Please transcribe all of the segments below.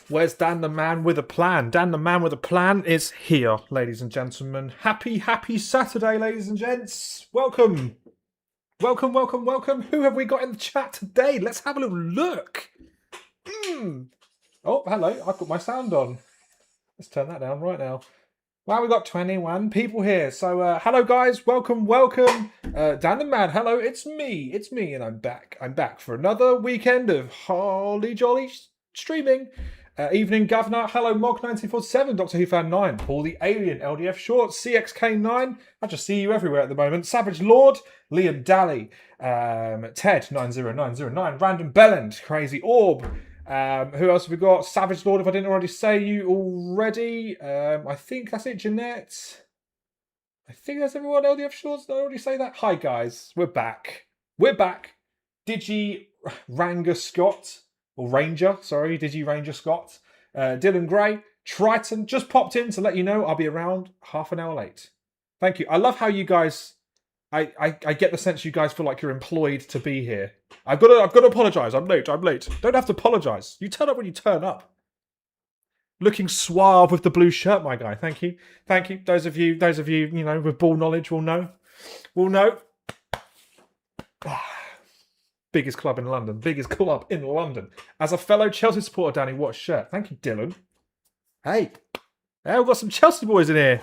Where's Dan the man with a plan? Dan the man with a plan is here, ladies and gentlemen. Happy Saturday, ladies and gents. Welcome. Welcome. Who have we got in the chat today? Let's have a little look. Oh, hello. I've got my sound on. Let's turn that down right now. Wow, we've got 21 people here. So, hello, guys. Welcome. Dan the man, hello. It's me, and I'm back for another weekend of holly jolly streaming. Evening, Governor. Hello, Mog1947, Doctor Who Fan 9, Paul the Alien, LDF Shorts, CXK9. I just see you everywhere at the moment. Savage Lord, Liam Daly, Ted90909, Random Belland, Crazy Orb. Who else have we got? Savage Lord, if I didn't already say you already. I think that's it, Jeanette. I think that's everyone. LDF Shorts, did I already say that? Hi, guys. We're back. Digi Ranger Scott. Or Ranger, sorry, Digi Ranger Scott. Dylan Gray, Triton, just popped in to let you know I'll be around half an hour late. Thank you. I love how you guys, I get the sense you guys feel like you're employed to be here. I've got to apologise. I'm late. Don't have to apologise. You turn up when you turn up. Looking suave with the blue shirt, my guy. Thank you. Those of you, you know, with ball knowledge will know. Biggest club in London. As a fellow Chelsea supporter, Danny, what a shirt. Thank you, Dylan. Hey, we've got some Chelsea boys in here.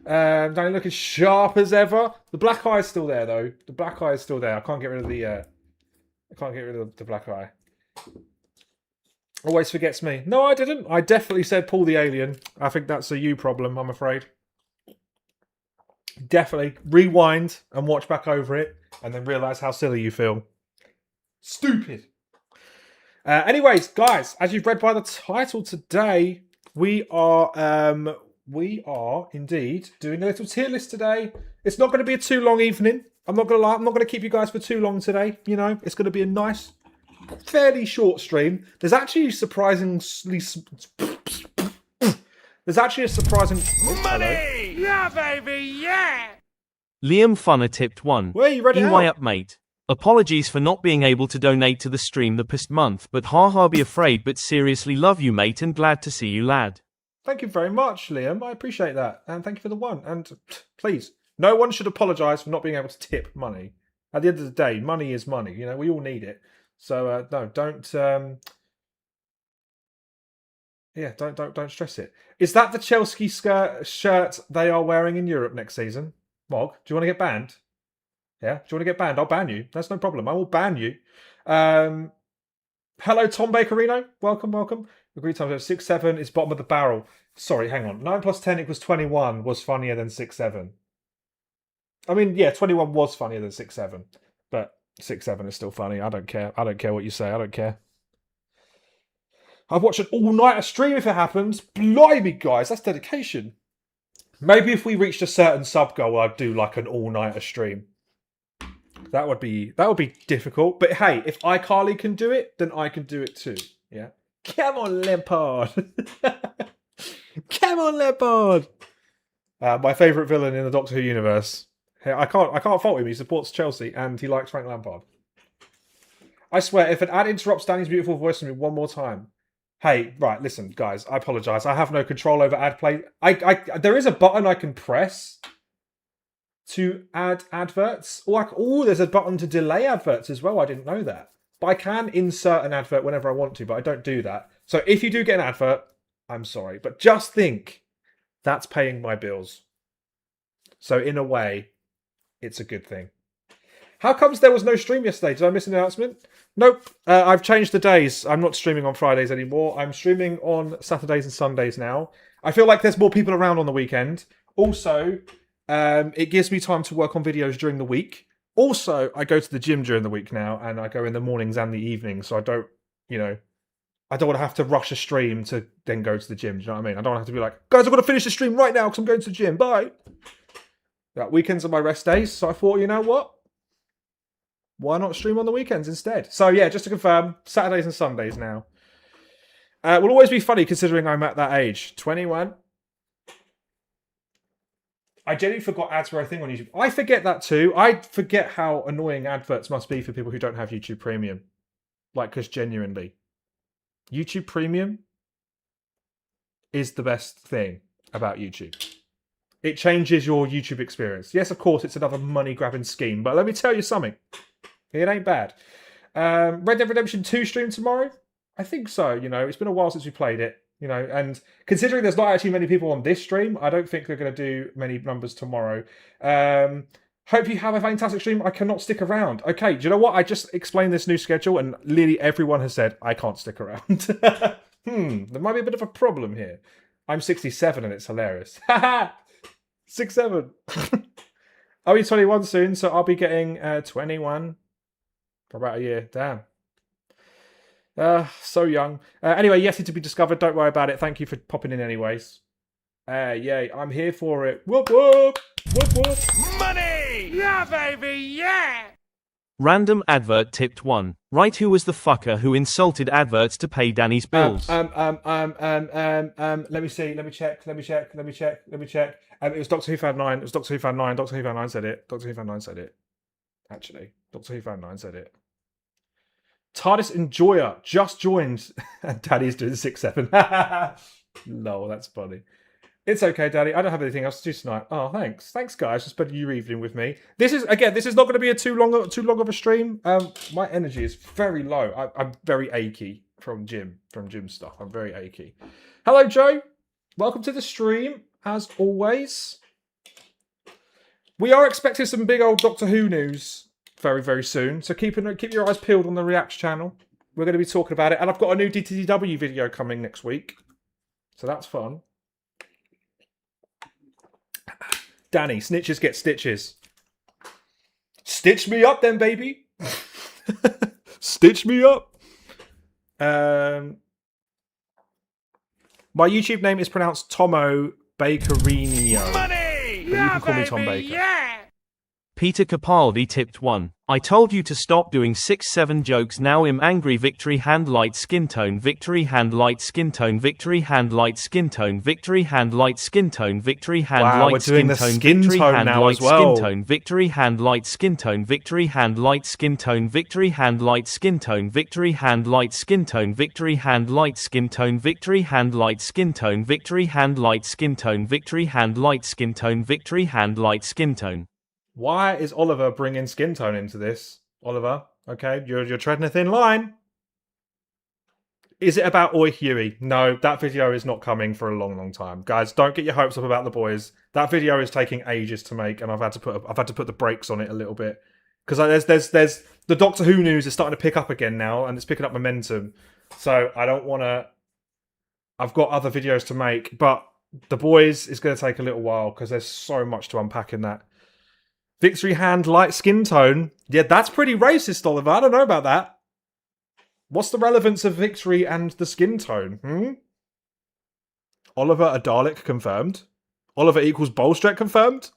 Danny looking sharp as ever. The black eye is still there, though. I can't get rid of the black eye. Always forgets me. No, I didn't. I definitely said Paul the Alien. I think that's a you problem, I'm afraid. Definitely rewind and watch back over it and then realise how silly you feel. Stupid. Anyways, guys, as you've read by the title today, we are indeed doing a little tier list today. It's not going to be a too long evening. I'm not going to lie. I'm not going to keep you guys for too long today. You know, it's going to be a nice, fairly short stream. There's actually a surprising money. Yeah, baby. Yeah. Liam Funner tipped 1. Where you ready? EY up, mate. Apologies for not being able to donate to the stream the past month, but haha be afraid, but seriously love you, mate, and glad to see you, lad. Thank you very much, Liam. I appreciate that. And thank you for the 1. And please, no one should apologise for not being able to tip money. At the end of the day, money is money. You know, we all need it. So, no, don't stress it. Is that the Chelsea shirt they are wearing in Europe next season? Mog, do you want to get banned? Yeah? Do you want to get banned? I'll ban you. That's no problem. I will ban you. Hello, Tom Bakerino. Welcome. Agreed time 6-7 is bottom of the barrel. Sorry, hang on. 9 plus 10 equals 21 was funnier than 6-7. I mean, yeah, 21 was funnier than 6-7. But 6-7 is still funny. I don't care. I don't care what you say. I don't care. I'd watch an all-nighter stream if it happens. Blimey, guys, that's dedication. Maybe if we reached a certain sub goal, I'd do like an all-nighter stream. That would be difficult. But hey, if iCarly can do it, then I can do it too. Yeah. Come on, Lampard. Come on, Lampard. My favourite villain in the Doctor Who universe. Hey, I can't fault him. He supports Chelsea and he likes Frank Lampard. I swear, if an ad interrupts Danny's beautiful voice from me one more time. Hey, right, listen, guys, I apologise. I have no control over ad play. There is a button I can press to add adverts. Or there's a button to delay adverts as well. I didn't know that. But I can insert an advert whenever I want to, but I don't do that. So if you do get an advert, I'm sorry. But just think, that's paying my bills. So in a way, it's a good thing. How comes there was no stream yesterday? Did I miss an announcement? Nope. I've changed the days. I'm not streaming on Fridays anymore. I'm streaming on Saturdays and Sundays now. I feel like there's more people around on the weekend. Also, it gives me time to work on videos during the week. Also, I go to the gym during the week now, and I go in the mornings and the evenings, so I don't want to have to rush a stream to then go to the gym. Do you know what I mean? I don't want to have to be like, guys, I've got to finish the stream right now because I'm going to the gym. Bye. Weekends are my rest days, so I thought, you know what? Why not stream on the weekends instead? So yeah, just to confirm, Saturdays and Sundays now. Will always be funny considering I'm at that age. 21. I genuinely forgot ads were a thing on YouTube. I forget that too. I forget how annoying adverts must be for people who don't have YouTube Premium. Like, because genuinely. YouTube Premium? is the best thing about YouTube. It changes your YouTube experience. Yes, of course, it's another money-grabbing scheme, but let me tell you something. It ain't bad. Red Dead Redemption 2 stream tomorrow? I think so, you know. It's been a while since we played it, you know, and considering there's not actually many people on this stream, I don't think they're going to do many numbers tomorrow. Hope you have a fantastic stream. I cannot stick around. Okay, do you know what? I just explained this new schedule, and literally everyone has said, I can't stick around. There might be a bit of a problem here. I'm 67 and it's hilarious. Haha! 6'7". I'll be 21 soon, so I'll be getting 21 for about a year. Damn. So young. Anyway, Yeti to be discovered. Don't worry about it. Thank you for popping in anyways. Yay, I'm here for it. Whoop, whoop. Whoop, whoop. Money! Yeah, baby, yeah! Random advert tipped 1. Right, who was the fucker who insulted adverts to pay Danny's bills? Let me see. Let me check. It was Doctor Who Fan 9. It was Doctor Who Fan 9. Doctor Who Fan 9 said it. Doctor Who Fan 9 said it. Actually, Doctor Who Fan 9 said it. TARDIS Enjoyer just joined, and Daddy's doing 6'7". Lol, that's funny. It's okay, Daddy. I don't have anything else to do tonight. Oh, thanks. Thanks, guys, for spending your evening with me. This is not going to be a too long of a stream. My energy is very low. I'm very achy from gym stuff. I'm very achy. Hello, Joe. Welcome to the stream, as always. We are expecting some big old Doctor Who news very, very soon. So keep your eyes peeled on the Reacts channel. We're going to be talking about it. And I've got a new DTDW video coming next week. So that's fun. Danny, snitches get stitches. Stitch me up then, baby. Stitch me up. My YouTube name is pronounced Tomo Bakerini. Money! But you can call me Tom Baker. Yeah! Peter Capaldi tipped 1. I told you to stop doing 6-7 jokes. Now I'm angry. Victory hand light skin tone. Victory hand light skin tone. Victory hand light skin tone. Victory hand light skin tone. Victory hand light skin tone. Victory hand light skin tone. Victory hand light skin tone. Victory hand light skin tone. Victory hand light skin tone. Victory hand light skin tone. Victory hand light skin tone. Victory hand light skin tone. Victory hand light skin tone. Victory hand light skin tone. Victory hand light skin tone. Why is Oliver bringing skin tone into this? Oliver, okay, you're treading a thin line. Is it about Oi Huey? No, that video is not coming for a long, long time. Guys, don't get your hopes up about the boys. That video is taking ages to make, and I've had to put the brakes on it a little bit because there's the Doctor Who news is starting to pick up again now, and it's picking up momentum. So I don't want to. I've got other videos to make, but the boys is going to take a little while because there's so much to unpack in that. Victory hand light skin tone. Yeah, that's pretty racist, Oliver. I don't know about that. What's the relevance of victory and the skin tone? Oliver a Dalek confirmed. Oliver equals Bolstrek confirmed.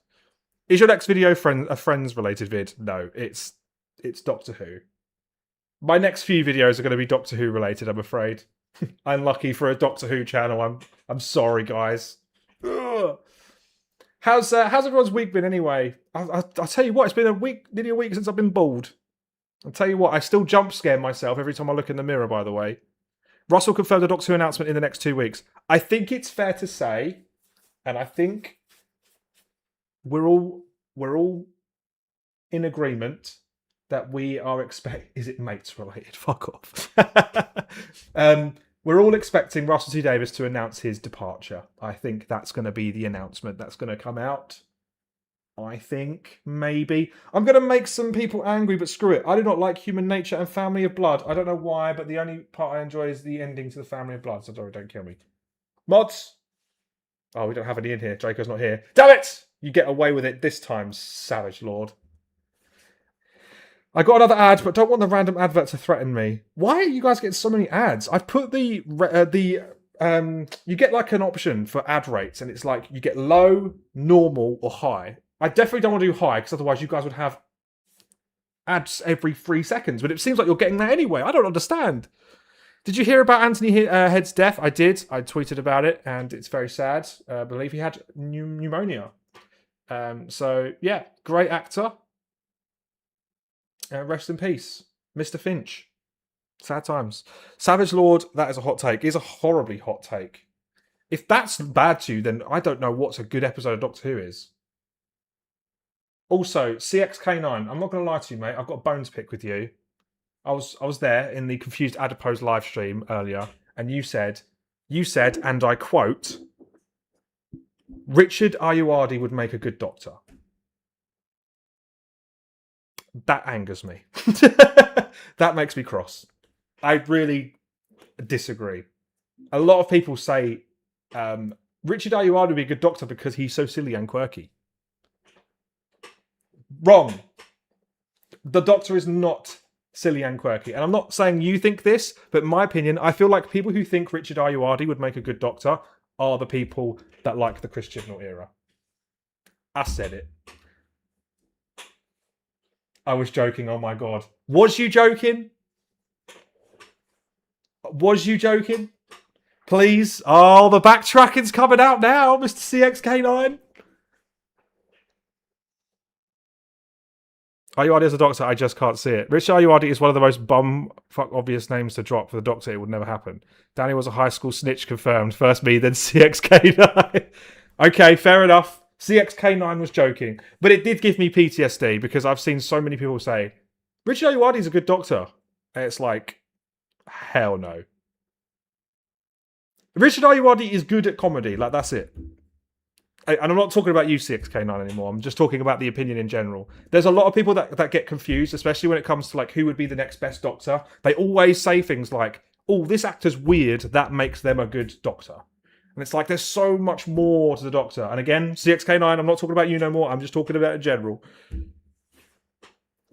Is your next video a Friends related vid? No, it's Doctor Who. My next few videos are going to be Doctor Who related, I'm afraid. Unlucky for a Doctor Who channel. I'm sorry, guys. Ugh. How's everyone's week been anyway? I'll tell you what, it's been nearly a week since I've been bald. I'll tell you what, I still jump scare myself every time I look in the mirror, by the way. Russell confirmed a Doctor Who announcement in the next 2 weeks. I think it's fair to say, and I think we're all in agreement that we are is it mates related? Fuck off. We're all expecting Russell T Davies to announce his departure. I think that's going to be the announcement that's going to come out. I think, maybe. I'm going to make some people angry, but screw it. I do not like Human Nature and Family of Blood. I don't know why, but the only part I enjoy is the ending to the Family of Blood. So sorry, don't kill me. Mods! Oh, we don't have any in here. Draco's not here. Damn it! You get away with it this time, Savage Lord. I got another ad, but don't want the random advert to threaten me. Why are you guys getting so many ads? I've put you get like an option for ad rates, and it's like you get low, normal, or high. I definitely don't want to do high, because otherwise you guys would have ads every 3 seconds, but it seems like you're getting that anyway. I don't understand. Did you hear about Anthony Head's death? I did. I tweeted about it, and it's very sad. I believe he had pneumonia. So, yeah, great actor. Rest in peace, Mr. Finch. Sad times. Savage Lord, that is a hot take. It is a horribly hot take. If that's bad to you, then I don't know what's a good episode of Doctor Who is. Also, CXK9, I'm not going to lie to you, mate. I've got a bone to pick with you. I was there in the Confused Adipose live stream earlier, and you said, and I quote, Richard Ayoade would make a good Doctor. That angers me. That makes me cross. I really disagree. A lot of people say Richard Ayoade would be a good Doctor because he's so silly and quirky. Wrong. The Doctor is not silly and quirky. And I'm not saying you think this, but in my opinion, I feel like people who think Richard Ayoade would make a good Doctor are the people that like the Chris Chibnall era. I said it. I was joking, oh my god. Was you joking? Was you joking? Please? Oh, the backtracking's coming out now, Mr. CXK9. Ayoade as a Doctor, I just can't see it. Richard Ayoade is one of the most bum-fuck obvious names to drop for the Doctor. It would never happen. Danny was a high school snitch, confirmed. First me, then CXK9. Okay, fair enough. CXK9 was joking. But it did give me PTSD because I've seen so many people say, Richard Ayoade is a good Doctor. And it's like, hell no. Richard Ayoade is good at comedy. Like, that's it. And I'm not talking about you, CXK9 anymore. I'm just talking about the opinion in general. There's a lot of people that get confused, especially when it comes to like who would be the next best Doctor. They always say things like, oh, this actor's weird. That makes them a good Doctor. And it's like, there's so much more to the Doctor. And again, CXK9, I'm not talking about you no more. I'm just talking about in general.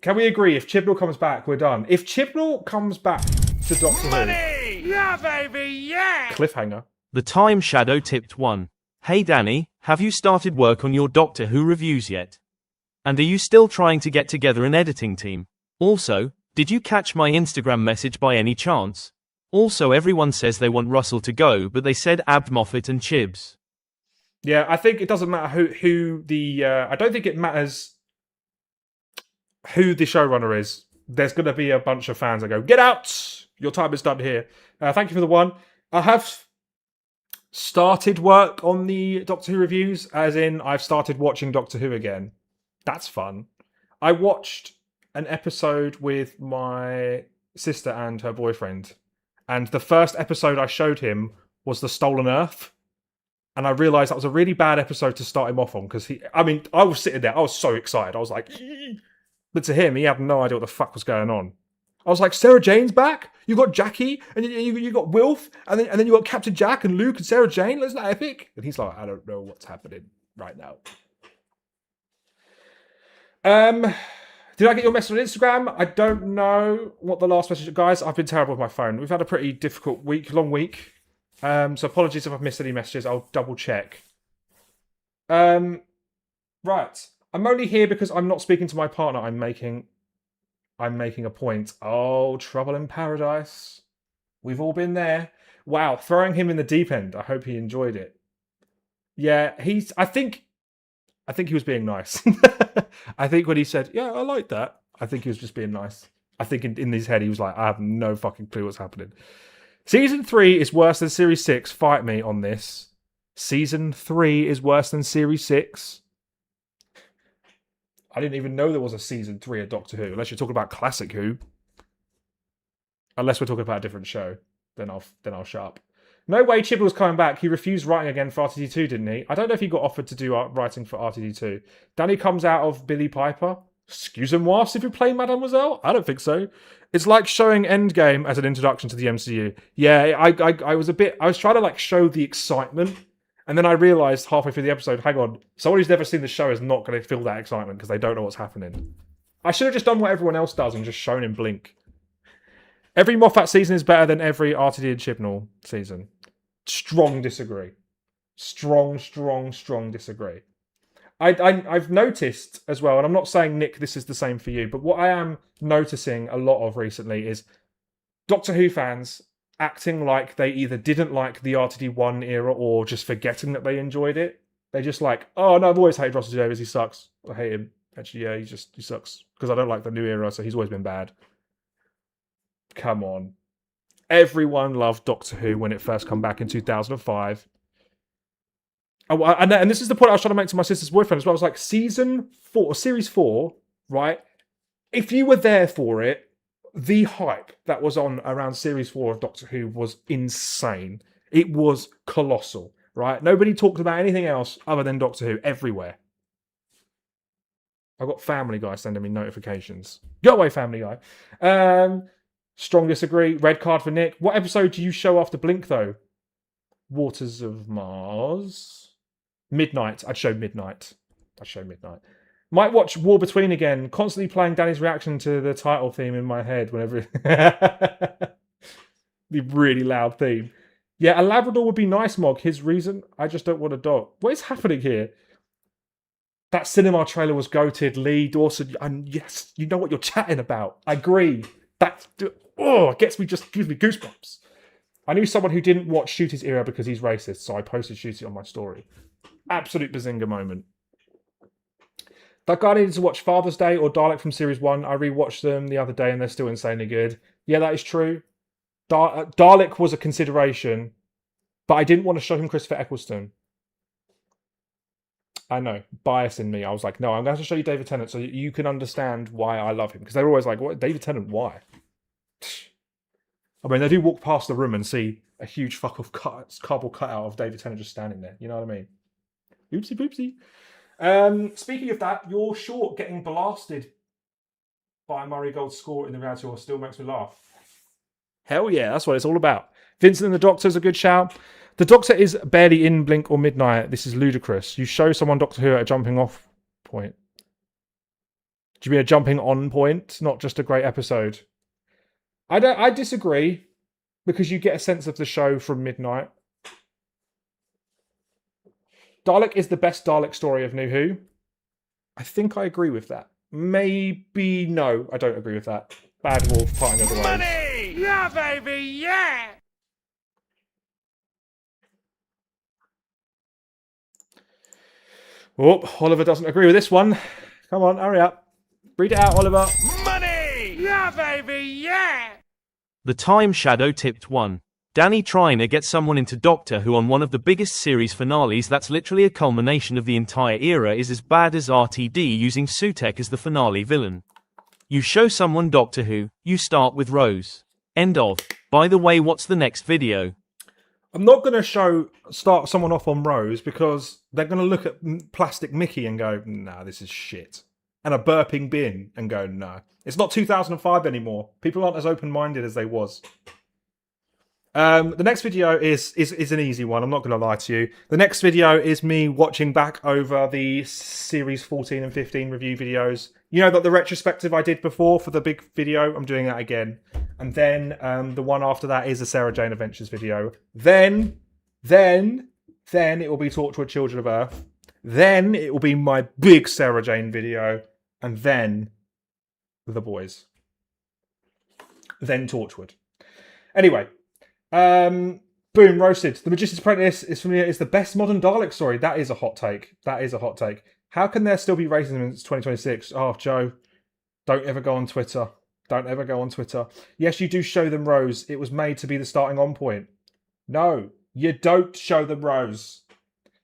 Can we agree? If Chibnall comes back, we're done. If Chibnall comes back to Doctor Money! Yeah, baby, yeah! Who... Cliffhanger. The Time Shadow tipped 1. Hey Danny, have you started work on your Doctor Who reviews yet? And are you still trying to get together an editing team? Also, did you catch my Instagram message by any chance? Also, everyone says they want Russell to go, but they said Abd Moffat and Chibs. Yeah, I think it doesn't matter who the... I don't think it matters who the showrunner is. There's going to be a bunch of fans that go, get out! Your time is done here. Thank you for the one. I have started work on the Doctor Who reviews, as in I've started watching Doctor Who again. That's fun. I watched an episode with my sister and her boyfriend, and the first episode I showed him was The Stolen Earth, and I realised that was a really bad episode to start him off on, because I was sitting there, I was so excited, I was like, but to him, he had no idea what the fuck was going on. I was like, Sarah Jane's back? You got Jackie, and you got Wilf, and then you got Captain Jack and Luke and Sarah Jane? Isn't that epic? And he's like, I don't know what's happening right now. Did I get your message on Instagram? I don't know what the last message... Guys, I've been terrible with my phone. We've had a pretty difficult week, long week. So apologies if I've missed any messages. I'll double check. Right. I'm only here because I'm not speaking to my partner. I'm making a point. Oh, trouble in paradise. We've all been there. Wow, throwing him in the deep end. I hope he enjoyed it. Yeah, I think he was being nice. I think when he said, yeah, I like that, I think he was just being nice. I think in his head he was like, I have no fucking clue what's happening. Season 3 is worse than Series 6. Fight me on this. Season 3 is worse than Series 6. I didn't even know there was a Season 3 of Doctor Who, unless you're talking about Classic Who. Unless we're talking about a different show, then I'll shut up. No way Chibnall's coming back. He refused writing again for RTD2, didn't he? I don't know if he got offered to do writing for RTD2. Danny comes out of Billy Piper. Excusez-moi, if you play Mademoiselle? I don't think so. It's like showing Endgame as an introduction to the MCU. Yeah, I was trying to like show the excitement, and then I realised halfway through the episode, hang on, someone who's never seen the show is not going to feel that excitement because they don't know what's happening. I should have just done what everyone else does and just shown him blink. Every Moffat season is better than every RTD and Chibnall season. Strong disagree. Strong disagree. I've noticed as well, and I'm not saying, Nick, this is the same for you, but what I am noticing a lot of recently is Doctor Who fans acting like they either didn't like the RTD1 era or just forgetting that they enjoyed it. They're just like, oh no, I've always hated Russell Davies, he sucks. I hate him. Actually, yeah, he sucks. Because I don't like the new era, so he's always been bad. Come on. Everyone loved Doctor Who when it first came back in 2005. Oh, and this is the point I was trying to make to my sister's boyfriend as well. I was like, season 4, or series 4, right? If you were there for it, the hype that was on around series 4 of Doctor Who was insane. It was colossal, right? Nobody talked about anything else other than Doctor Who everywhere. I've got Family Guy sending me notifications. Go away, Family Guy. Strong disagree. Red card for Nick. What episode do you show after Blink, though? Waters of Mars. Midnight. I'd show Midnight. Might watch War Between again. Constantly playing Danny's reaction to the title theme in my head whenever... The really loud theme. Yeah, a Labrador would be nice, Mog. His reason? I just don't want a dog. What is happening here? That cinema trailer was goated. Lee, Dawson, and yes, you know what you're chatting about. I agree. That gives me goosebumps. I knew someone who didn't watch Shooty's era because he's racist, so I posted Shooty on my story. Absolute bazinga moment. That guy needed to watch Father's Day or Dalek from Series 1. I rewatched them the other day and they're still insanely good. Yeah, that is true. Dalek was a consideration, but I didn't want to show him Christopher Eccleston. I know, bias in me. I was like, no, I'm going to show you David Tennant so you can understand why I love him. Because they were always like, what, David Tennant, why? I mean, they do walk past the room and see a huge fuck of cardboard cutout of David Tennant just standing there. You know what I mean? Oopsie poopsie. Speaking of that, your short getting blasted by Murray Gold's score in the reality war still makes me laugh. Hell yeah, that's what it's all about. Vincent and the Doctor's a good shout. The Doctor is barely in Blink or Midnight. This is ludicrous. You show someone Doctor Who at a jumping off point. Do you mean a jumping on point? Not just a great episode. I disagree, because you get a sense of the show from Midnight. Dalek is the best Dalek story of New Who. I think I agree with that. Maybe no, I don't agree with that. Bad Wolf parting of the ways. Money! Yeah, baby, yeah! Oh, Oliver doesn't agree with this one. Come on, hurry up. Read it out, Oliver. Money! Yeah, baby, yeah! The Time Shadow tipped 1. Danny trying to get someone into Doctor Who on one of the biggest series finales that's literally a culmination of the entire era is as bad as RTD using Sutek as the finale villain. You show someone Doctor Who, you start with Rose. End of. By the way, what's the next video? I'm not going to start someone off on Rose because they're going to look at Plastic Mickey and go, nah, this is shit. And a burping bin and go, no. It's not 2005 anymore. People aren't as open-minded as they was. The next video is an easy one. I'm not going to lie to you. The next video is me watching back over the Series 14 and 15 review videos. You know that the retrospective I did before for the big video? I'm doing that again. And then the one after that is a Sarah Jane Adventures video. Then it will be Torchwood Children of Earth. Then it will be my big Sarah Jane video. And then The Boys. Then Torchwood. Anyway. Boom, roasted. The Magician's Apprentice is the best modern Dalek story. That is a hot take. How can there still be racism in 2026? Oh, Joe, don't ever go on Twitter. Yes, you do show them Rose. It was made to be the starting on point. No, you don't show them Rose.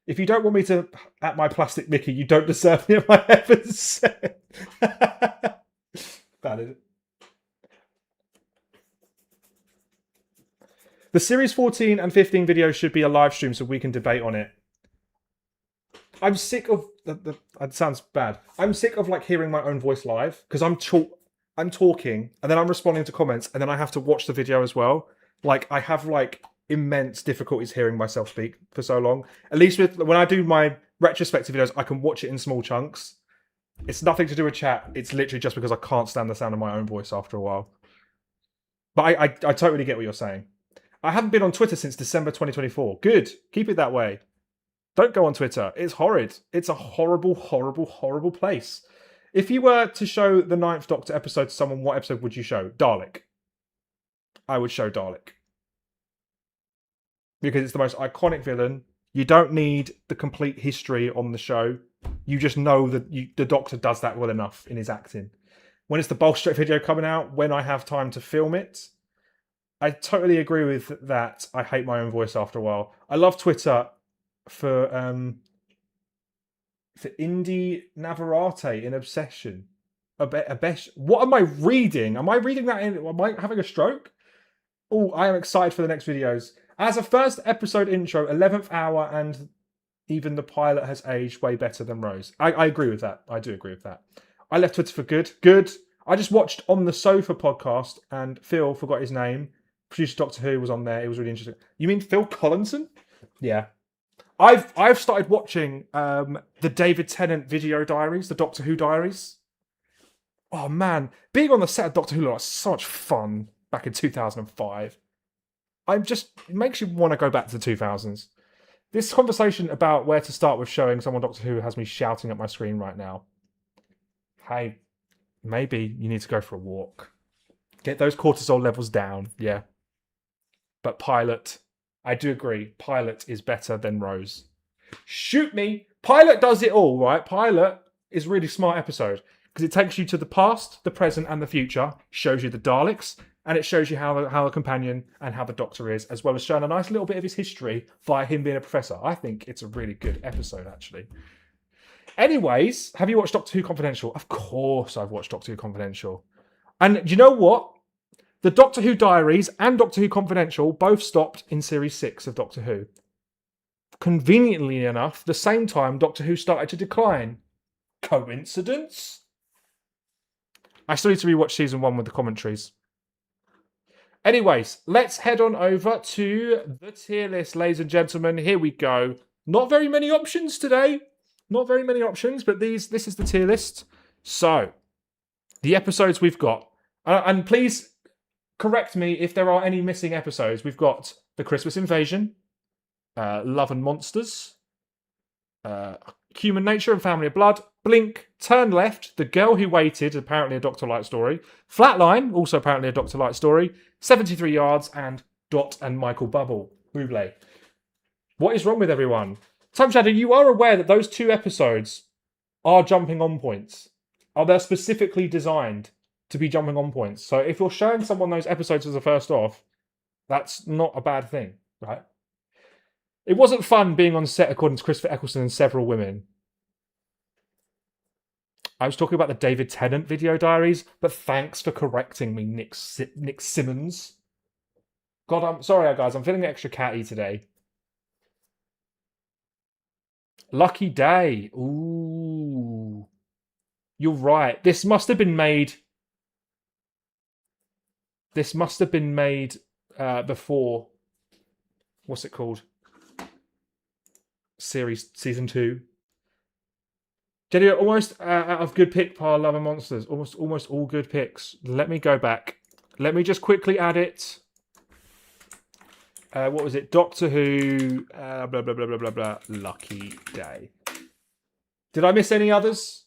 If you don't want me to at my Plastic Mickey, you don't deserve me at my heavens set. Bad, is it? The Series 14 and 15 videos should be a live stream so we can debate on it. I'm sick of... That sounds bad. I'm sick of like hearing my own voice live because I'm talking and then I'm responding to comments and then I have to watch the video as well. Like I have like immense difficulties hearing myself speak for so long. At least when I do my retrospective videos, I can watch it in small chunks. It's nothing to do with chat. It's literally just because I can't stand the sound of my own voice after a while. But I totally get what you're saying. I haven't been on Twitter since December 2024. Good. Keep it that way. Don't go on Twitter. It's horrid. It's a horrible, horrible, horrible place. If you were to show the 9th Doctor episode to someone, what episode would you show? Dalek. I would show Dalek. Because it's the most iconic villain. You don't need the complete history on the show. You just know that the Doctor does that well enough in his acting. When it's the Bolstrate video coming out, when I have time to film it, I totally agree with that. I hate my own voice after a while. I love Twitter for Indy Navarrete in Obsession. What am I reading? Am I reading that in? Am I having a stroke? Oh, I am excited for the next videos. As a first episode intro, 11th hour, and even the pilot has aged way better than Rose. I agree with that. I do agree with that. I left Twitter for good. Good. I just watched On the Sofa podcast, and Phil, forgot his name, producer Doctor Who, was on there. It was really interesting. You mean Phil Collinson? Yeah. I've started watching the David Tennant video diaries, the Doctor Who diaries. Oh man, being on the set of Doctor Who was so much fun back in 2005. It makes you want to go back to the 2000s. This conversation about where to start with showing someone Doctor Who has me shouting at my screen right now. Hey, maybe you need to go for a walk. Get those cortisol levels down, yeah. But Pilot, I do agree, Pilot is better than Rose. Shoot me! Pilot does it all, right? Pilot is a really smart episode because it takes you to the past, the present, and the future, shows you the Daleks, and it shows you how the companion and how the Doctor is, as well as showing a nice little bit of his history via him being a professor. I think it's a really good episode, actually. Anyways, have you watched Doctor Who Confidential? Of course I've watched Doctor Who Confidential. And do you know what? The Doctor Who Diaries and Doctor Who Confidential both stopped in Series 6 of Doctor Who. Conveniently enough, the same time Doctor Who started to decline. Coincidence? I still need to rewatch Season 1 with the commentaries. Anyways, let's head on over to the tier list, ladies and gentlemen. Here we go. Not very many options today. Not very many options, but this is the tier list. So, the episodes we've got. And please correct me if there are any missing episodes. We've got The Christmas Invasion, Love and Monsters, Human Nature and Family of Blood, Blink, Turn Left, The Girl Who Waited, apparently a Dr. Light story, Flatline, also apparently a Dr. Light story, 73 Yards, and Dot and Michael Bubble. Buble. What is wrong with everyone? Time Shadow, you are aware that those 2 episodes are jumping on points. They're specifically designed to be jumping on points. So if you're showing someone those episodes as a first off, that's not a bad thing, right? It wasn't fun being on set according to Christopher Eccleston and several women. I was talking about the David Tennant video diaries, but thanks for correcting me, Nick Simmons. God, I'm sorry, guys. I'm feeling extra catty today. Lucky Day. Ooh. You're right. This must have been made before. What's it called? Season 2. Jenny, almost out of good pick pile, Love and Monsters. Almost all good picks. Let me go back. Let me just quickly add it. What was it? Doctor Who. Blah blah blah blah blah blah. Lucky Day. Did I miss any others?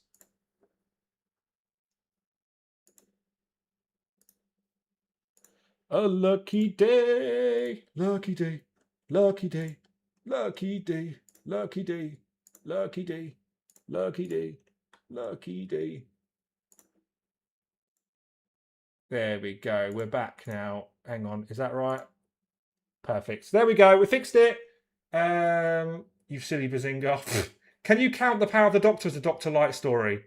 A lucky day, lucky day, lucky day, lucky day, lucky day, lucky day, lucky day, lucky day. There we go. We're back now. Hang on. Is that right? Perfect. There we go. We fixed it. You silly Bazinga. Can you count the power of the Doctor as a Dr. Light story?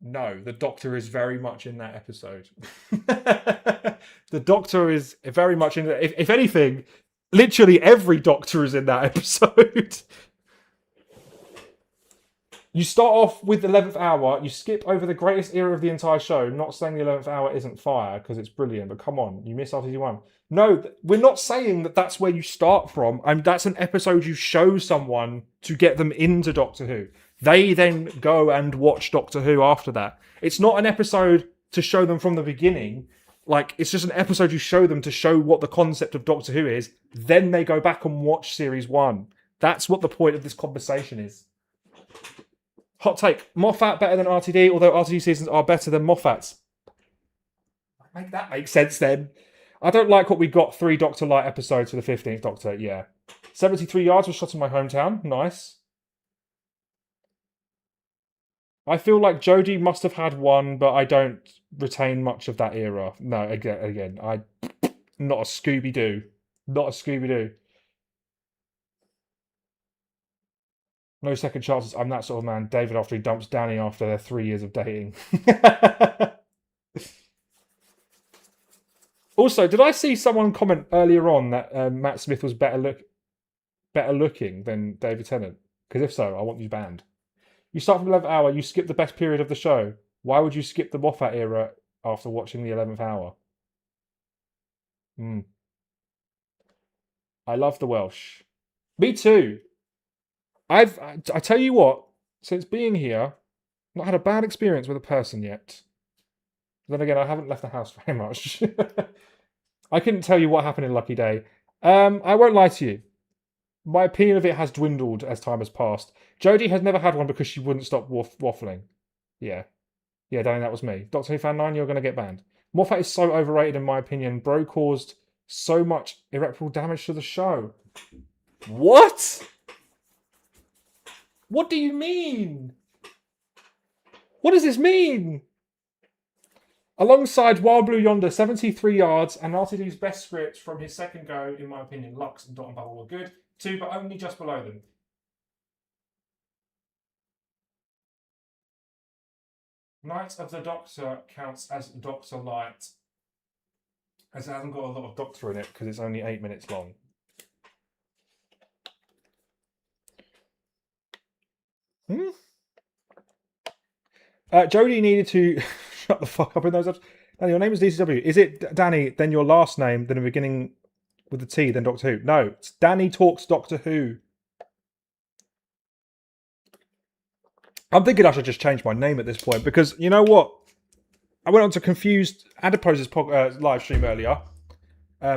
No, the Doctor is very much in that episode. The Doctor is very much in it. If anything, literally every Doctor is in that episode. You start off with the 11th hour, you skip over the greatest era of the entire show, not saying the 11th hour isn't fire, because it's brilliant, but come on, you miss RTD1. No, we're not saying that that's where you start from. That's an episode you show someone to get them into Doctor Who. They then go and watch Doctor Who after that. It's not an episode to show them from the beginning. Like, it's just an episode you show them to show what the concept of Doctor Who is. Then they go back and watch Series 1. That's what the point of this conversation is. Hot take. Moffat better than RTD, although RTD seasons are better than Moffat's. Make that make sense then. I don't like what we got 3 Doctor Light episodes for the 15th Doctor. Yeah. 73 Yards was shot in my hometown. Nice. I feel like Jodie must have had one, but I don't retain much of that era. No, again, not a Scooby-Doo. Not a Scooby-Doo. No second chances. I'm that sort of man. David after he dumps Danny after their 3 years of dating. Also, did I see someone comment earlier on that Matt Smith was better looking than David Tennant? Because if so, I want you banned. You start from the 11th hour, you skip the best period of the show. Why would you skip the Moffat era after watching the 11th hour? I love the Welsh. Me too. I tell you what, since being here, I've not had a bad experience with a person yet. Then again, I haven't left the house very much. I couldn't tell you what happened in Lucky Day. I won't lie to you. My opinion of it has dwindled as time has passed. Jodie has never had one because she wouldn't stop waffling. Yeah, Danny, that was me. Doctor Who Fan 9, you're going to get banned. Moffat is so overrated in my opinion. Bro caused so much irreparable damage to the show. What? What do you mean? What does this mean? Alongside Wild Blue Yonder, 73 yards, and RTD's best script from his second go, in my opinion, Lux and Dot and Bubble were good. 2, but only just below them. Night of the Doctor counts as Doctor Lite, as it hasn't got a lot of Doctor in it because it's only 8 minutes long. Jodie needed to shut the fuck up in those. Danny, your name is DTW. Is it Danny, then your last name, then a beginning with the T, then Doctor Who? No, it's Danny Talks Doctor Who. I'm thinking I should just change my name at this point because you know what? I went on to Confused Adipose's live stream earlier.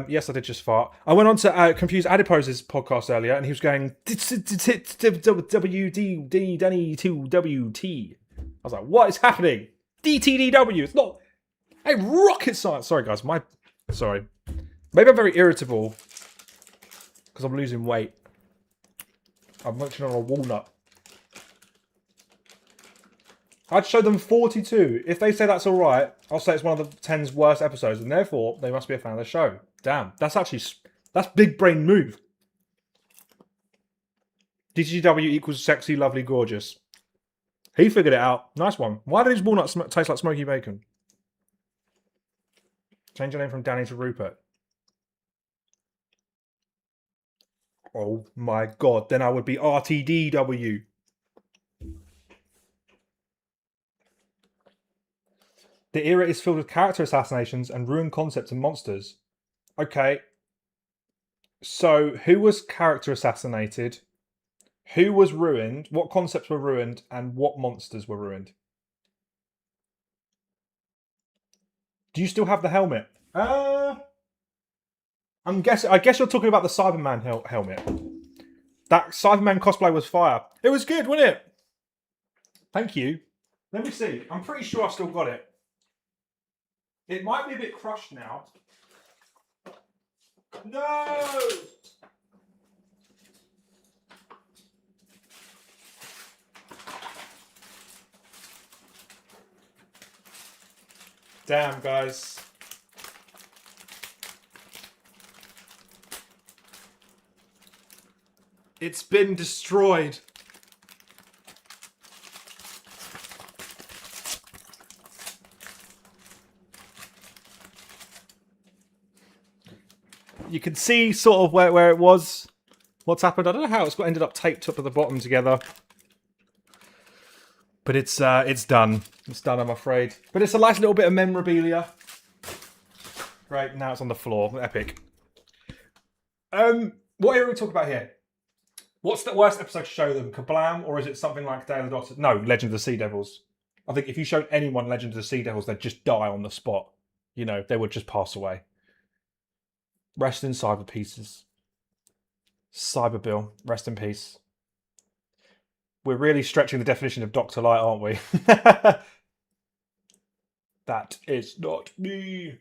Yes, I did just fart. I went on to Confused Adipose's podcast earlier and he was going WD Danny 2WT. I was like, what is happening? DTDW. It's not a rocket science. Sorry, guys. Sorry. Maybe I'm very irritable because I'm losing weight. I'm munching on a walnut. I'd show them 42. If they say that's all right, I'll say it's one of the 10's worst episodes, and therefore they must be a fan of the show. Damn, that's big brain move. DTW equals sexy, lovely, gorgeous. He figured it out. Nice one. Why do these walnuts taste like smoky bacon? Change your name from Danny to Rupert. Oh my god, then I would be RTDW. The era is filled with character assassinations and ruined concepts and monsters. Okay. So, who was character assassinated? Who was ruined? What concepts were ruined? And what monsters were ruined? Do you still have the helmet? I guess you're talking about the Cyberman helmet. That Cyberman cosplay was fire. It was good, wasn't it? Thank you. Let me see. I'm pretty sure I've still got it. It might be a bit crushed now. No! Damn, guys. It's been destroyed. You can see sort of where it was, what's happened. I don't know how it's ended up taped up at the bottom together. But it's done. It's done, I'm afraid. But it's a nice little bit of memorabilia. Right, now it's on the floor. Epic. What are we talking about here? What's the worst episode to show them? Kablam, or is it something like Day of the Doctor? No, Legend of the Sea Devils. I think if you showed anyone Legend of the Sea Devils, they'd just die on the spot. You know, they would just pass away. Rest in cyber pieces. Cyber Bill, rest in peace. We're really stretching the definition of Dr. Light, aren't we? That is not me.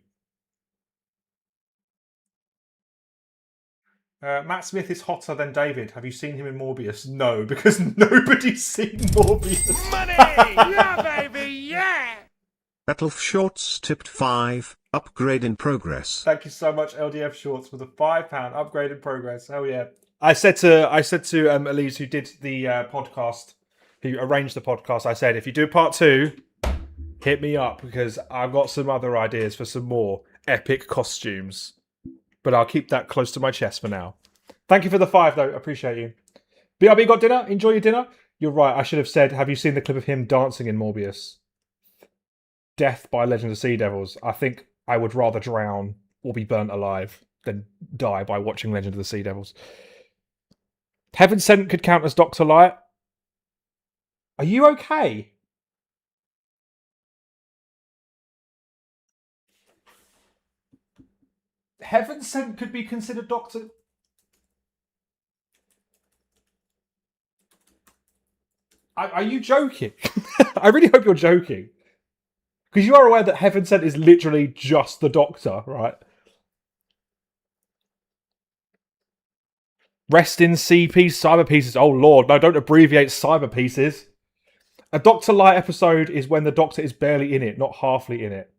Matt Smith is hotter than David. Have you seen him in Morbius? No, because nobody's seen Morbius. Money! Yeah, baby, yeah! Battle of Shorts tipped 5, upgrade in progress. Thank you so much, LDF Shorts, for the £5 upgrade in progress. Hell yeah. I said to Elise, who did the podcast, who arranged the podcast, I said, if you do part 2, hit me up because I've got some other ideas for some more epic costumes. But I'll keep that close to my chest for now. Thank you for the 5, though. Appreciate you. BRB got dinner? Enjoy your dinner? You're right. I should have said, have you seen the clip of him dancing in Morbius? Death by Legend of Sea Devils. I think I would rather drown or be burnt alive than die by watching Legend of the Sea Devils. Heaven Sent could count as Dr. Light. Are you okay? Heaven Sent could be considered Doctor... Are you joking? I really hope you're joking. Because you are aware that Heaven Sent is literally just the Doctor, right? Rest in CP cyber pieces. Oh lord, no, don't abbreviate cyber pieces. A Doctor Light episode is when the Doctor is barely in it, not halfly in it.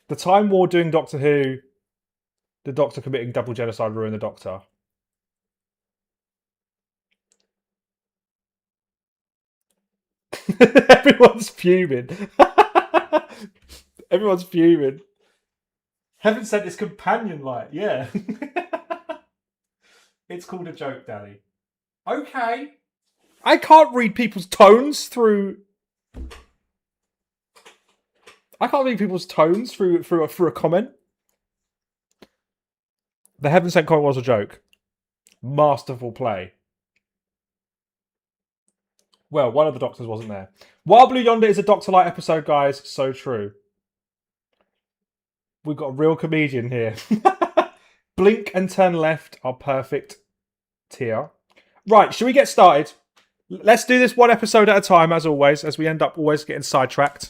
The Time War doing Doctor Who, the Doctor committing double genocide ruined the Doctor. Everyone's fuming. Everyone's fuming. Heaven Sent is companion light, yeah. It's called a joke, Danny. Okay. I can't read people's tones through... I can't read people's tones through a comment. The Heaven Sent comment was a joke. Masterful play. Well, one of the Doctors wasn't there. Wild Blue Yonder is a Doctor Light episode, guys. So true. We've got a real comedian here. Blink and Turn Left are perfect tier. Right, should we get started? Let's do this one episode at a time, as always, as we end up always getting sidetracked.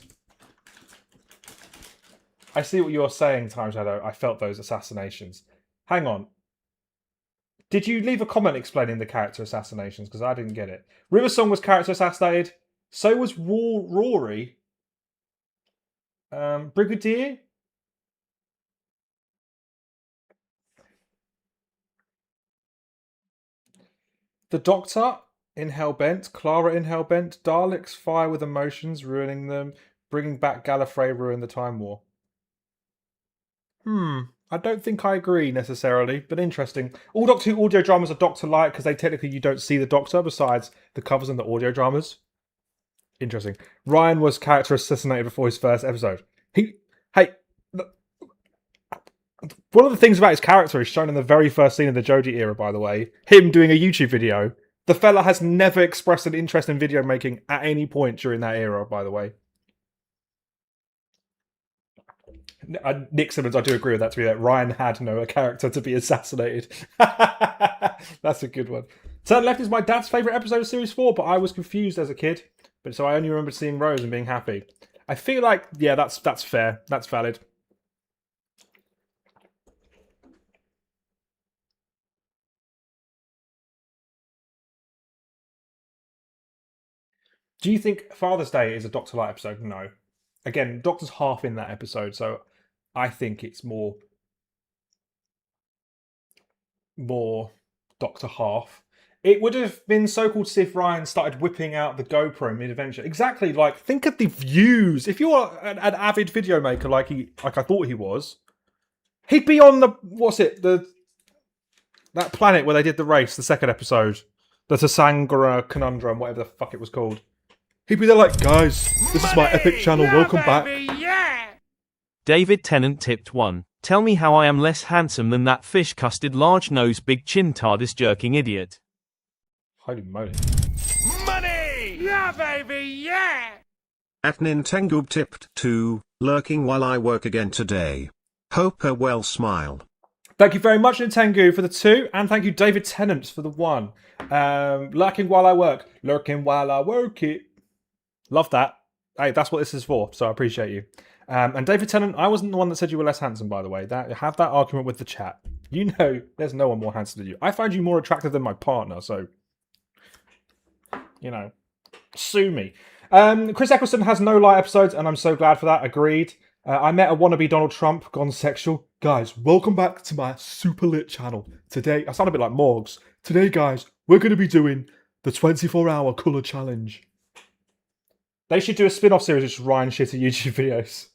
I see what you're saying, Time Shadow. I felt those assassinations. Hang on. Did you leave a comment explaining the character assassinations? Because I didn't get it. Riversong was character assassinated. So was Rory. Brigadier? The Doctor in Hellbent. Clara in Hellbent. Daleks fire with emotions, ruining them. Bringing back Gallifrey ruined the Time War. I don't think I agree necessarily, but interesting. All Doctor Who audio dramas are Doctor Light because technically you don't see the Doctor besides the covers and the audio dramas. Interesting. Ryan was character assassinated before his first episode. One of the things about his character is shown in the very first scene of the Jodie era, by the way. Him doing a YouTube video. The fella has never expressed an interest in video making at any point during that era, by the way. Nick Simmons, I do agree with that, to be that Ryan had no character to be assassinated. That's a good one. Turn Left is my dad's favourite episode of Series 4, but I was confused as a kid. But so I only remember seeing Rose and being happy. I feel like, yeah, that's fair. That's valid. Do you think Father's Day is a Doctor Light episode? No. Again, Doctor's half in that episode, so I think it's more Doctor half. It would have been so cool to see if Ryan started whipping out the GoPro mid-adventure. Exactly, like, think of the views. If you're an avid video maker like I thought he was, he'd be on that planet where they did the race, the second episode. The Tasangara Conundrum, whatever the fuck it was called. He'd be there like, guys, this is my epic channel, welcome back. Yeah. David Tennant tipped 1. Tell me how I am less handsome than that fish custard large nose big chin TARDIS jerking idiot. Holy moly. Money! Yeah, baby, yeah! At Nintendo tipped 2, lurking while I work again today. Hope a well smile. Thank you very much, Nintendo, for the 2, and thank you, David Tennant, for the 1. Lurking while I work. Lurking while I work it. Love that. Hey, that's what this is for, so I appreciate you. And David Tennant, I wasn't the one that said you were less handsome, by the way. Have that argument with the chat. You know there's no one more handsome than you. I find you more attractive than my partner, so... You know, sue me. Chris Eccleston has no Light episodes, and I'm so glad for that. Agreed. I met a wannabe Donald Trump gone sexual. Guys, welcome back to my super lit channel. Today, I sound a bit like Morgs. Today, guys, we're going to be doing the 24-hour colour challenge. They should do a spin-off series of just Ryan shitty YouTube videos.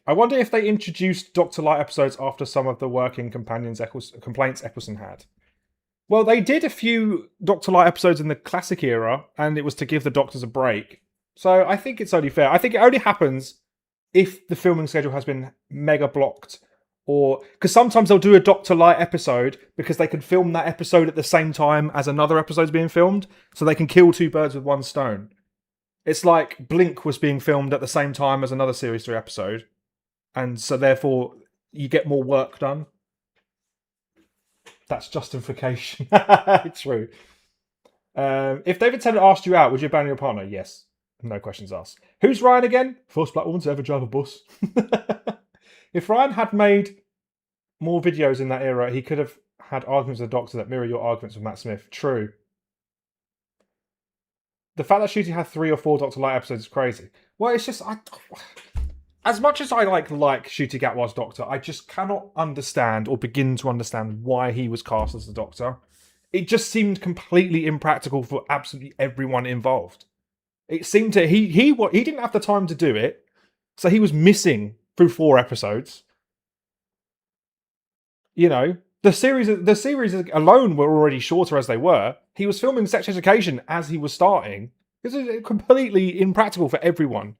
I wonder if they introduced Dr. Light episodes after some of the working complaints Eccleston had. Well, they did a few Dr. Light episodes in the classic era, and it was to give the doctors a break. So I think it's only fair. I think it only happens if the filming schedule has been mega blocked, or because sometimes they'll do a Dr. Light episode because they can film that episode at the same time as another episode's being filmed, so they can kill two birds with one stone. It's like Blink was being filmed at the same time as another Series 3 episode, and so therefore you get more work done. That's justification. True. If David Tennant asked you out, would you abandon your partner? Yes. No questions asked. Who's Ryan again? First black woman to ever drive a bus. If Ryan had made more videos in that era, he could have had arguments with the Doctor that mirror your arguments with Matt Smith. True. The fact that Shooty had 3 or 4 Dr. Light episodes is crazy. Well, it's just... As much as I like Shooty Gatwa's Doctor, I just cannot understand or begin to understand why he was cast as the Doctor. It just seemed completely impractical for absolutely everyone involved. It seemed to he didn't have the time to do it, so he was missing through 4 episodes. You know, the series alone were already shorter as they were. He was filming Sex Education as he was starting. This is completely impractical for everyone.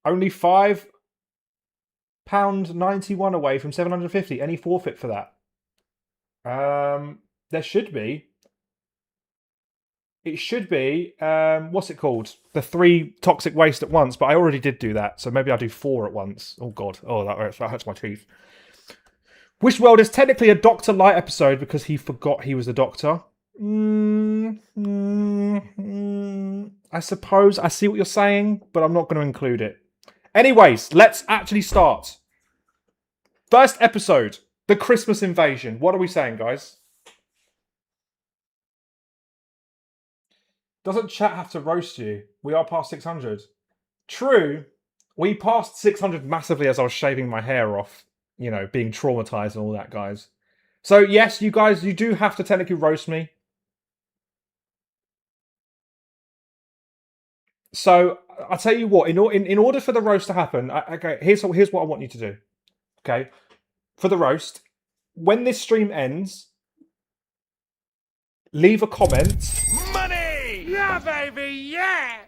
Only £5.91 away from 750. Any forfeit for that? There should be. It should be. What's it called? The 3 toxic waste at once. But I already did do that, so maybe I'll do 4 at once. Oh god. Oh, that hurts my teeth. Which World is technically a Dr. Light episode because he forgot he was the Doctor. I suppose I see what you're saying, but I'm not going to include it. Anyways, let's actually start. First episode, the Christmas invasion. What are we saying, guys? Doesn't chat have to roast you? We are past 600. True, we passed 600 massively as I was shaving my hair off. You know, being traumatized and all that, guys. So, yes, you guys, you do have to technically roast me. So, I'll tell you what, in order for the roast to happen, okay, here's what I want you to do. Okay? For the roast, when this stream ends, leave a comment. Money! Yeah, baby, yeah!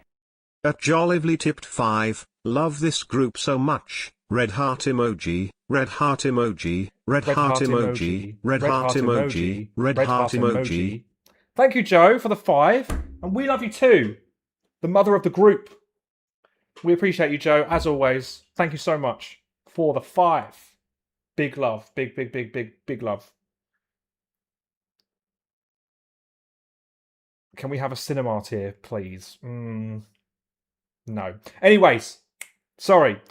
At Jollively tipped 5, love this group so much. Red heart emoji, red heart emoji, red heart emoji, red heart emoji, red heart emoji. Thank you, Joe, for the 5. And we love you too. The mother of the group. We appreciate you, Joe, as always. Thank you so much for the 5. Big love. Big love. Can we have a cinema tier, please? No. Anyways, sorry.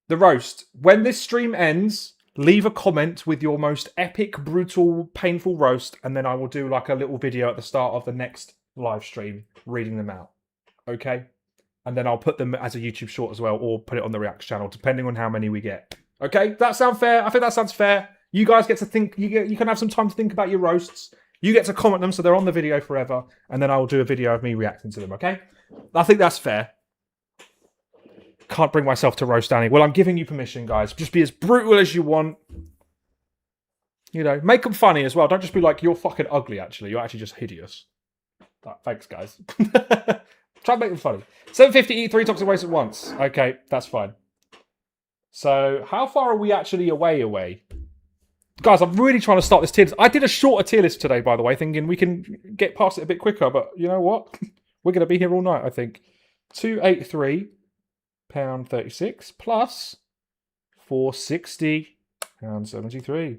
The roast. When this stream ends, leave a comment with your most epic, brutal, painful roast, and then I will do like a little video at the start of the next live stream reading them out. Okay? And then I'll put them as a YouTube short as well, or put it on the React channel, depending on how many we get. Okay? That sound fair? I think that sounds fair. You guys get to think, you can have some time to think about your roasts. You get to comment them so they're on the video forever, and then I will do a video of me reacting to them, okay? I think that's fair. Can't bring myself to roast Danny. Well, I'm giving you permission, guys. Just be as brutal as you want. You know, make them funny as well. Don't just be like, you're fucking ugly, actually. You're actually just hideous. Thanks, guys. Try and make them funny. 750, eat 3 toxic waste at once. Okay, that's fine. So, how far are we actually away? Guys, I'm really trying to start this tier list. I did a shorter tier list today, by the way, thinking we can get past it a bit quicker. But you know what? We're going to be here all night, I think. £283.36 plus £460.73.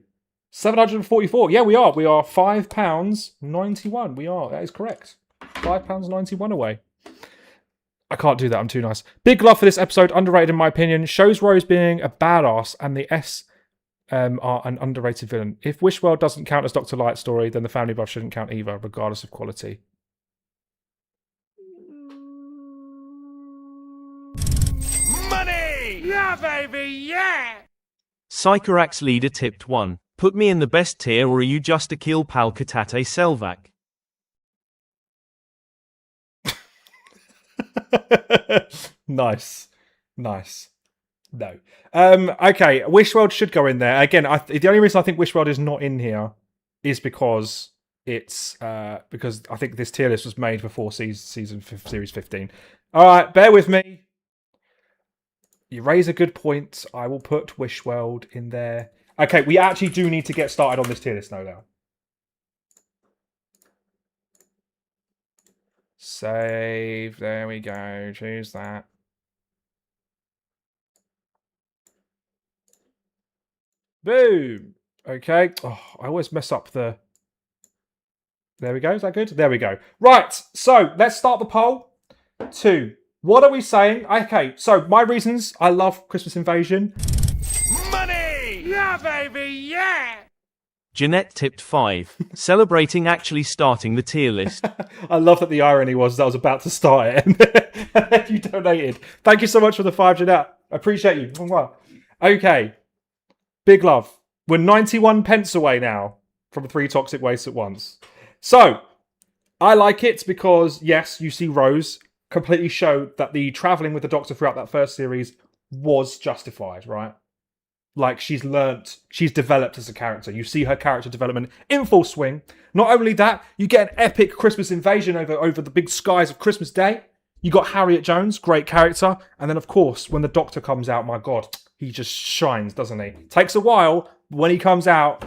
744. Yeah, we are. We are £5.91. We are. That is correct. £5.91 away. I can't do that. I'm too nice. Big love for this episode. Underrated in my opinion. Shows Rose being a badass and the S are an underrated villain. If Wishworld doesn't count as Dr. Light's story, then the Family Buff shouldn't count either, regardless of quality. Yeah, baby, yeah! Psychorax leader tipped 1. Put me in the best tier, or are you just a kill pal Katate Selvak? Nice. Nice. No. Okay, Wishworld should go in there. Again, the only reason I think Wishworld is not in here is because it's because I think this tier list was made before series 15. All right, bear with me. You raise a good point. I will put Wishworld in there. Okay, we actually do need to get started on this tier list now. Save. There we go. Choose that. Boom. Okay. Oh, I always mess up the... There we go. Is that good? There we go. Right. So let's start the poll. 2. What are we saying? Okay. So my reasons. I love Christmas Invasion. Money! Yeah, baby, yeah! Jeanette tipped 5. Celebrating actually starting the tier list. I love that the irony was that I was about to start it and then you donated. Thank you so much for the 5, Jeanette. I appreciate you. Okay. Big love. We're 91 pence away now from 3 toxic wastes at once. So, I like it because, yes, you see Rose completely show that the travelling with the Doctor throughout that first series was justified, right? Like, she's developed as a character. You see her character development in full swing. Not only that, you get an epic Christmas invasion over the big skies of Christmas Day. You got Harriet Jones, great character. And then, of course, when the Doctor comes out, my God, he just shines, doesn't he? Takes a while, but when he comes out...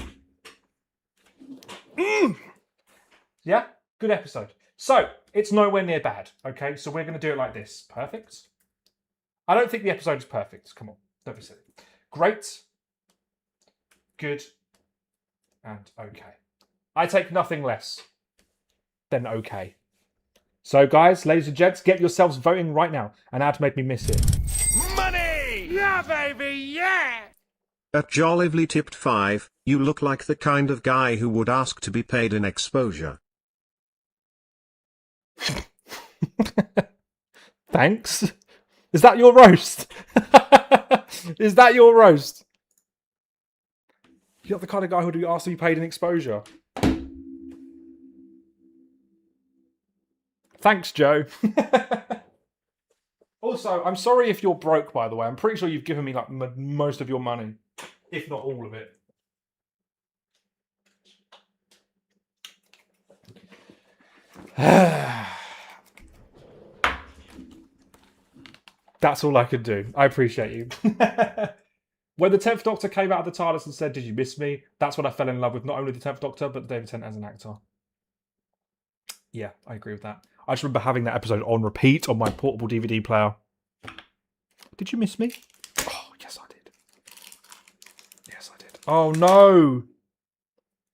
Yeah, good episode. So, it's nowhere near bad, okay? So we're going to do it like this. Perfect. I don't think the episode is perfect. Come on, don't be silly. Great, good, and okay. I take nothing less than okay. So, guys, ladies and gents, get yourselves voting right now. And how to make me miss it. Money! Yeah, baby, yeah! At Jollively tipped 5, you look like the kind of guy who would ask to be paid in exposure. Thanks. Is that your roast? Is that your roast? You're the kind of guy who would ask to be paid in exposure. Thanks, Joe. Also, I'm sorry if you're broke, by the way. I'm pretty sure you've given me like most of your money, if not all of it. That's all I could do. I appreciate you. When the 10th Doctor came out of the TARDIS and said, "Did you miss me?" That's when I fell in love with not only the 10th Doctor, but David Tennant as an actor. Yeah, I agree with that. I just remember having that episode on repeat on my portable DVD player. Did you miss me? Oh, yes, I did. Yes, I did. Oh, no.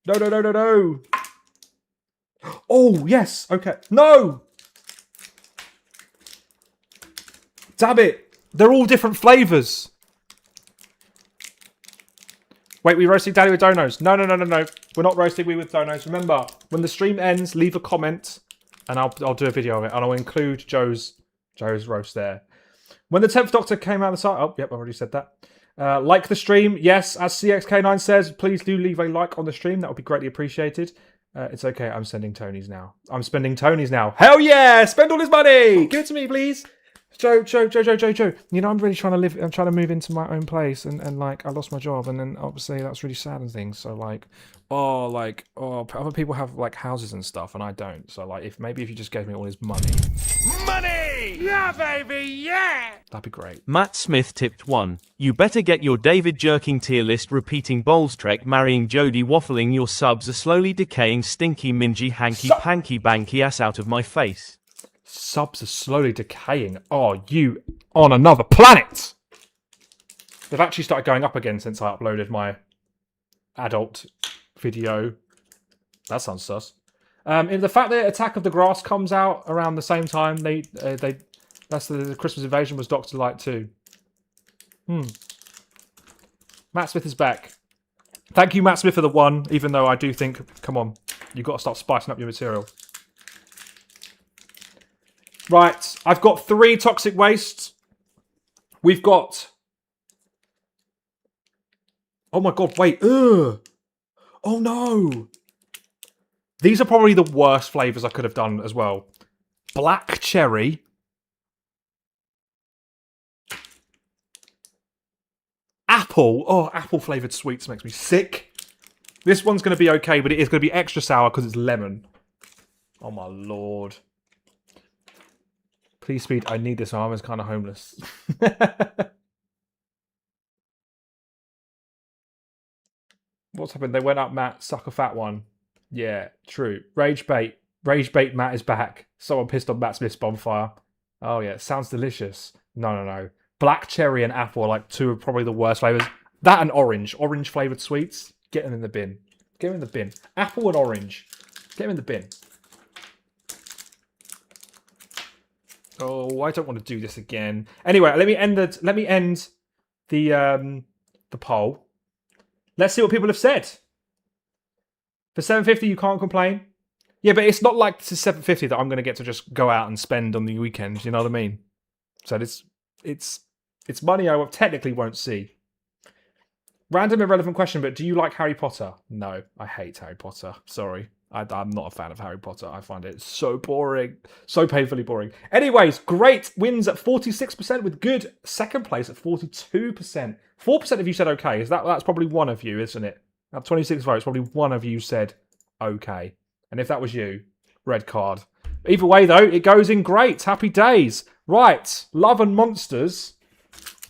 No, no, no, no, no. Oh, yes. Okay. No. Damn it. They're all different flavours. Wait, we roasting Daddy with donos. No, no, no, no, no. We're not roasting we with donos. Remember, when the stream ends, leave a comment and I'll do a video of it. And I'll include Joe's roast there. When the 10th Doctor came out of the site... Oh, yep, I've already said that. Like the stream. Yes, as CXK9 says, please do leave a like on the stream. That would be greatly appreciated. It's okay. I'm sending Tony's now. I'm spending Tony's now. Hell yeah! Spend all his money! Give it to me, please. Joe. You know, I'm really trying to live. I'm trying to move into my own place, and like I lost my job, and then obviously that's really sad and things. So like, other people have like houses and stuff, and I don't. So like, if you just gave me all his money, yeah, baby, yeah, that'd be great. Matt Smith tipped 1. You better get your David jerking tier list repeating Bolstrek marrying Jodie waffling your subs a slowly decaying stinky mingy hanky panky banky ass out of my face. Subs are slowly decaying. Oh, you on another planet! They've actually started going up again since I uploaded my adult video. That sounds sus. In the fact that Attack of the Grass comes out around the same time, that's the Christmas Invasion was Dr. Light 2. Matt Smith is back. Thank you, Matt Smith, for the 1. Even though I do think, come on, you've got to start spicing up your material. Right, I've got 3 toxic wastes. We've got Oh my god, wait. Ugh. Oh no. These are probably the worst flavours I could have done as well. Black cherry. Apple. Oh, apple flavoured sweets makes me sick. This one's going to be okay, but it is going to be extra sour because it's lemon. Oh my lord. Please speed. I need this. My arm is kind of homeless. What's happened? They went up, Matt. Suck a fat one. Yeah, true. Rage bait. Rage bait Matt is back. Someone pissed on Matt Smith's bonfire. Oh yeah, sounds delicious. No. Black cherry and apple are like two of probably the worst flavours. That and orange. Orange flavoured sweets. Get them in the bin. Get them in the bin. Apple and orange. Get them in the bin. Oh, I don't want to do this again. Anyway, let me end the poll. Let's see what people have said. For 750, you can't complain. Yeah, but it's not like this is 750 that I'm going to get to just go out and spend on the weekend. You know what I mean? So it's money I technically won't see. Random irrelevant question, but do you like Harry Potter? No, I hate Harry Potter. Sorry. I'm not a fan of Harry Potter. I find it so boring. So painfully boring. Anyways, great wins at 46% with good second place at 42%. 4% of you said okay. That's probably one of you, isn't it? Out of 26 votes, probably one of you said okay. And if that was you, red card. Either way, though, it goes in great. Happy days. Right. Love and Monsters.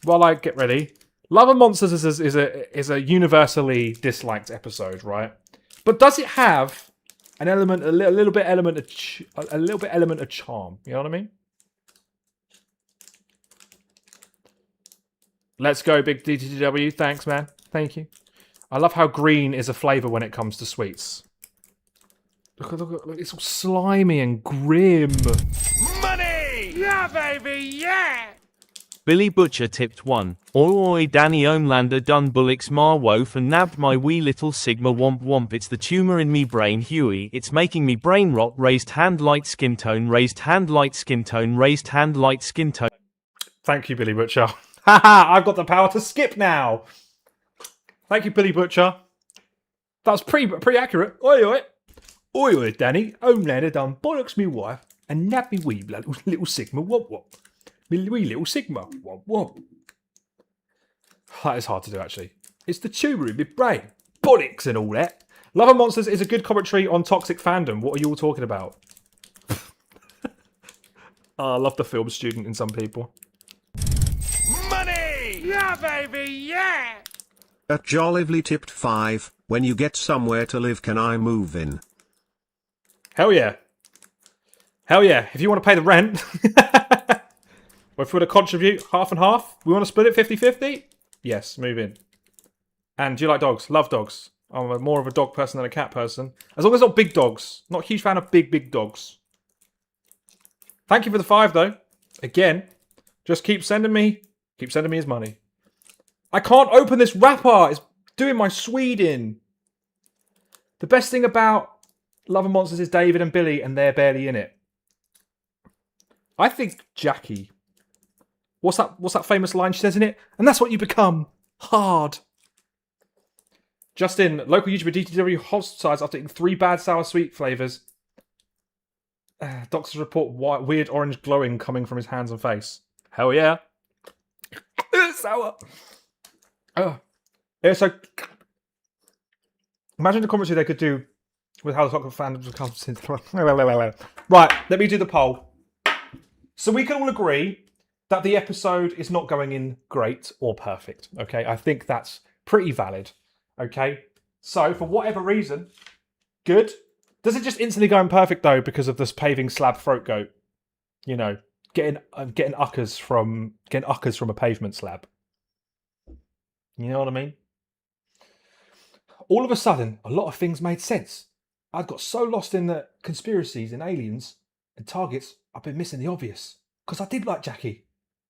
While I get ready. Love and Monsters is a universally disliked episode, right? But does it have an element, a little bit element of charm? You know what I mean? Let's go, big DTDW. Thanks, man. Thank you. I love how green is a flavour when it comes to sweets. Look, it's all slimy and grim. Money! Yeah, baby, yeah! Billy Butcher tipped 1. Oi Danny Omlander done bullocks Marwof and nabbed my wee little Sigma womp womp. It's the tumour in me brain Huey. It's making me brain rot. Raised hand light skin tone. Raised hand light skin tone. Raised hand light skin tone. Thank you, Billy Butcher. Haha, I've got the power to skip now. Thank you, Billy Butcher. That's pretty accurate. Oi, Danny. Omlander done bollocks me wife and nabbed me wee little Sigma womp womp. Me wee little Sigma womp womp. That is hard to do, actually. It's the tumour in my brain. Bollocks and all that. Love and Monsters is a good commentary on toxic fandom. What are you all talking about? I love the film student in some people. Money! Yeah, baby, yeah! At Jollively tipped 5, when you get somewhere to live can I move in? Hell yeah. Hell yeah. If you want to pay the rent. Or if we want to contribute half and half. We want to split it 50-50. Yes, move in. And do you like dogs? Love dogs. I'm more of a dog person than a cat person. As long as it's not big dogs. Not a huge fan of big dogs. Thank you for the 5 though. Again, just keep sending me his money. I can't open this wrapper. It's doing my Swede in. The best thing about Love and Monsters is David and Billy, and they're barely in it. I think Jackie. What's that famous line she says in it? And that's what you become. Hard. Justin, local YouTuber DTDW hospitalised after eating 3 bad sour sweet flavours. Doctors report weird orange glowing coming from his hands and face. Hell yeah. Sour. Yeah, so imagine the commentary they could do with how the toxic fandom comes into. Right, let me do the poll. So we can all agree that the episode is not going in great or perfect. Okay, I think that's pretty valid. Okay, so for whatever reason, good. Does it just instantly go in perfect though because of this paving slab throat goat? You know, getting uckers from a pavement slab. You know what I mean? All of a sudden, a lot of things made sense. I'd got so lost in the conspiracies and aliens and targets, I've been missing the obvious. Because I did like Jackie,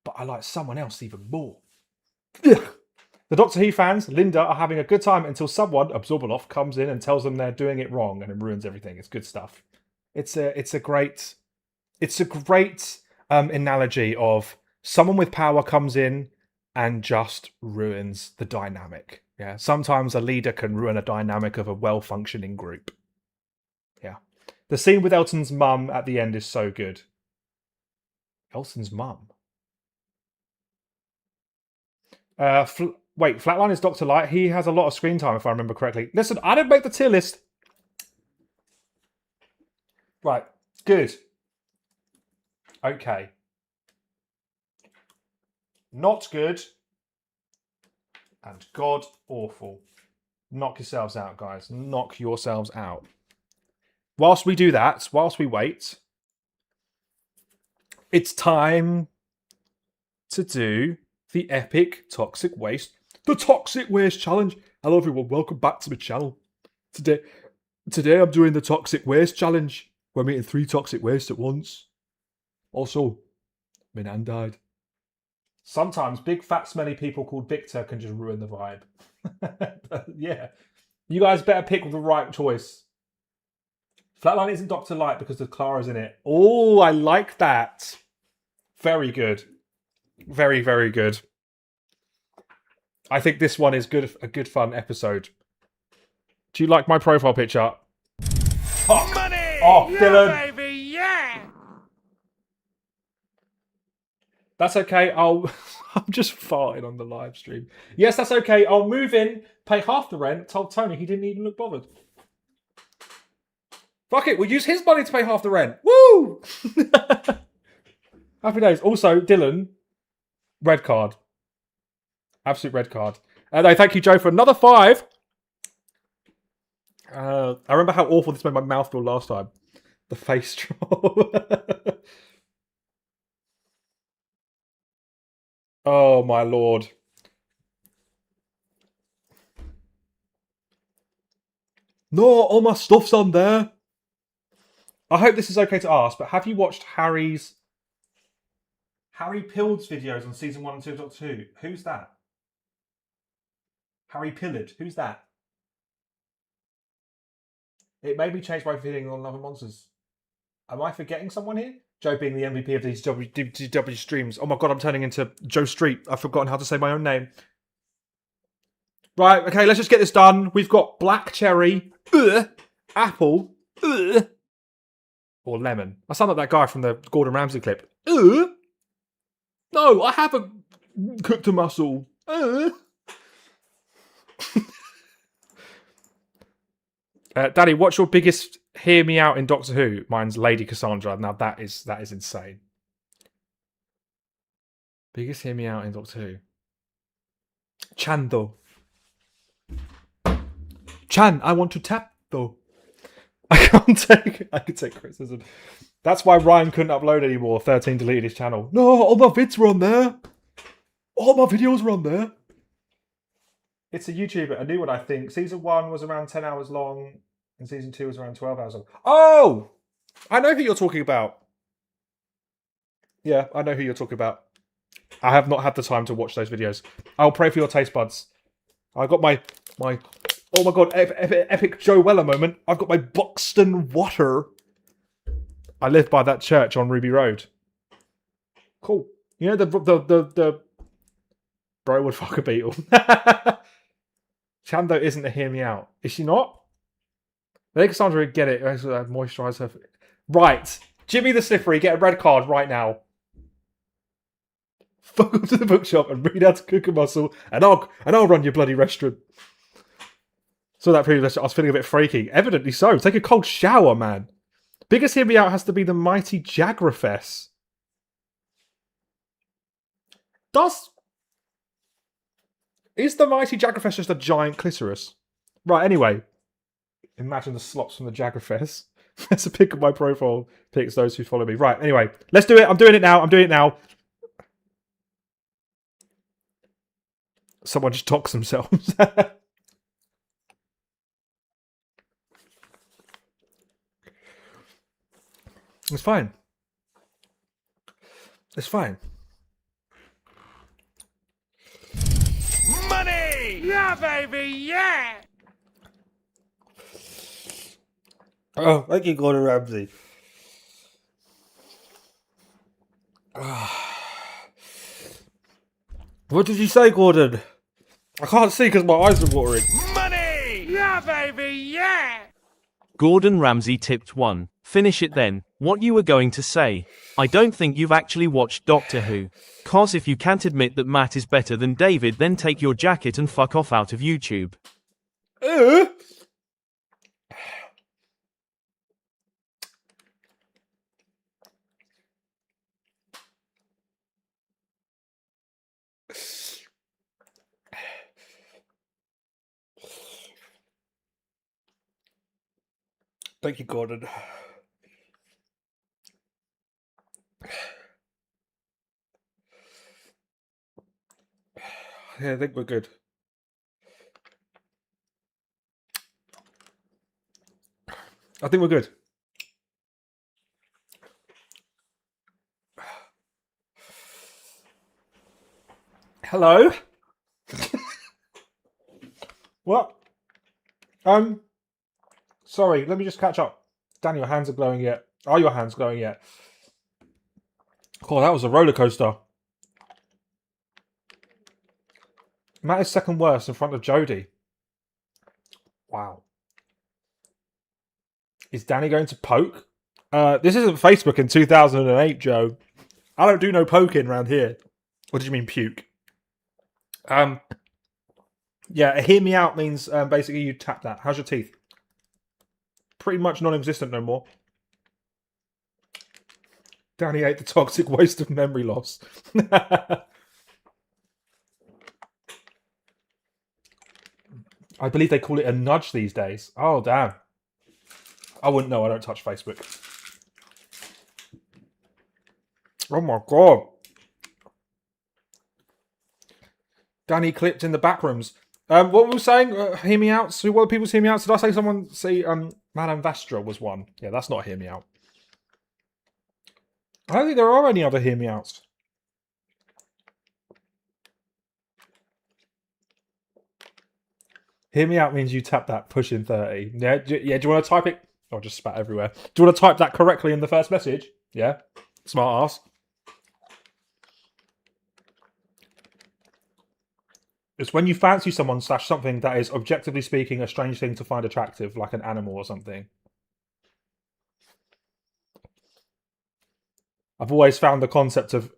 but I like someone else even more. Ugh. The Doctor Who fans, Linda, are having a good time until someone, Absorbaloff, comes in and tells them they're doing it wrong and it ruins everything. It's good stuff. It's a great analogy of someone with power comes in and just ruins the dynamic. Yeah, sometimes a leader can ruin a dynamic of a well-functioning group. Yeah. The scene with Elton's mum at the end is so good. Elton's mum? Wait, Flatline is Dr. Light. He has a lot of screen time, if I remember correctly. Listen, I didn't make the tier list. Right, good. Okay. Not good. And god awful. Knock yourselves out, guys. Knock yourselves out. Whilst we do that, whilst we wait, it's time to do the epic toxic waste. The toxic waste challenge. Hello everyone, welcome back to my channel. Today I'm doing the toxic waste challenge. We're making 3 toxic waste at once. Also, my nan died. Sometimes big fat smelly people called Victor can just ruin the vibe. Yeah. You guys better pick the right choice. Flatline isn't Dr. Light because the Clara's in it. Oh, I like that. Very good. Very, very good. I think this one is a good fun episode. Do you like my profile picture? Fuck Money! off, Yeah, Dylan. baby, yeah! That's okay. I'm just farting on the live stream. Yes, that's okay. I'll move in, pay half the rent. Told Tony he didn't even look bothered. Fuck it, we'll use his money to pay half the rent. Woo! Happy days. Also, Dylan, red card. Absolute red card. No, thank you, Joe, for another 5. I remember how awful this made my mouth feel last time. The face troll. Oh, my lord. No, all my stuff's on there. I hope this is okay to ask, but have you watched Harry Pild's videos on season 1 and 2 of Doctor Who? Who's that? Harry Pillard. Who's that? It made me change my feeling on Love and Monsters. Am I forgetting someone here? Joe being the MVP of these DTDW streams. Oh my god, I'm turning into Joe Street. I've forgotten how to say my own name. Right, okay, let's just get this done. We've got black cherry, apple, or lemon. I sound like that guy from the Gordon Ramsay clip. No, I haven't cooked a mussel. Daddy, what's your biggest hear me out in Doctor Who? Mine's Lady Cassandra. Now that is insane. Biggest hear me out in Doctor Who. Chan though. Chan, I want to tap though. I can take criticism. That's why Ryan couldn't upload anymore. 13 deleted his channel. No, all my vids were on there. All my videos were on there. It's a YouTuber, a new one, I think. Season 1 was around 10 hours long, and Season 2 was around 12 hours long. Oh! I know who you're talking about. Yeah, I know who you're talking about. I have not had the time to watch those videos. I'll pray for your taste buds. I got my oh my god, epic Joe Weller moment. I've got my Buxton water. I live by that church on Ruby Road. Cool. You know the bro would fuck a beetle. Chando isn't a hear me out. Is she not? Let Cassandra get it. Moisturise her. Right. Jimmy the Slippery, get a red card right now. Fuck up to the bookshop and read how to cook a mussel, and I'll run your bloody restaurant. So that previous, I was feeling a bit freaky. Evidently so. Take a cold shower, man. Biggest hear me out has to be the mighty Jagrafess. Is the mighty Jagrafess just a giant clitoris? Right, anyway. Imagine the slots from the Jagrafess. There's a pic of my profile. Pics those who follow me. Right, anyway. Let's do it. I'm doing it now. Someone just talks themselves. It's fine. It's fine. Money! Yeah, baby, yeah! Oh, thank you, Gordon Ramsay. What did you say, Gordon? I can't see because my eyes are watering. Money! Yeah, baby, yeah! Gordon Ramsay tipped 1. Finish it then. What you were going to say. I don't think you've actually watched Doctor Who. Cause if you can't admit that Matt is better than David, then take your jacket and fuck off out of YouTube. Thank you, Gordon. Yeah, I think we're good. I think we're good. Hello? What? Sorry, let me just catch up. Dan, your hands are glowing yet. Are your hands glowing yet? Oh, that was a roller coaster. Matt is second worst in front of Jodie. Wow. Is Danny going to poke? This isn't Facebook in 2008, Joe. I don't do no poking around here. What did you mean, puke? Yeah, hear me out means basically you tap that. How's your teeth? Pretty much non-existent no more. Danny ate the toxic waste of memory loss. I believe they call it a nudge these days. Oh, damn. I wouldn't know. I don't touch Facebook. Oh, my God. Danny clipped in the back rooms. What were we saying? Hear me out. So what are people's hear me out? Did I say someone see Madame Vastra was one? Yeah, that's not hear me out. I don't think there are any other hear me outs. Hear me out means you tap that pushing 30. Yeah, do you want to type it? Oh, just spat everywhere. Do you want to type that correctly in the first message? Yeah? Smart ass. It's when you fancy someone / something that is, objectively speaking, a strange thing to find attractive, like an animal or something. I've always found the concept of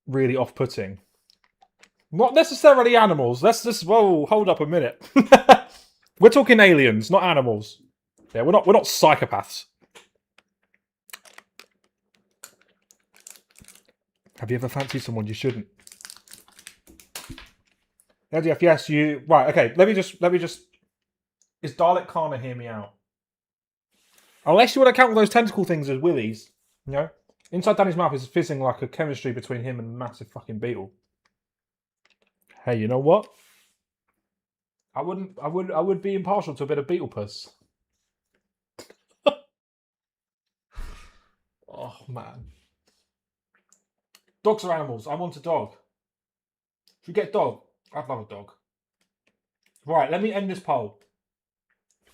really off-putting. Not necessarily animals. Let's just, whoa, hold up a minute. We're talking aliens, not animals. Yeah, we're not psychopaths. Have you ever fancied someone you shouldn't? LDF, yes, you... Right, okay, let me just... Is Dalek Kana hear me out? Unless you want to count all those tentacle things as willies, you know? Inside Danny's mouth is fizzing like a chemistry between him and a massive fucking beetle. Hey, you know what? I would be impartial to a bit of beetle puss. Oh, man. Dogs are animals. I want a dog. If you get a dog, I'd love a dog. Right, let me end this poll.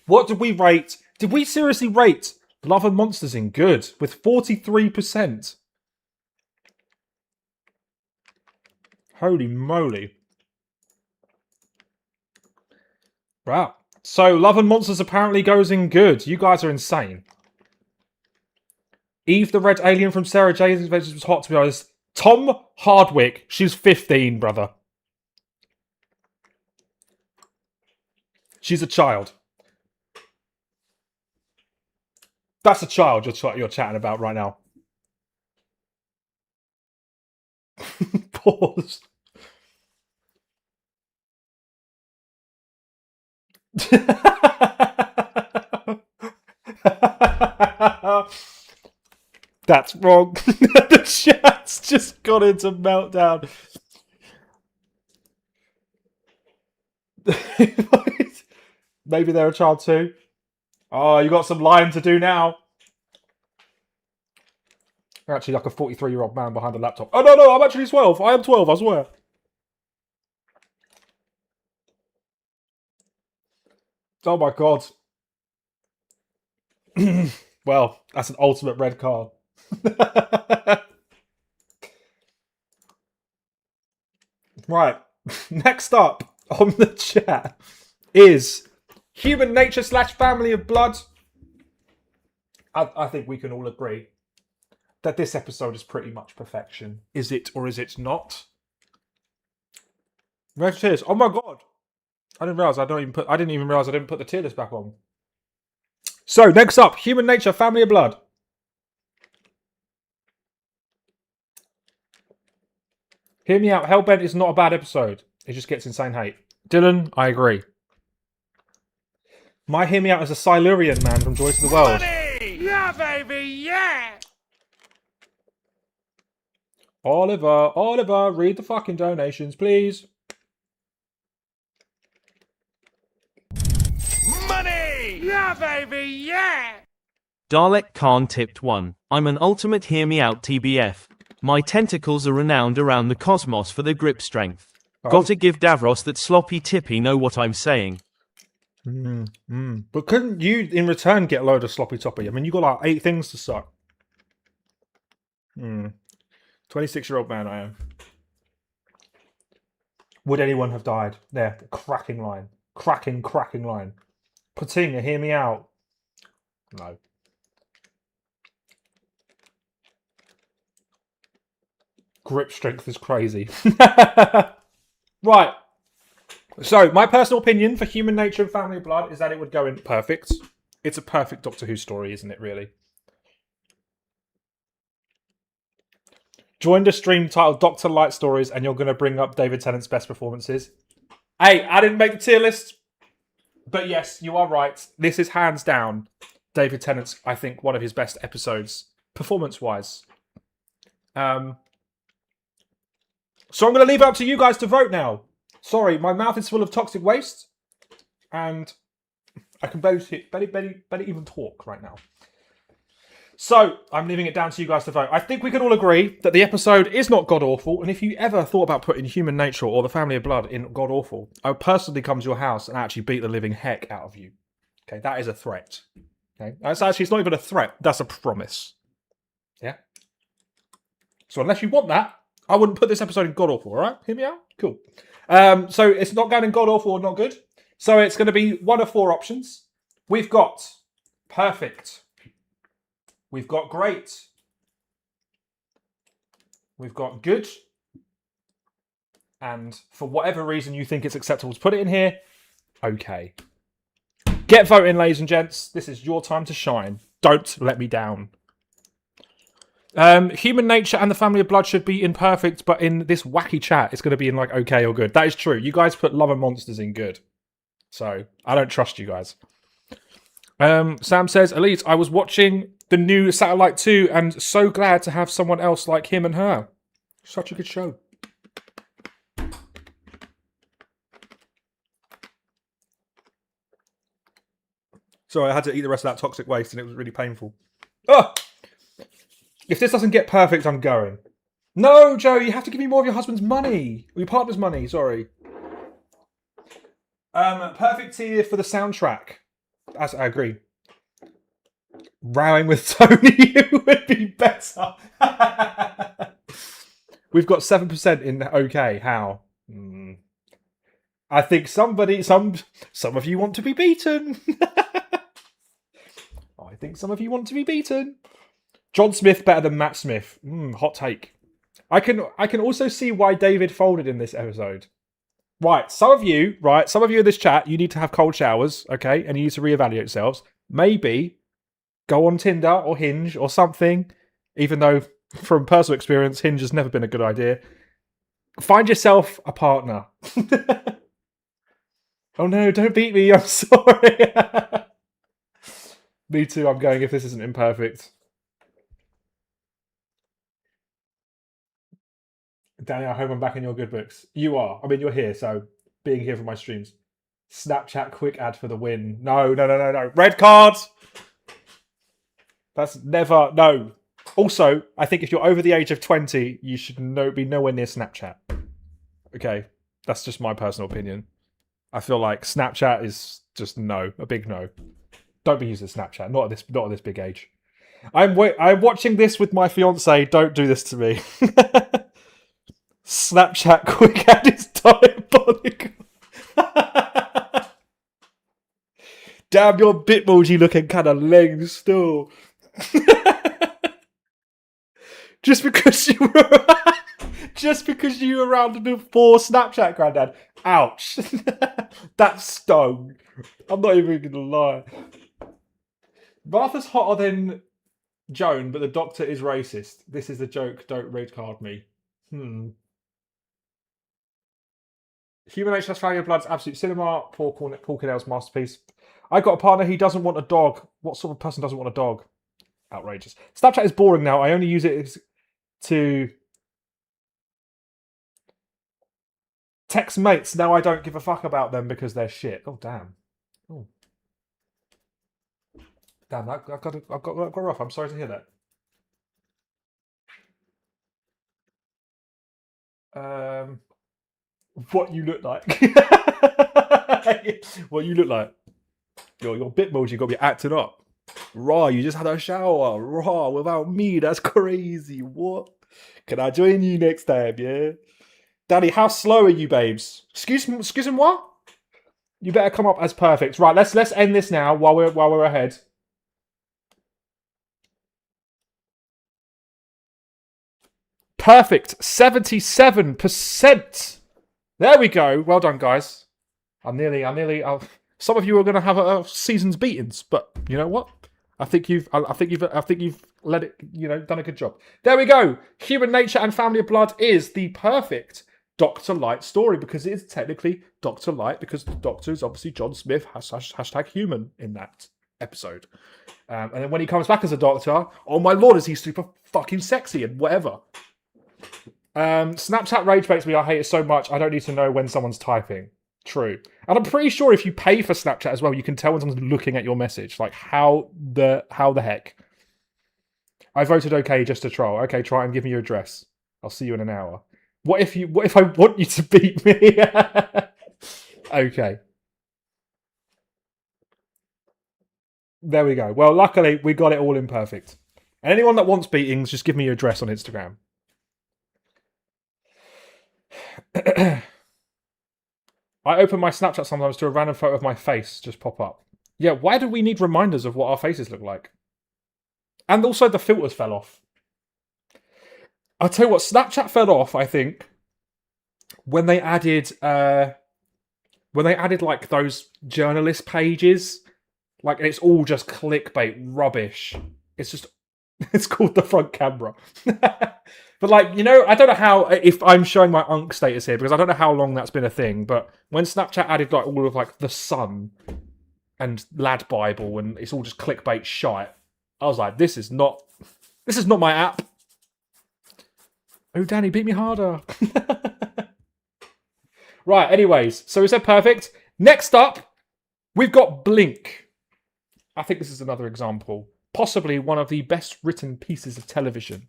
What did we rate? Did we seriously rate Love and Monsters in good with 43%? Holy moly. Wow. So Love and Monsters apparently goes in good. You guys are insane. Eve the Red Alien from Sarah J's Adventures was hot, to be honest. Tom Hardwick. She's 15, brother. She's a child. That's a child you're chatting about right now. Pause. That's wrong. The chat's just got into meltdown. Maybe they're a child too. Oh, you got some lying to do now. You're actually like a 43-year-old man behind a laptop. Oh, no, I'm actually 12. I am 12, I swear. Oh, my God. Well, that's an ultimate red card. Right. Next up on the chat is Human Nature / Family of Blood. I think we can all agree that this episode is pretty much perfection. Is it or is it not? Red tears. Oh my god! I didn't realize I didn't put the tier list back on. So next up, Human Nature / Family of Blood. Hear me out. Hellbent is not a bad episode. It just gets insane hate. Dylan, I agree. My Hear Me Out is a Silurian man from Joy to the World. Money! Yeah, baby, yeah! Oliver, read the fucking donations, please. Money! Yeah, baby, yeah! Dalek Khan tipped 1. I'm an ultimate hear me out TBF. My tentacles are renowned around the cosmos for their grip strength. Oh. Gotta give Davros that sloppy tippy know what I'm saying. But couldn't you, in return, get a load of sloppy toppy? I mean, you got like 8 things to suck. 26-year-old man I am. Would anyone have died? There, cracking line. Cracking line. Patinga, hear me out. No. Grip strength is crazy. Right. So, my personal opinion for Human Nature and Family of Blood is that it would go in perfect. It's a perfect Doctor Who story, isn't it, really? Join the stream titled Dr. Light Stories and you're going to bring up David Tennant's best performances. Hey, I didn't make the tier list. But yes, you are right. This is hands down David Tennant's, I think, one of his best episodes, performance-wise. So I'm going to leave it up to you guys to vote now. Sorry, my mouth is full of toxic waste. And I can barely even talk right now. So, I'm leaving it down to you guys to vote. I think we can all agree that the episode is not god-awful, and if you ever thought about putting Human Nature or the Family of Blood in god-awful, I would personally come to your house and actually beat the living heck out of you. Okay, that is a threat. Okay, it's not even a threat, that's a promise. Yeah? So unless you want that, I wouldn't put this episode in god-awful, alright? Hear me out? Cool. So it's not going in god-awful or not good. So it's going to be one of 4 options. We've got perfect. We've got great. We've got good. And for whatever reason you think it's acceptable to put it in here, okay. Get voting, ladies and gents. This is your time to shine. Don't let me down. Human Nature and the Family of Blood should be in perfect, but in this wacky chat, it's going to be in like okay or good. That is true. You guys put Love and Monsters in good. So, I don't trust you guys. Sam says, Elite, I was watching the new Satellite 2 and so glad to have someone else like him and her. Such a good show. Sorry, I had to eat the rest of that toxic waste and it was really painful. Oh! If this doesn't get perfect, I'm going. No, Joe, you have to give me more of your husband's money. Or your partner's money, sorry. Perfect tier for the soundtrack. As I agree. Rowing with Tony would be better. We've got 7% in okay. How? I think some of you want to be beaten. I think some of you want to be beaten. John Smith better than Matt Smith. Hot take. I can also see why David folded in this episode. Right, some of you in this chat, you need to have cold showers, okay? And you need to reevaluate yourselves. Maybe go on Tinder or Hinge or something, even though from personal experience, Hinge has never been a good idea. Find yourself a partner. Oh no, don't beat me, I'm sorry. Me too, I'm going if this isn't imperfect. Danny, I hope I'm back in your good books. You are. I mean, you're here, so being here for my streams. Snapchat quick ad for the win. No. Red card! That's never... No. Also, I think if you're over the age of 20, you should be nowhere near Snapchat. Okay? That's just my personal opinion. I feel like Snapchat is just no. A big no. Don't be using Snapchat. Not at this big age. I'm watching this with my fiance. Don't do this to me. Snapchat quick ad is time. diabolical. Damn, your Bitmoji looking kind of lame still. Just because you were around before Snapchat, Grandad. Ouch. That stung. I'm not even gonna lie. Martha's hotter than Joan, but the doctor is racist. This is a joke. Don't red card me. Human Nature has Value of Blood's absolute cinema. Paul Cornell's masterpiece. I got a partner. He doesn't want a dog. What sort of person doesn't want a dog? Outrageous. Snapchat is boring now. I only use it to text mates. Now I don't give a fuck about them because they're shit. Oh damn. Oh. Damn, I've got rough. I'm sorry to hear that. What you look like? What you look like? Your Bitmoji got me acting up. Raw, you just had a shower. Raw, without me, that's crazy. What? Can I join you next time? Yeah. Daddy, how slow are you, babes? Excuse me, what? You better come up as perfect. Right, let's end this now while we're ahead. Perfect, 77%. There we go. Well done, guys. I'm nearly. Some of you are going to have a season's beatings, but you know what? I think you've let it. Done a good job. There we go. Human Nature and Family of Blood is the perfect Dr. Lite story because it is technically Dr. Lite because the Doctor is obviously John Smith hashtag human in that episode. And then when he comes back as a Doctor, oh my lord, is he super fucking sexy and whatever. Snapchat rage baits me. I hate it so much. I don't need to know when someone's typing. True. And I'm pretty sure if you pay for Snapchat as well, you can tell when someone's looking at your message. Like, how the heck? I voted okay just to troll. Okay, try and give me your address. I'll see you in an hour. What if I want you to beat me? Okay. There we go. Well, luckily, we got it all in perfect. And anyone that wants beatings, just give me your address on Instagram. I open my Snapchat sometimes to a random photo of my face just pop up. Yeah, why do we need reminders of what our faces look like? And also the filters fell off. I'll tell you what, Snapchat fell off, I think, when they added like those journalist pages. Like, and it's all just clickbait rubbish. It's called the front camera. But like, I don't know how, if I'm showing my UNC status here, because I don't know how long that's been a thing, but when Snapchat added like all of like the Sun and Lad Bible and it's all just clickbait shite, I was like, this is not my app. Oh, Danny, beat me harder. Right, anyways, so we said perfect. Next up, we've got Blink. I think this is another example. Possibly one of the best written pieces of television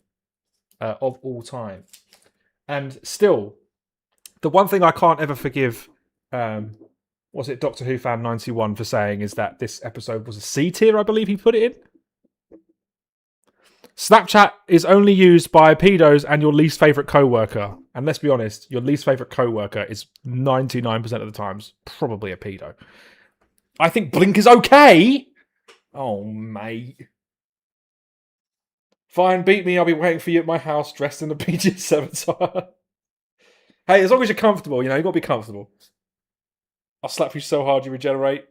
of all time. And still, the one thing I can't ever forgive, was it Doctor Who fan 91 for saying, is that this episode was a C tier, I believe he put it in. Snapchat is only used by pedos and your least favourite co-worker. And let's be honest, your least favourite co-worker is 99% of the times probably a pedo. I think Blink is okay. Oh, mate. Fine, beat me. I'll be waiting for you at my house dressed in a PG-7 attire. Hey, as long as you're comfortable, you got to be comfortable. I'll slap you so hard you regenerate.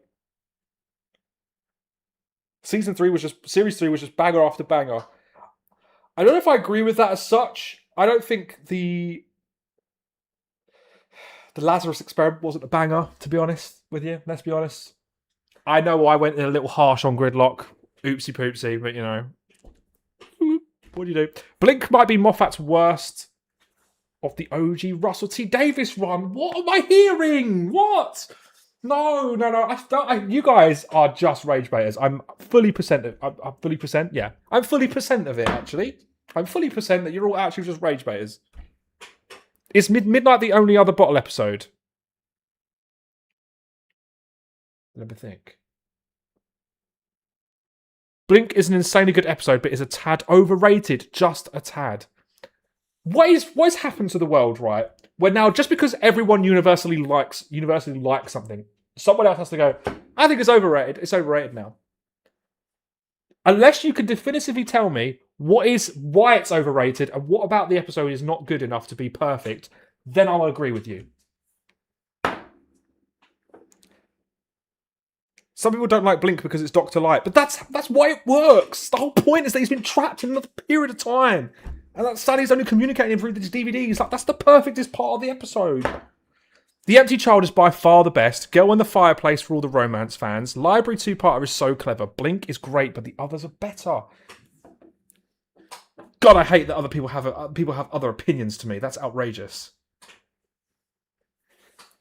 Series 3 was just banger after banger. I don't know if I agree with that as such. I don't think the Lazarus experiment wasn't a banger, to be honest with you. Let's be honest. I know I went in a little harsh on Gridlock. Oopsie poopsie, but what do you do? Blink might be Moffat's worst of the OG Russell T Davies run. What am I hearing? What? No. You guys are just rage baiters. I'm fully percent of it, actually. I'm fully percent that you're all actually just rage baiters. Is Midnight the only other bottle episode? Let me think. Blink is an insanely good episode, but is a tad overrated. Just a tad. What has happened to the world, right? where now just because everyone universally likes something, someone else has to go, I think it's overrated. It's overrated now. Unless you can definitively tell me why it's overrated and what about the episode is not good enough to be perfect, then I'll agree with you. Some people don't like Blink because it's Dr. Light, but that's why it works. The whole point is that he's been trapped in another period of time. And that Sally's only communicating through these DVDs. Like, that's the perfectest part of the episode. The Empty Child is by far the best. Girl in the Fireplace for all the romance fans. Library two-parter is so clever. Blink is great, but the others are better. God, I hate that other people have other opinions to me. That's outrageous.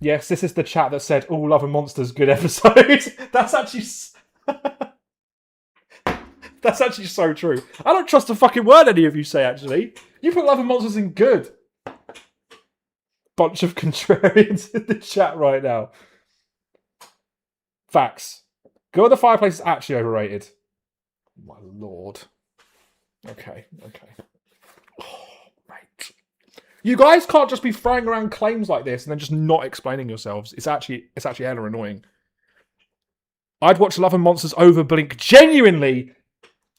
Yes, this is the chat that said, "Oh, Love and Monsters, good episode." That's actually so true. I don't trust a fucking word any of you say, actually. You put Love and Monsters in good. Bunch of contrarians in the chat right now. Facts. Girl in the Fireplace is actually overrated. My lord. Okay. Oh, mate. You guys can't just be throwing around claims like this and then just not explaining yourselves. It's actually hella annoying. I'd watch Love and Monsters over Blink. Genuinely.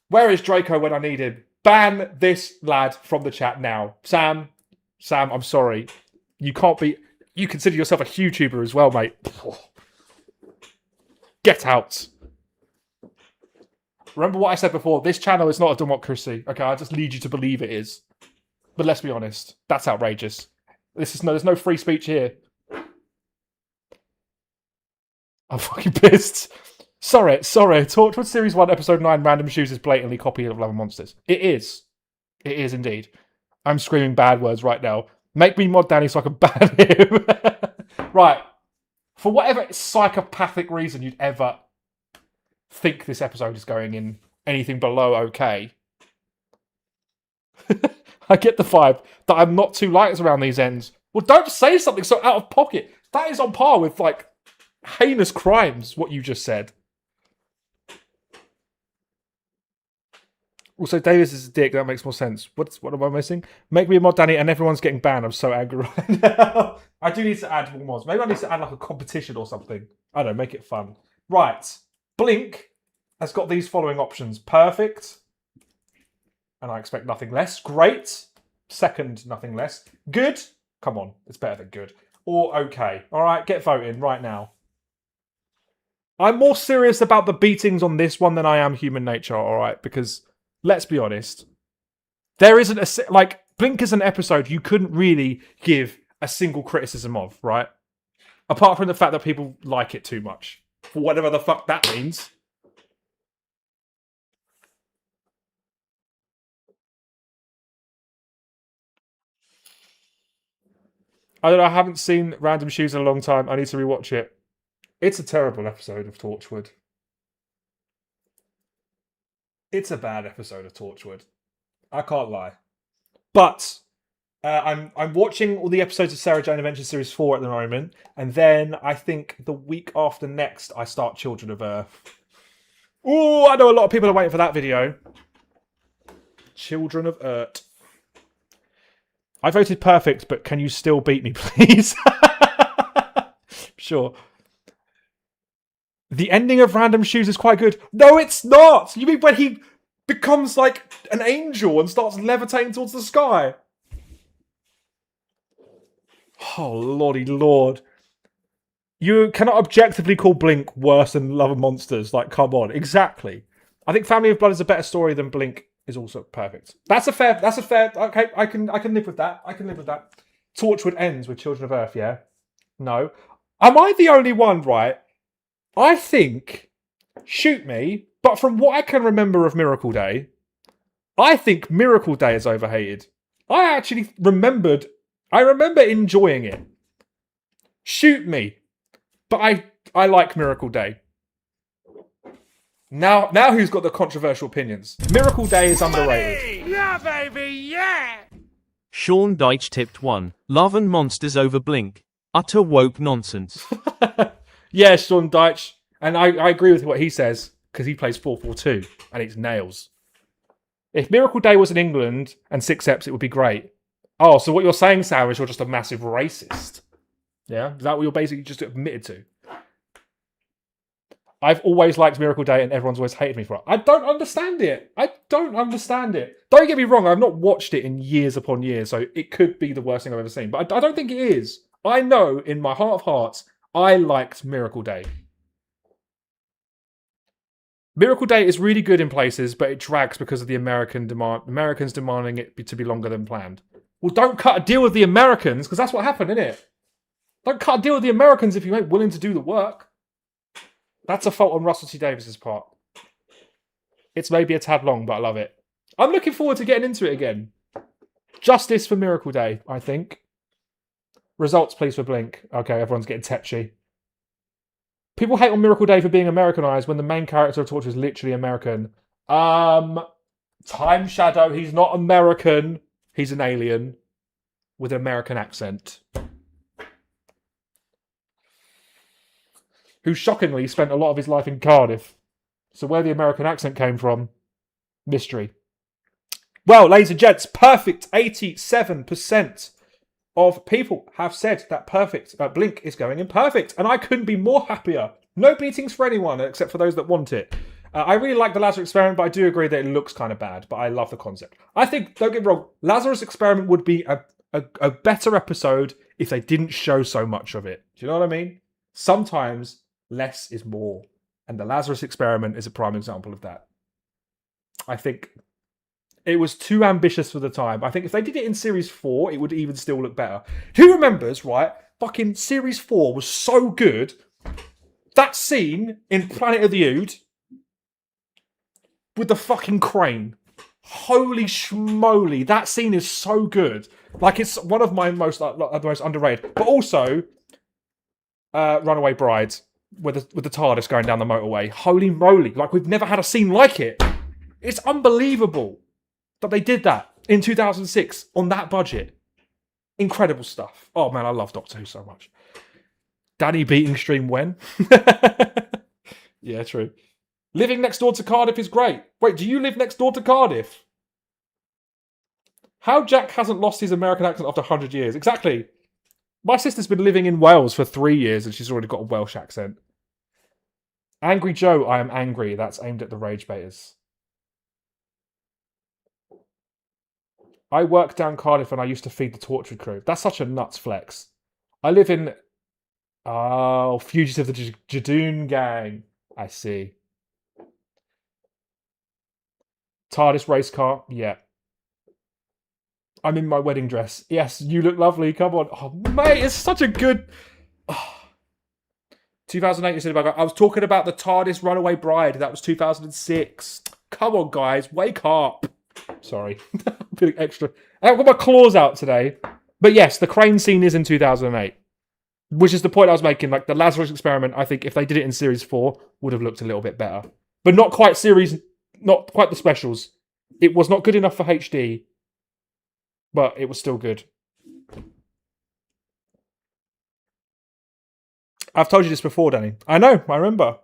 Where is Draco when I need him? Ban this lad from the chat now. Sam, I'm sorry. You can't be... You consider yourself a YouTuber as well, mate. Get out. Remember what I said before. This channel is not a democracy. Okay, I just lead you to believe it is. But let's be honest. That's outrageous. There's no free speech here. I'm fucking pissed. Sorry. Torchwood Series 1, Episode 9, Random Shoes is blatantly copy of Love and Monsters. It is. It is indeed. I'm screaming bad words right now. Make me mod Danny so I can ban him. Right. For whatever psychopathic reason you'd ever think this episode is going in anything below okay, I get the vibe that I'm not too light around these ends. Well, don't say something so out of pocket. That is on par with, like, heinous crimes, what you just said. Also, Davis is a dick. That makes more sense. What am I missing? Make me a mod, Danny, and everyone's getting banned. I'm so angry right now. I do need to add more mods. Maybe I need to add like a competition or something. I don't know, make it fun. Right. Blink has got these following options. Perfect. And I expect nothing less. Great. Second, nothing less. Good. Come on. It's better than good. Or okay. All right, get voting right now. I'm more serious about the beatings on this one than I am Human Nature, all right? Because... let's be honest. There isn't a... like, Blink is an episode you couldn't really give a single criticism of, right? Apart from the fact that people like it too much. For whatever the fuck that means. I don't know, I haven't seen Random Shoes in a long time. I need to rewatch it. It's a terrible episode of Torchwood. It's a bad episode of Torchwood. I can't lie. But I'm watching all the episodes of Sarah Jane Adventures Series 4 at the moment. And then I think the week after next, I start Children of Earth. Ooh, I know a lot of people are waiting for that video. Children of Earth. I voted perfect, but can you still beat me, please? Sure. The ending of Random Shoes is quite good. No, it's not! You mean when he becomes like an angel and starts levitating towards the sky? Oh, lordy lord. You cannot objectively call Blink worse than Love and Monsters. Like, come on. Exactly. I think Family of Blood is a better story than Blink is also perfect. That's a fair, okay, I can live with that. I can live with that. Torchwood ends with Children of Earth, yeah? No. Am I the only one, right? I think, shoot me, but from what I can remember of Miracle Day, I think Miracle Day is overhated. I actually remember enjoying it. Shoot me. But I like Miracle Day. Now who's got the controversial opinions? Miracle Day is underrated. Money! Yeah, baby, yeah! Sean Deitch tipped 1. Love and Monsters over Blink. Utter woke nonsense. Yeah, Sean Deitch. And I agree with what he says, because he plays 4-4-2, and it's nails. If Miracle Day was in England and 6 eps, it would be great. Oh, so what you're saying, Sam, is you're just a massive racist. Yeah? Is that what you're basically just admitted to? I've always liked Miracle Day and everyone's always hated me for it. I don't understand it. Don't get me wrong, I've not watched it in years upon years, so it could be the worst thing I've ever seen. But I don't think it is. I know in my heart of hearts, I liked Miracle Day. Miracle Day is really good in places, but it drags because of the Americans demanding it to be longer than planned. Well, don't cut a deal with the Americans, because that's what happened, isn't it? Don't cut a deal with the Americans if you ain't willing to do the work. That's a fault on Russell T Davis's part. It's maybe a tad long, but I love it. I'm looking forward to getting into it again. Justice for Miracle Day, I think. Results, please, for Blink. Okay, everyone's getting tetchy. People hate on Miracle Day for being Americanized when the main character of Torture is literally American. Time Shadow, he's not American. He's an alien with an American accent. Who shockingly spent a lot of his life in Cardiff. So where the American accent came from, mystery. Well, ladies and gents, perfect 87% of people have said that Blink is going in perfect, and I couldn't be more happier. No beatings for anyone except for those that want it. I really like the Lazarus Experiment, but I do agree that it looks kind of bad, but I love the concept. I think, don't get me wrong, Lazarus Experiment would be a better episode if they didn't show so much of it. Do you know what I mean? Sometimes less is more, and the Lazarus Experiment is a prime example of that. I think it was too ambitious for the time. I think if they did it in Series 4, it would even still look better. Who remembers, right? Fucking Series 4 was so good. That scene in Planet of the Ood with the fucking crane. Holy schmoly. That scene is so good. Like, it's one of my most underrated. But also, Runaway Bride with the TARDIS going down the motorway. Holy moly. Like, we've never had a scene like it. It's unbelievable that they did that in 2006 on that budget. Incredible stuff. Oh man, I love Doctor Who so much. Danny beating stream when? Yeah, true. Living next door to Cardiff is great. Wait, do you live next door to Cardiff? How Jack hasn't lost his American accent after 100 years. Exactly. My sister's been living in Wales for 3 years and she's already got a Welsh accent. Angry Joe, I am angry. That's aimed at the rage baiters. I work down Cardiff and I used to feed the tortured crew. That's such a nuts flex. I live in... Oh, Fugitive the Jadoon Gang. I see. TARDIS race car. Yeah. I'm in my wedding dress. Yes, you look lovely. Come on. Oh, mate, it's such a good... Oh. 2008, you said about... I was talking about the TARDIS Runaway Bride. That was 2006. Come on, guys. Wake up. Sorry. I'm feeling extra... I've got my claws out today. But yes, the crane scene is in 2008. Which is the point I was making. Like, the Lazarus Experiment, I think, if they did it in Series 4, would have looked a little bit better. But not quite Series... Not quite the specials. It was not good enough for HD. But it was still good. I've told you this before, Danny. I know, I remember.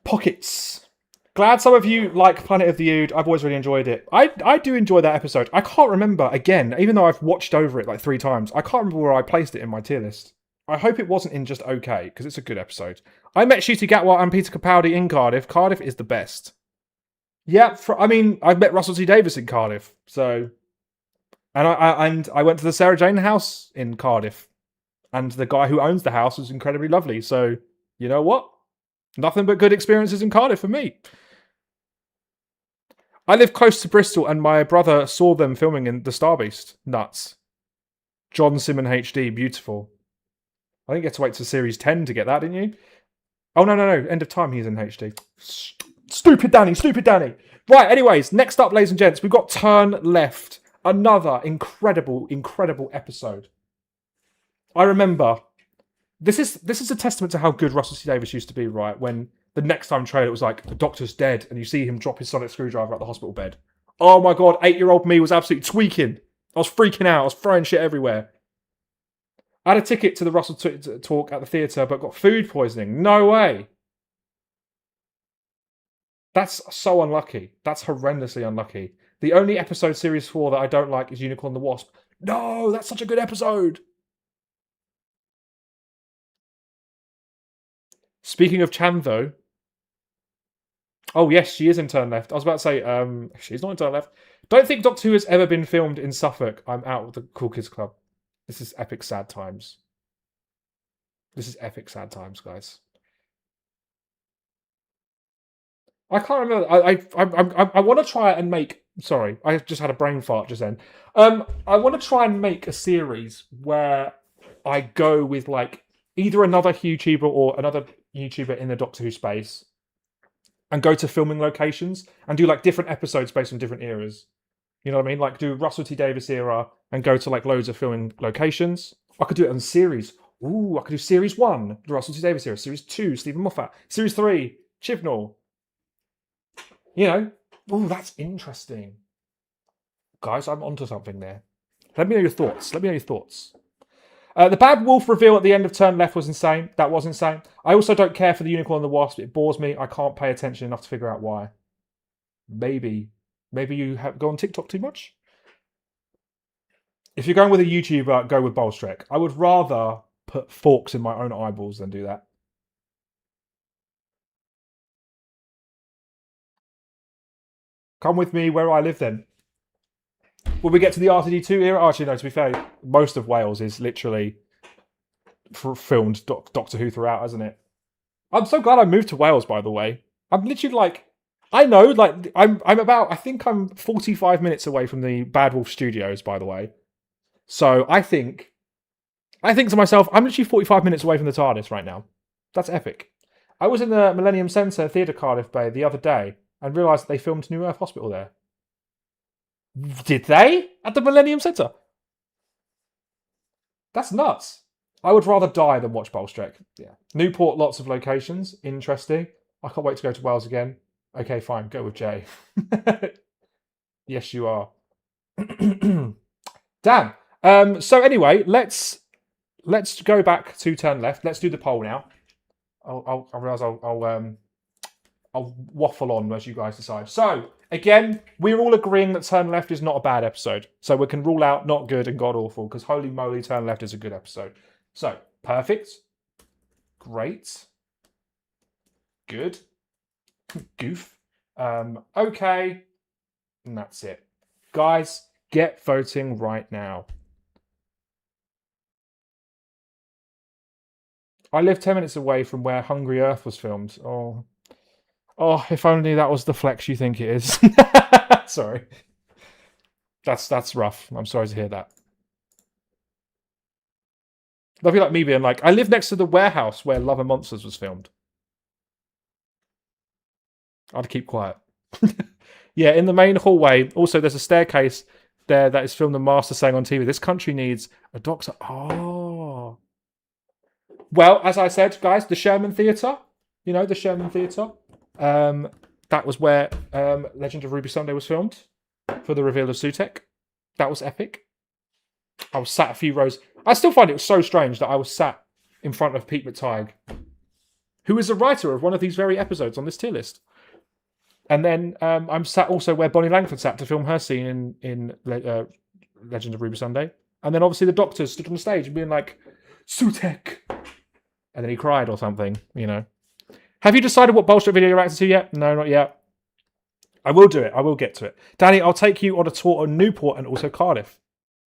Pockets. Glad some of you like Planet of the Ood. I've always really enjoyed it. I do enjoy that episode. I can't remember, again, even though I've watched over it like 3 times, I can't remember where I placed it in my tier list. I hope it wasn't in just okay, because it's a good episode. I met Ncuti Gatwa and Peter Capaldi in Cardiff. Cardiff is the best. Yeah, I've met Russell T Davies in Cardiff, so... And I went to the Sarah Jane house in Cardiff. And the guy who owns the house was incredibly lovely, so... You know what? Nothing but good experiences in Cardiff for me. I live close to Bristol, and my brother saw them filming in The Star Beast. Nuts. John Simon HD, beautiful. I think you had to wait to Series 10 to get that, didn't you? Oh, no. End of Time, he's in HD. Stupid Danny. Right, anyways, next up, ladies and gents, we've got Turn Left. Another incredible episode. I remember... This is a testament to how good Russell T Davies used to be, right? When the Next Time trailer was like, the doctor's dead, and you see him drop his sonic screwdriver at the hospital bed. Oh my god, 8-year-old me was absolutely tweaking. I was freaking out. I was throwing shit everywhere. I had a ticket to the Russell talk at the theatre, but got food poisoning. No way. That's so unlucky. That's horrendously unlucky. The only episode series 4 that I don't like is Unicorn and the Wasp. No, that's such a good episode. Speaking of Chan, though. Oh, yes, she is in Turn Left. I was about to say, she's not in Turn Left. Don't think Doctor Who has ever been filmed in Suffolk. I'm out of the Cool Kids Club. This is epic sad times. This is epic sad times, guys. I can't remember. I want to try and make. Sorry, I just had a brain fart just then. I want to try and make a series where I go with like either another YouTuber or another YouTuber in the Doctor Who space, and go to filming locations and do like different episodes based on different eras. You know what I mean? Like do Russell T Davies era and go to like loads of filming locations. I could do it on series. Ooh, I could do series 1, the Russell T Davies era. Series 2, Stephen Moffat. Series 3, Chibnall. You know, oh, that's interesting. Guys, I'm onto something there. Let me know your thoughts. The Bad Wolf reveal at the end of Turn Left was insane. That was insane. I also don't care for the Unicorn and the Wasp. It bores me. I can't pay attention enough to figure out why. Maybe you have go on TikTok too much? If you're going with a YouTuber, go with Bolstrek. I would rather put forks in my own eyeballs than do that. Come with me where I live then. Will we get to the RTD2 era? Actually, no, to be fair, most of Wales is literally filmed Doctor Who throughout, isn't it? I'm so glad I moved to Wales, by the way. I'm literally like, I know, like, I'm about, I think I'm 45 minutes away from the Bad Wolf Studios, by the way. So I think to myself, I'm literally 45 minutes away from the TARDIS right now. That's epic. I was in the Millennium Centre Theatre Cardiff Bay the other day and realised they filmed New Earth Hospital there. Did they? At the Millennium Centre? That's nuts. I would rather die than watch Bolstrek. Yeah. Newport, lots of locations. Interesting. I can't wait to go to Wales again. Okay, fine. Go with Jay. Yes, you are. Damn. So anyway, let's go back to Turn Left. Let's do the poll now. I realise I'll waffle on as you guys decide. So again, we're all agreeing that Turn Left is not a bad episode. So we can rule out not good and god awful because holy moly, Turn Left is a good episode. So perfect, great, good, goof, okay, and that's it. Guys, get voting right now. I live 10 minutes away from where Hungry Earth was filmed. Oh, if only that was the flex you think it is. Sorry. That's rough. I'm sorry to hear that. That'd be like me being like, I live next to the warehouse where Love and Monsters was filmed. I'd keep quiet. Yeah, in the main hallway. Also, there's a staircase there that is filmed the Master saying on TV, this country needs a doctor. Oh. Well, as I said, guys, the Sherman Theatre. You know, the Sherman Theatre. That was where Legend of Ruby Sunday was filmed for the reveal of Sutek. That was epic. I was sat a few rows. I still find it so strange that I was sat in front of Pete McTighe, who is a writer of one of these very episodes on this tier list. And then I'm sat also where Bonnie Langford sat to film her scene in Legend of Ruby Sunday. And then obviously the Doctor stood on the stage and being like, Sutek. And then he cried or something, you know. Have you decided what Bolstrek video you're reacting to yet? No, not yet. I will do it. I will get to it. Danny, I'll take you on a tour on Newport and also Cardiff.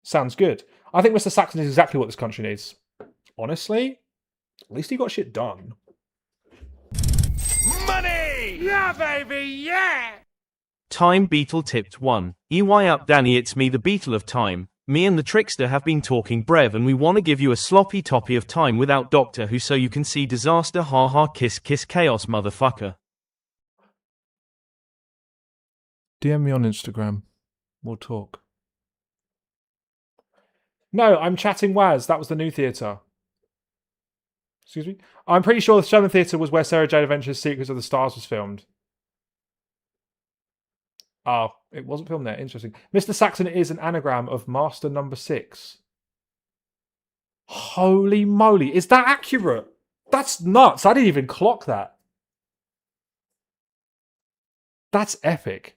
Sounds good. I think Mr. Saxon is exactly what this country needs. Honestly, at least he got shit done. Money! Yeah, baby, yeah! Time Beetle tipped 1. EY up Danny, it's me the Beetle of Time. Me and the Trickster have been talking brev and we want to give you a sloppy toppy of time without Doctor Who so you can see disaster ha kiss kiss chaos motherfucker. DM me on Instagram. We'll talk. No, I'm chatting Waz. That was the new theatre. Excuse me? I'm pretty sure the Sherman Theatre was where Sarah Jane Adventures Secrets of the Stars was filmed. Oh, it wasn't filmed there. Interesting. Mr. Saxon is an anagram of Master Number 6. Holy moly. Is that accurate? That's nuts. I didn't even clock that. That's epic.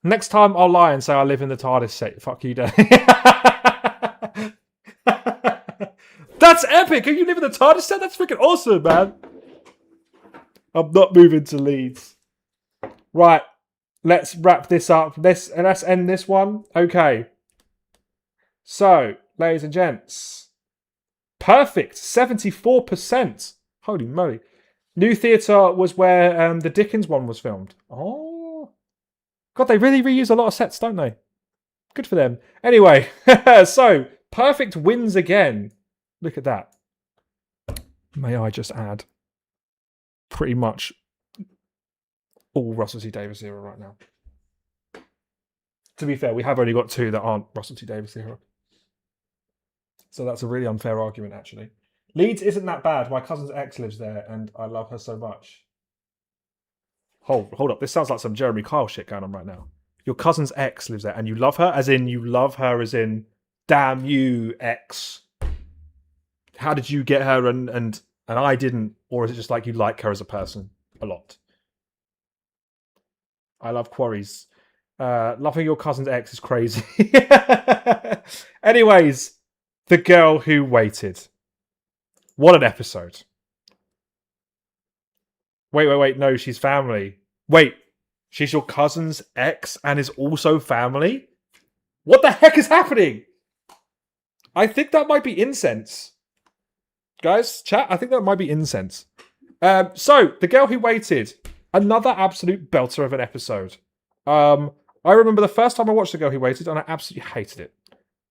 Next time I'll lie and say I live in the TARDIS set. Fuck you, Danny. That's epic! Can you live in the TARDIS set? That's freaking awesome, man. I'm not moving to Leeds. Right. Let's wrap this up. Let's end this one. Okay. So, ladies and gents. Perfect. 74%. Holy moly. New Theatre was where the Dickens one was filmed. Oh. God, they really reuse a lot of sets, don't they? Good for them. Anyway, so, Perfect wins again. Look at that. May I just add pretty much all Russell T Davies era right now. To be fair, we have only got 2 that aren't Russell T Davies era. So that's a really unfair argument, actually. Leeds isn't that bad. My cousin's ex lives there, and I love her so much. Hold up. This sounds like some Jeremy Kyle shit going on right now. Your cousin's ex lives there, and you love her, as in you love her, as in damn you, ex. How did you get her, and I didn't, or is it just like you like her as a person a lot? I love quarries. Loving your cousin's ex is crazy. Anyways, The Girl Who Waited. What an episode. Wait. No, she's family. Wait, she's your cousin's ex and is also family? What the heck is happening? I think that might be incense. Guys, chat, I think that might be incense. So, The Girl Who Waited. Another absolute belter of an episode. I remember the first time I watched The Girl Who Waited and I absolutely hated it.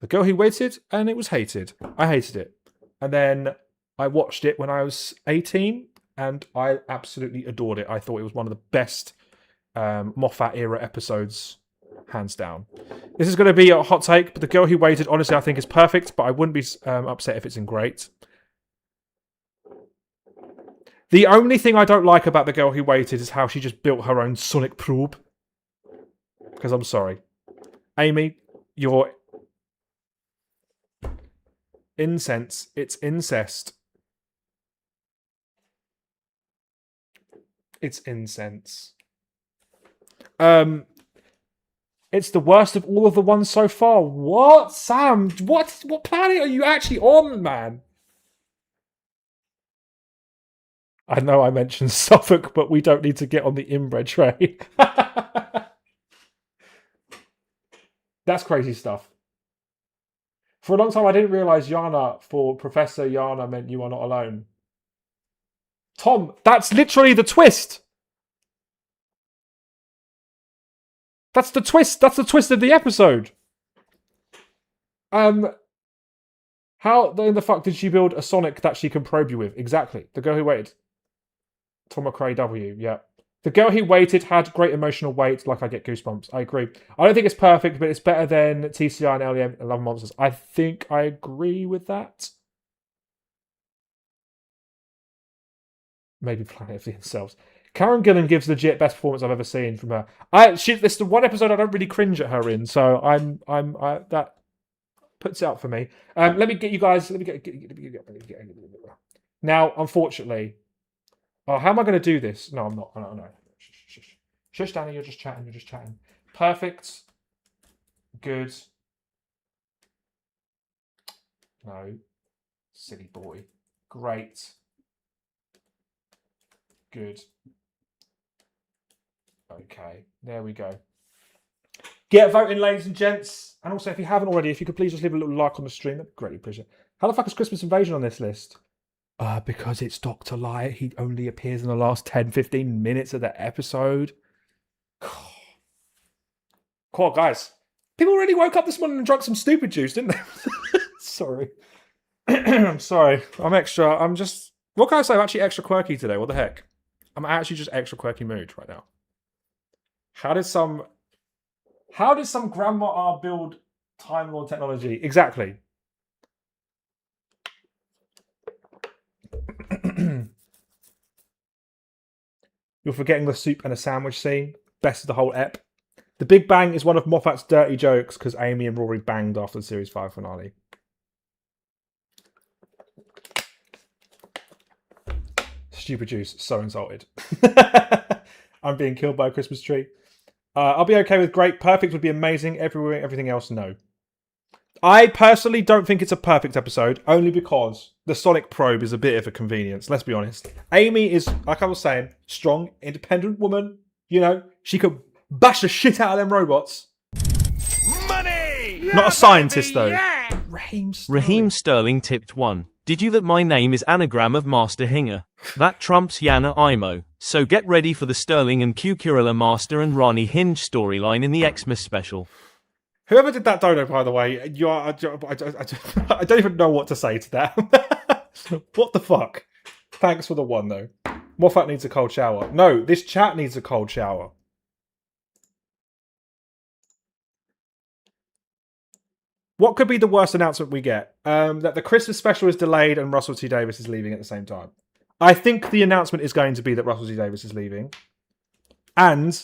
The Girl Who Waited and it was hated. I hated it. And then I watched it when I was 18 and I absolutely adored it. I thought it was one of the best Moffat era episodes, hands down. This is going to be a hot take, but The Girl Who Waited, honestly, I think is perfect, but I wouldn't be upset if it's in great. The only thing I don't like about The Girl Who Waited is how she just built her own sonic probe. Because I'm sorry. Amy, you're... Incense. It's incest. It's incense. It's the worst of all of the ones so far. What? Sam, what planet are you actually on, man? I know I mentioned Suffolk, but we don't need to get on the inbred train. That's crazy stuff. For a long time, I didn't realise Yana for Professor Yana meant you are not alone. Tom, that's literally the twist. That's the twist. That's the twist of the episode. How in the fuck did she build a Sonic that she can probe you with? Exactly. The Girl Who Waited. Tom McRae W. Yeah. The Girl Who Waited had great emotional weight. Like, I get goosebumps. I agree. I don't think it's perfect, but it's better than TCI and LEM and Love Monsters. I think I agree with that. Maybe Planet of the Themselves. Karen Gillan gives legit best performance I've ever seen from her. This the one episode I don't really cringe at her in, so that puts it up for me. Let me get you guys. Now, unfortunately, how am I going to do this? No, I'm not. No. Shush, Danny. You're just chatting. Perfect. Good. No. Silly boy. Great. Good. Okay, there we go. Get voting, ladies and gents. And also, if you haven't already, if you could please just leave a little like on the stream, that'd be greatly appreciated. How the fuck is Christmas Invasion on this list? Because it's Dr. Light. He only appears in the last 10-15 minutes of the episode. Cool, guys. People really woke up this morning and drank some stupid juice, didn't they? Sorry. I'm sorry. What can I say? I'm actually extra quirky today. What the heck? I'm actually just extra quirky mood right now. How did some grandma build Time Lord technology? Exactly. You're forgetting the soup and a sandwich scene. Best of the whole ep. The Big Bang is one of Moffat's dirty jokes because Amy and Rory banged after the Series 5 finale. Stupid juice. So insulted. I'm being killed by a Christmas tree. I'll be okay with great. Perfect would be amazing. Everything else, no. I personally don't think it's a perfect episode, only because the Sonic probe is a bit of a convenience, let's be honest. Amy is, like I was saying, strong, independent woman. You know, she could bash the shit out of them robots. Money! Not a scientist, though. Yeah! Raheem Sterling tipped 1. Did you that my name is anagram of Master Hinger? That trumps Yana Imo. So get ready for the Sterling and Cucurilla Master and Rani Hinge storyline in the Xmas special. Whoever did that dono, by the way, you are. I don't even know what to say to that. What the fuck? Thanks for the one, though. Moffat needs a cold shower. No, this chat needs a cold shower. What could be the worst announcement we get? That the Christmas special is delayed and Russell T Davies is leaving at the same time. I think the announcement is going to be that Russell T Davies is leaving. And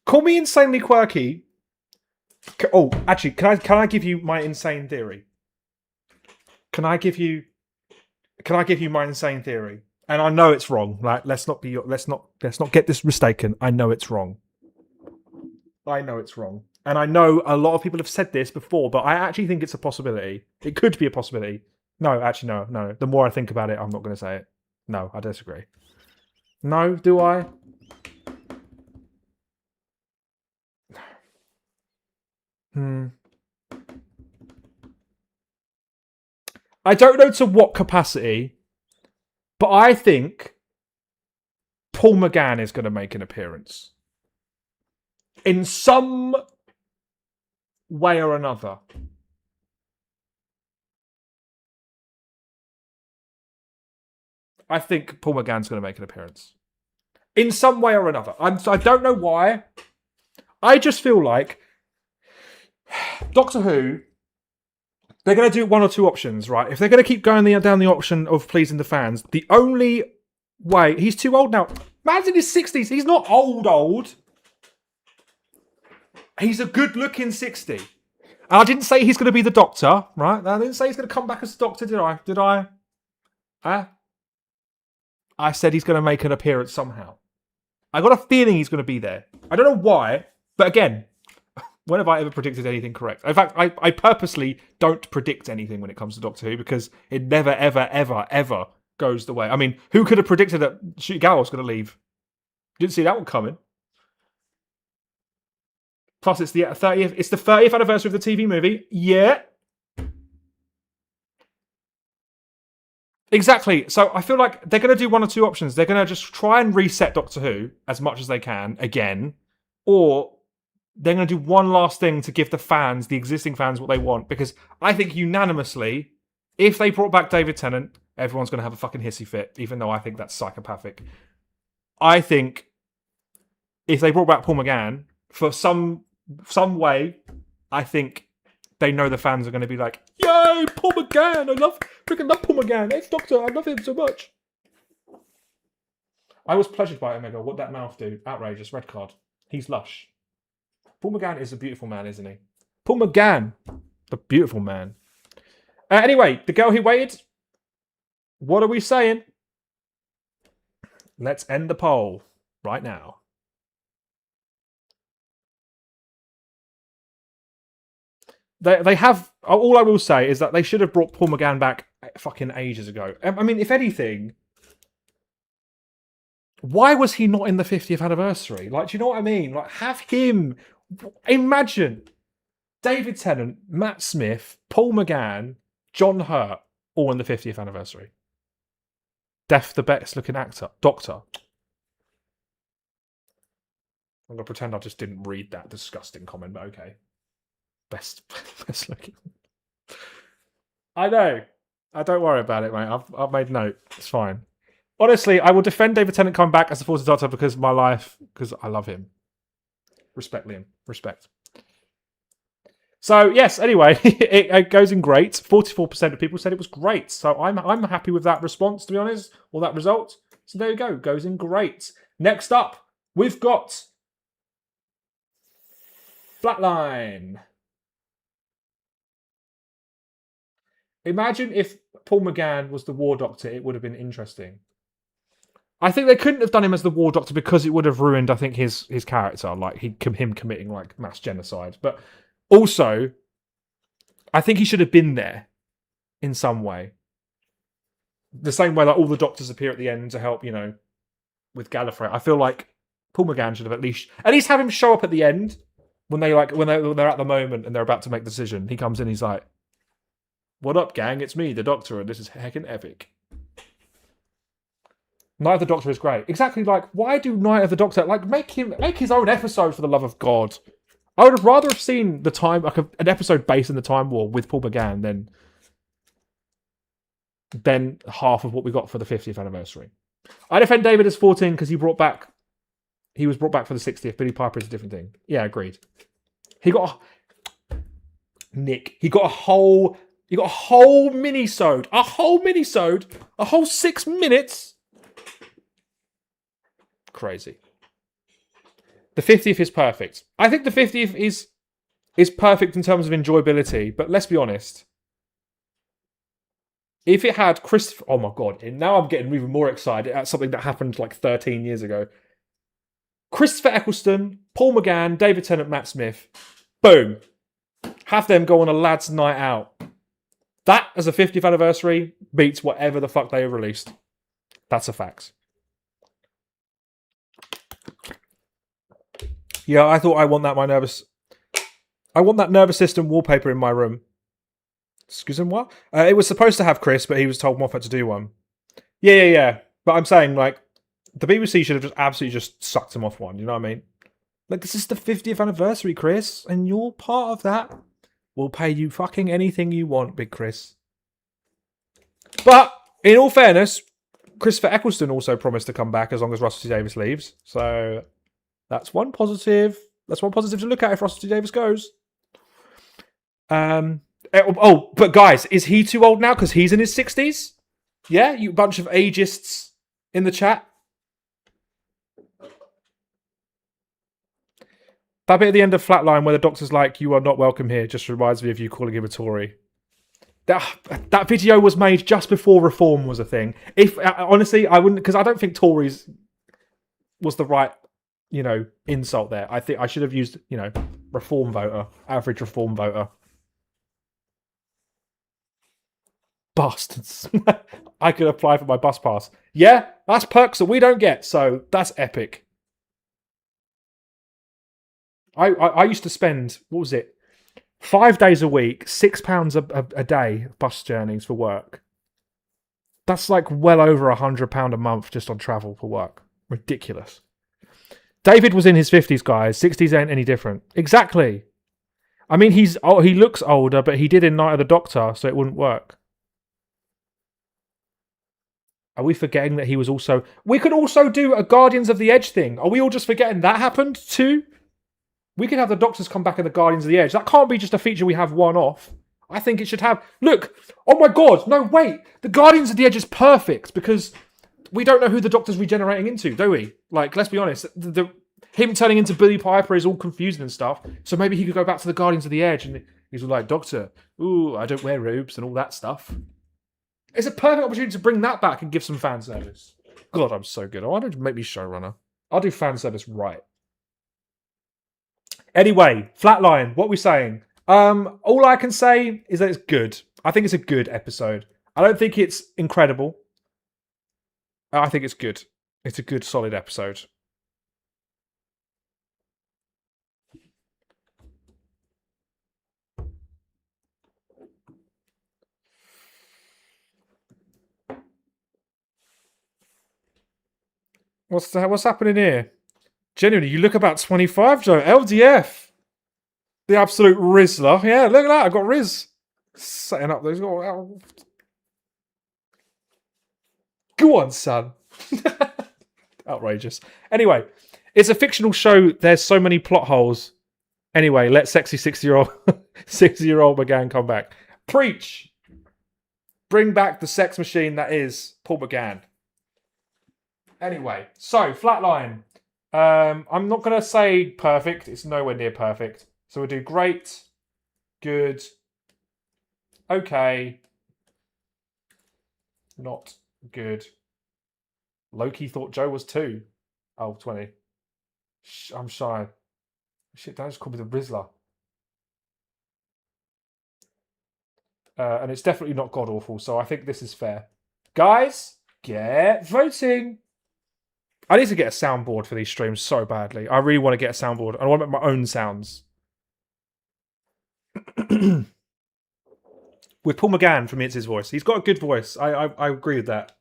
call me insanely quirky. Oh, actually, can I give you my insane theory? Can I give you my insane theory? And I know it's wrong. Like, let's not get this mistaken. I know it's wrong. And I know a lot of people have said this before, but I actually think it's a possibility. It could be a possibility. No, actually, no. The more I think about it, I'm not going to say it. No, I disagree. No, do I? I don't know to what capacity, but I think Paul McGann is going to make an appearance. In some way or another. I think Paul McGann's going to make an appearance. In some way or another. I don't know why. I just feel like Doctor Who, they're going to do one or two options, right? If they're going to keep going down the option of pleasing the fans, the only way... He's too old now. Man's in his 60s. He's not old. He's a good-looking 60. And I didn't say he's going to be the Doctor, right? I didn't say he's going to come back as the Doctor, did I? I said he's going to make an appearance somehow. I got a feeling he's going to be there. I don't know why, but again, when have I ever predicted anything correct? In fact, I purposely don't predict anything when it comes to Doctor Who because it never, ever, ever, ever goes the way. I mean, who could have predicted that Ncuti Gatwa was going to leave? Didn't see that one coming. Plus, it's the 30th. It's the 30th anniversary of the TV movie. Yeah. Exactly. So I feel like they're going to do one or two options. They're going to just try and reset Doctor Who as much as they can again, or they're going to do one last thing to give the fans, the existing fans, what they want. Because I think unanimously, if they brought back David Tennant, everyone's going to have a fucking hissy fit, even though I think that's psychopathic. I think if they brought back Paul McGann for some way, I think they know the fans are going to be like, yay, Paul McGann! I freaking love Paul McGann. It's Doctor, I love him so much. I was pleasured by Omega. What that mouth do? Outrageous. Red card. He's lush. Paul McGann is a beautiful man, isn't he? Paul McGann, the beautiful man. Anyway, the girl who waited. What are we saying? Let's end the poll right now. They have... All I will say is that they should have brought Paul McGann back fucking ages ago. I mean, if anything, why was he not in the 50th anniversary? Like, do you know what I mean? Like, have him... Imagine David Tennant, Matt Smith, Paul McGann, John Hurt, all in the 50th anniversary. Death, the best looking actor. Doctor. I'm going to pretend I just didn't read that disgusting comment, but okay. Best looking. I know. Don't worry about it, mate. I've made note. It's fine. Honestly, I will defend David Tennant coming back as the 40th Doctor because I love him. Respect, Liam. Respect. So, yes, anyway, it goes in great. 44% of people said it was great. So I'm happy with that response, to be honest, or that result. So there you go. Goes in great. Next up, we've got Flatline. Imagine if Paul McGann was the War Doctor, it would have been interesting. I think they couldn't have done him as the War Doctor because it would have ruined, I think, his character, like him committing like mass genocide. But also, I think he should have been there in some way. The same way like all the Doctors appear at the end to help, with Gallifrey. I feel like Paul McGann should have at least have him show up at the end when they're at the moment and they're about to make the decision. He comes in, he's like, "What up, gang? It's me, the Doctor, and this is heckin' epic." Night of the Doctor is great. Exactly, like, why do Night of the Doctor, like, make his own episode, for the love of God. I would have rather have seen the time, like an episode based in the Time War with Paul McGann than half of what we got for the 50th anniversary. I defend David as 14 because he was brought back for the 60th. Billy Piper is a different thing. Yeah, agreed. He got a whole mini-sode. A whole 6 minutes. Crazy. The 50th is perfect. I think the 50th is perfect in terms of enjoyability, but let's be honest. If it had Christopher... Oh my God, and now I'm getting even more excited at something that happened like 13 years ago. Christopher Eccleston, Paul McGann, David Tennant, Matt Smith. Boom. Have them go on a lad's night out. That, as a 50th anniversary, beats whatever the fuck they released. That's a fact. Yeah, I thought I want that nervous system wallpaper in my room. Excuse me, what? It was supposed to have Chris, but he was told Moffat to do one. Yeah. But I'm saying, like, the BBC should have just absolutely just sucked him off one. You know what I mean? Like, this is the 50th anniversary, Chris, and you're part of that. We'll pay you fucking anything you want, Big Chris. But, in all fairness, Christopher Eccleston also promised to come back as long as Russell T Davies leaves. So, that's one positive. That's one positive to look at if Russell T Davies goes. But guys, is he too old now because he's in his 60s? Yeah, you bunch of ageists in the chat. That bit at the end of Flatline where the Doctor's like, "You are not welcome here," just reminds me of you calling him a Tory. That video was made just before reform was a thing. If honestly, I wouldn't, because I don't think Tories was the right, insult there. I think I should have used, reform voter, average reform voter. Bastards. I could apply for my bus pass. Yeah, that's perks that we don't get, so that's epic. I used to spend, what was it, 5 days a week, £6 a day bus journeys for work. That's like well over £100 a month just on travel for work. Ridiculous. David was in his 50s, guys. 60s ain't any different. Exactly. I mean, he looks older, but he did in Night of the Doctor, so it wouldn't work. Are we forgetting that he was also... We could also do a Guardians of the Edge thing. Are we all just forgetting that happened too? We could have the Doctors come back in the Guardians of the Edge. That can't be just a feature we have one off. I think it should have... Look! Oh my God! No, wait! The Guardians of the Edge is perfect because we don't know who the Doctor's regenerating into, do we? Like, let's be honest. Him turning into Billy Piper is all confusing and stuff. So maybe he could go back to the Guardians of the Edge and he's like, "Doctor, ooh, I don't wear robes," and all that stuff. It's a perfect opportunity to bring that back and give some fan service. God, I'm so good. Why don't you make me showrunner? I'll do fan service right. Anyway, Flatline, what are we saying? All I can say is that it's good. I think it's a good episode. I don't think it's incredible. I think it's good. It's a good, solid episode. What's happening here? Genuinely, you look about 25, Joe. LDF. The absolute Rizzler. Yeah, look at that. I got Riz. Setting up those. Go on, son. Outrageous. Anyway, it's a fictional show. There's so many plot holes. Anyway, let sexy 60-year-old McGann come back. Preach. Bring back the sex machine that is Paul McGann. Anyway, so Flatline. I'm not going to say perfect. It's nowhere near perfect. So we'll do great, good, okay, not good, Loki thought Joe was 2. Oh, 20. I'm shy. Shit, don't just call me the Rizzler. And it's definitely not god-awful, so I think this is fair. Guys, get voting! I need to get a soundboard for these streams so badly. I really want to get a soundboard. I want to make my own sounds. With Paul McGann from It's His Voice. He's got a good voice. I agree with that.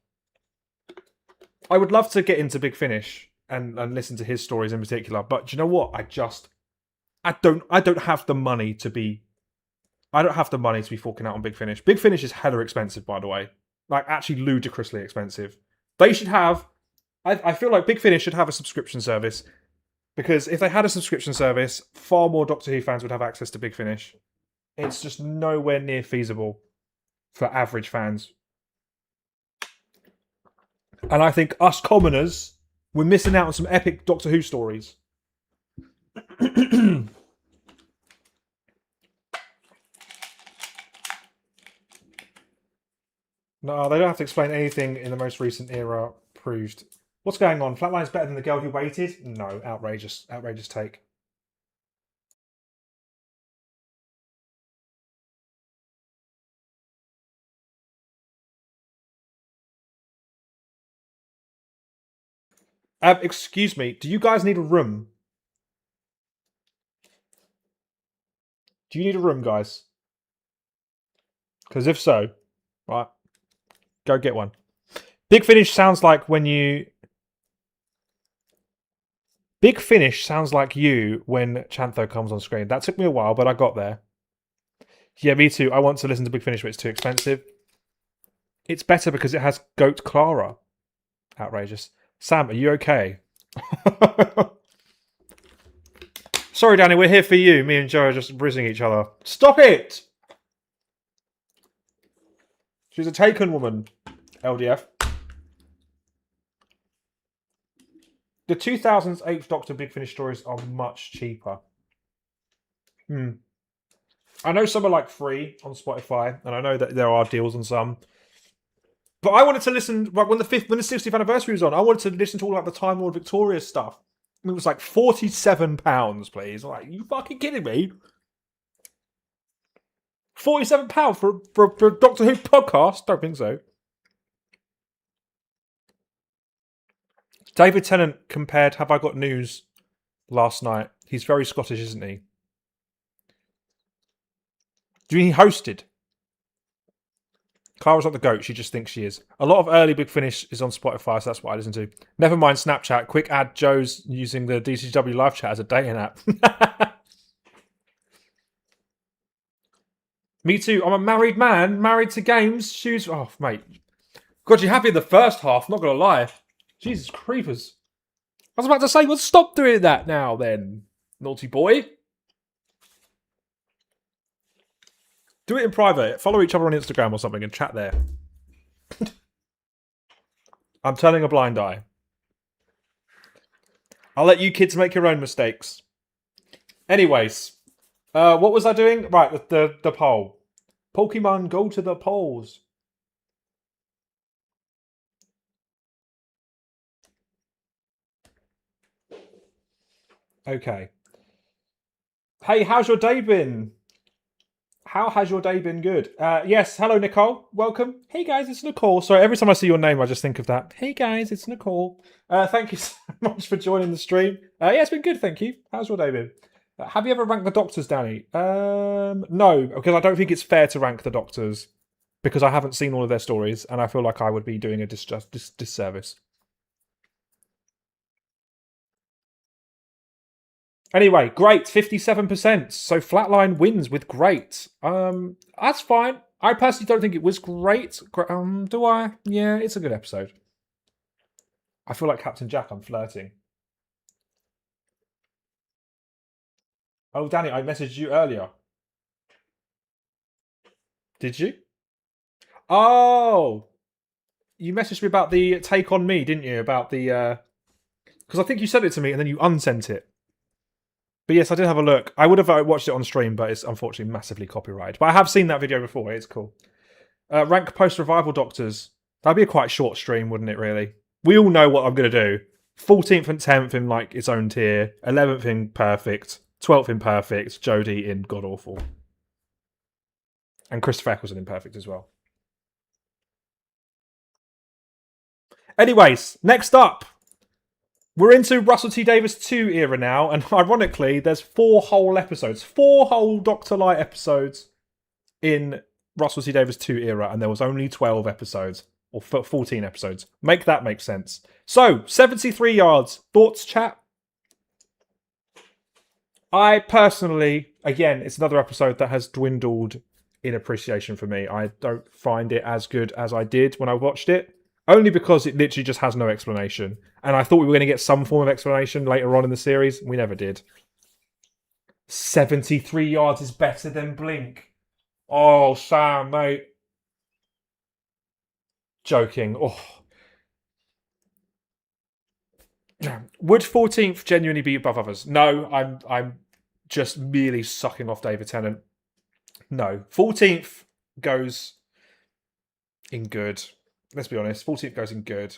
I would love to get into Big Finish and listen to his stories in particular. But do you know what? I don't have the money to be... I don't have the money to be forking out on Big Finish. Big Finish is hella expensive, by the way. Like, actually ludicrously expensive. They should have... I feel like Big Finish should have a subscription service. Because if they had a subscription service, far more Doctor Who fans would have access to Big Finish. It's just nowhere near feasible for average fans. And I think us commoners, we're missing out on some epic Doctor Who stories. No, they don't have to explain anything in the most recent era proved. What's going on? Flatline's better than The Girl Who Waited? No, outrageous. Outrageous take. Excuse me, do you guys need a room? Do you need a room, guys? Because if so, right, go get one. Big Finish sounds like when you... Big Finish sounds like you when Chantho comes on screen. That took me a while, but I got there. Yeah, me too. I want to listen to Big Finish, but it's too expensive. It's better because it has Goat Clara. Outrageous. Sam, are you okay? Sorry, Danny, we're here for you. Me and Joe are just rizzing each other. Stop it! She's a taken woman. LDF. The 2000s Eighth Doctor Big Finish stories are much cheaper. I know some are like free on Spotify, and I know that there are deals on some. But I wanted to listen, like when the 60th anniversary was on, I wanted to listen to all like the Time Lord Victoria stuff. And it was like £47, please. I'm like, are you fucking kidding me? £47 for a Doctor Who podcast? Don't think so. David Tennant compared Have I Got News last night. He's very Scottish, isn't he? Do you mean he hosted? Clara's not the goat, she just thinks she is. A lot of early Big Finish is on Spotify, so that's what I listen to. Never mind Snapchat. Quick add Joe's using the DTDW live chat as a dating app. Me too. I'm a married man, married to games, shoes... Oh, mate. God, you're happy in the first half, not gonna lie. Jesus creepers. I was about to say, well, stop doing that now, then. Naughty boy. Do it in private. Follow each other on Instagram or something and chat there. I'm turning a blind eye. I'll let you kids make your own mistakes. Anyways. What was I doing? Right, the poll. Pokemon, go to the polls. Okay. Hey, how's your day been? How has your day been? Good. Yes, hello, Nicole. Welcome. Hey, guys, it's Nicole. Sorry, every time I see your name, I just think of that. Hey, guys, it's Nicole. Thank you so much for joining the stream. Yeah, it's been good, thank you. How's your day been? Have you ever ranked the Doctors, Danny? No, because I don't think it's fair to rank the Doctors because I haven't seen all of their stories, and I feel like I would be doing a disservice. Anyway, great, 57%. So Flatline wins with great. That's fine. I personally don't think it was great. Do I? Yeah, it's a good episode. I feel like Captain Jack, I'm flirting. Oh, Danny, I messaged you earlier. Did you? Oh! You messaged me about the Take On Me, didn't you? About the... Because I think you sent it to me and then you unsent it. But yes, I did have a look. I would have watched it on stream, but it's unfortunately massively copyrighted. But I have seen that video before. It's cool. Rank post-revival Doctors. That'd be a quite short stream, wouldn't it, really? We all know what I'm going to do. 14th and 10th in like its own tier. 11th in perfect. 12th in perfect. Jodie in god awful. And Christopher Eccleston in perfect as well. Anyways, next up, we're into Russell T Davies 2 era now, and ironically, there's 4 whole episodes, 4 whole Dr. Light episodes in Russell T Davies 2 era, and there was only 12 episodes, or 14 episodes. Make that make sense. So, 73 yards. Thoughts, chat? I personally, again, it's another episode that has dwindled in appreciation for me. I don't find it as good as I did when I watched it. Only because it literally just has no explanation. And I thought we were going to get some form of explanation later on in the series. We never did. 73 yards is better than Blink. Oh, Sam, mate. Joking. Oh. Would 14th genuinely be above others? No, I'm just merely sucking off David Tennant. No. 14th goes in good. Let's be honest, 14th goes in good.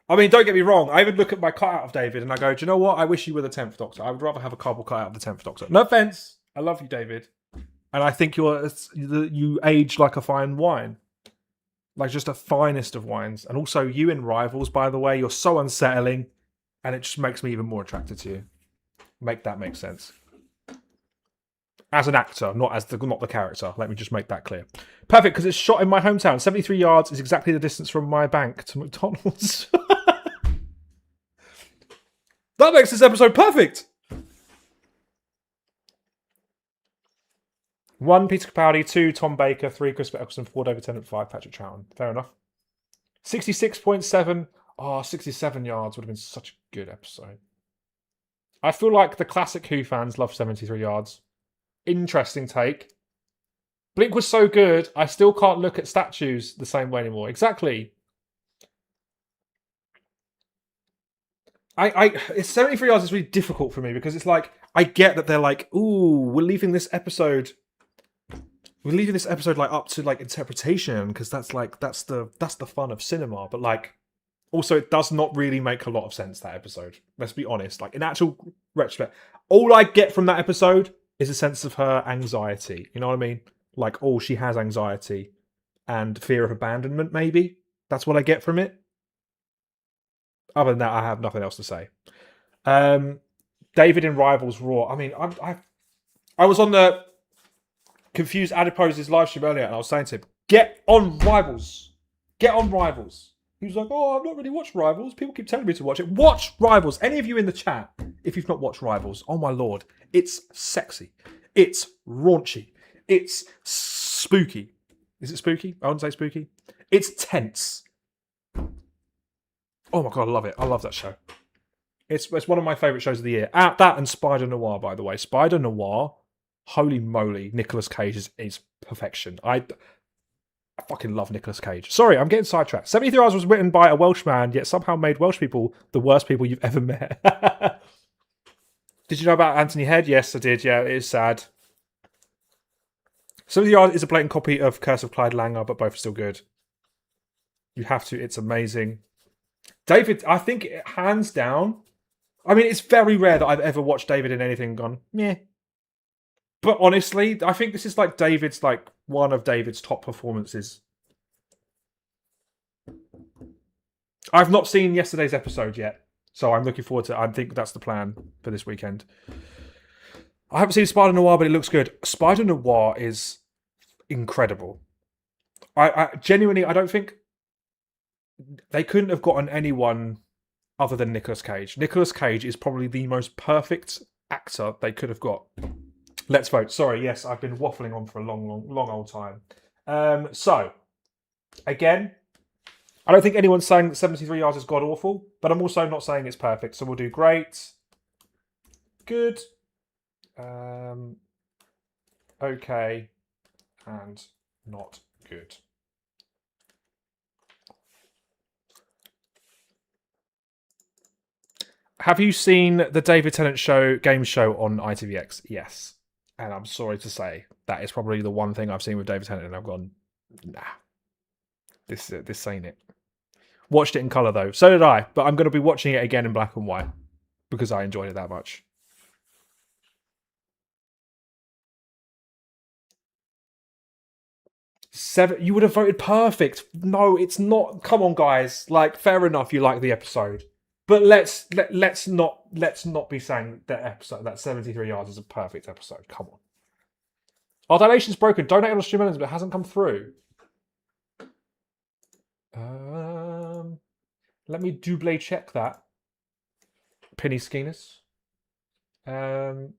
I mean, don't get me wrong. I even look at my cutout of David and I go, do you know what? I wish you were the 10th Doctor. I would rather have a cardboard cutout of the 10th Doctor. No offense. I love you, David. And I think you age like a fine wine. Like just the finest of wines. And also you in Rivals, by the way, you're so unsettling. And it just makes me even more attracted to you. Make that make sense. As an actor, not the character. Let me just make that clear. Perfect, because it's shot in my hometown. 73 yards is exactly the distance from my bank to McDonald's. That makes this episode perfect. 1, Peter Capaldi. 2, Tom Baker. 3, Christopher Eccleston. 4, David Tennant. 5, Patrick Troughton. Fair enough. 66.7. Oh, 67 yards would have been such a good episode. I feel like the classic Who fans love 73 yards. Interesting take. Blink was so good, I still can't look at statues the same way anymore. Exactly. It's 73 yards is really difficult for me because it's like I get that they're like, ooh, we're leaving this episode like up to like interpretation because that's the fun of cinema. But like also it does not really make a lot of sense, that episode. Let's be honest. Like in actual retrospect, all I get from that episode is a sense of her anxiety. You know what I mean? Like, oh, she has anxiety and fear of abandonment, maybe. That's what I get from it. Other than that, I have nothing else to say. David in Rivals Raw. I mean, I was on the Confused Adiposes live stream earlier and I was saying to him, get on Rivals. Get on Rivals. He was like, oh, I've not really watched Rivals. People keep telling me to watch it. Watch Rivals. Any of you in the chat, if you've not watched Rivals, oh my lord, it's sexy. It's raunchy. It's spooky. Is it spooky? I wouldn't say spooky. It's tense. Oh my god, I love it. I love that show. It's one of my favourite shows of the year. That and Spider Noir, by the way. Spider Noir, holy moly, Nicolas Cage is perfection. I fucking love Nicolas Cage. Sorry, I'm getting sidetracked. 73 Hours was written by a Welsh man, yet somehow made Welsh people the worst people you've ever met. Did you know about Anthony Head? Yes, I did. Yeah, it is sad. 73 Hours is a blatant copy of Curse of Clyde Langer, but both are still good. You have to. It's amazing. David, I think hands down. I mean, it's very rare that I've ever watched David in anything and gone, meh. But honestly, I think this is like one of David's top performances. I've not seen yesterday's episode yet, so I'm looking forward to it. I think that's the plan for this weekend. I haven't seen Spider Noir, but it looks good. Spider Noir is incredible. I genuinely, I don't think they couldn't have gotten anyone other than Nicolas Cage. Nicolas Cage is probably the most perfect actor they could have got. Let's vote. Sorry, yes, I've been waffling on for a long old time. So, again, I don't think anyone's saying that 73 yards is god awful, but I'm also not saying it's perfect. So we'll do great, good, okay, and not good. Have you seen the David Tennant game show on ITVX? Yes. And I'm sorry to say, that is probably the one thing I've seen with David Tennant and I've gone, nah, this ain't it. Watched it in colour though. So did I, but I'm going to be watching it again in black and white because I enjoyed it that much. Seven. You would have voted perfect. No, it's not. Come on, guys. Like, fair enough. You like the episode, but let's not be saying that 73 yards is a perfect episode. Come on. Our donation's broken. Donate on Stream Elements, but it hasn't come through. Let me double check that. Penny Skiners. Oh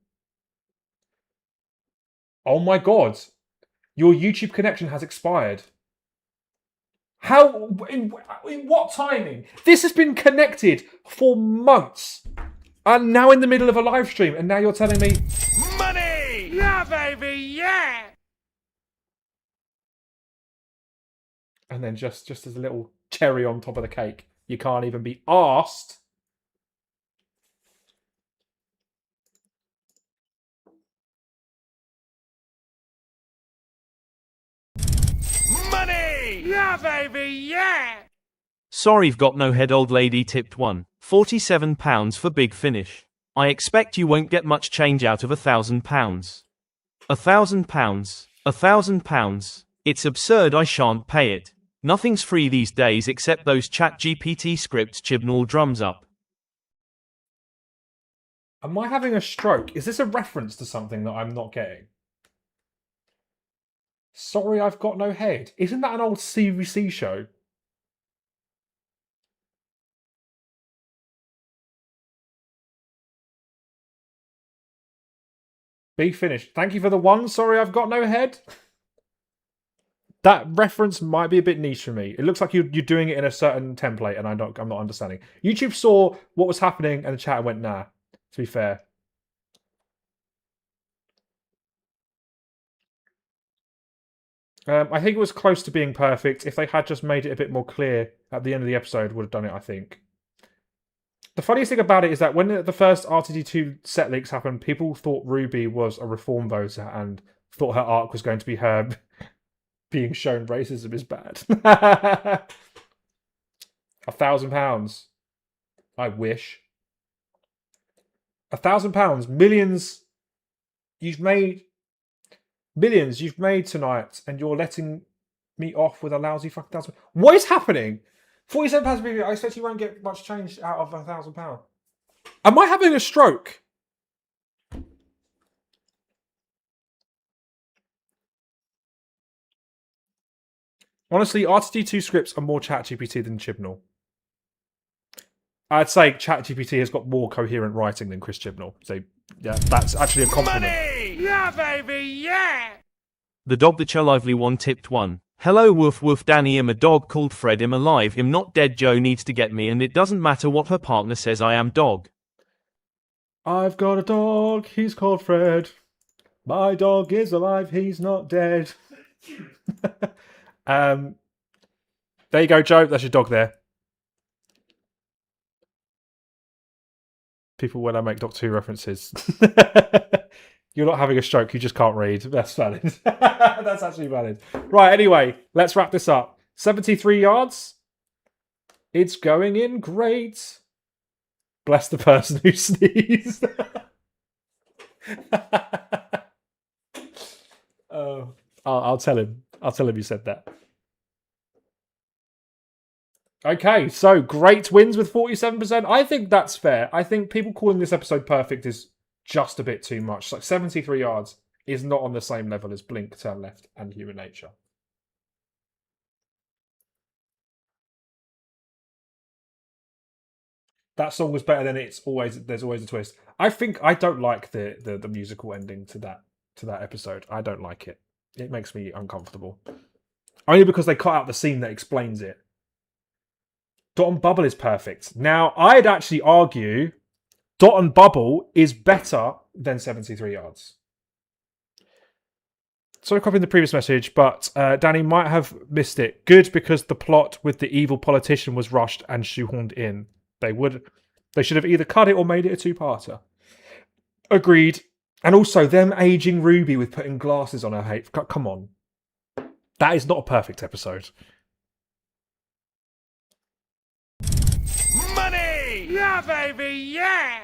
my god. Your YouTube connection has expired. How? In what timing? This has been connected for months. And now in the middle of a live stream, and now you're telling me... Money! Yeah, baby, yeah! And then just as a little cherry on top of the cake, you can't even be asked. Money! Yeah, baby, yeah! Sorry, I've got no head. Old lady tipped £1. £47 for big finish. I expect you won't get much change out of £1,000. £1,000. £1,000. It's absurd. I shan't pay it. Nothing's free these days except those ChatGPT scripts. Chibnall drums up. Am I having a stroke? Is this a reference to something that I'm not getting? Sorry, I've got no head. Isn't that an old CVC show? Be finished. Thank you for the one. Sorry, I've got no head. That reference might be a bit niche for me. It looks like you're doing it in a certain template, and I'm not understanding. YouTube saw what was happening, and the chat went, nah. To be fair. I think it was close to being perfect. If they had just made it a bit more clear at the end of the episode, would have done it, I think. The funniest thing about it is that when the first RTD2 set leaks happened, people thought Ruby was a reform voter and thought her arc was going to be her being shown racism is bad. £1,000. I wish. £1,000. Millions. You've made... Millions you've made tonight, and you're letting me off with a lousy fucking £1,000. What is happening? £47. I expect you won't get much change out of £1,000. Am I having a stroke? Honestly, RTD2 scripts are more ChatGPT than Chibnall. I'd say ChatGPT has got more coherent writing than Chris Chibnall. So, yeah, that's actually a compliment. Money! Yeah, baby, yeah! The dog that your lively one tipped £1. Hello woof woof Danny, I'm a dog called Fred, I'm alive, I'm not dead, Joe needs to get me, and it doesn't matter what her partner says, I am dog. I've got a dog, he's called Fred. My dog is alive, he's not dead. There you go, Joe, that's your dog there. People when I make Doctor Who references. You're not having a stroke, you just can't read. That's valid. That's actually valid. Right, anyway, let's wrap this up. 73 yards. It's going in great. Bless the person who sneezed. Oh, I'll tell him. I'll tell him you said that. Okay, so great wins with 47%. I think that's fair. I think people calling this episode perfect is just a bit too much. Like 73 yards is not on the same level as Blink, Turn Left, and Human Nature. That song was better than There's Always a Twist. I don't like the musical ending to that episode. I don't like it. It makes me uncomfortable. Only because they cut out the scene that explains it. Dot and Bubble is perfect. Now, I'd actually argue Dot and Bubble is better than 73 yards. Sorry, copying the previous message, but Danny might have missed it. Good, because the plot with the evil politician was rushed and shoehorned in. They should have either cut it or made it a two-parter. Agreed. And also, them aging Ruby with putting glasses on her head. Come on. That is not a perfect episode. Money! Yeah, baby, yeah!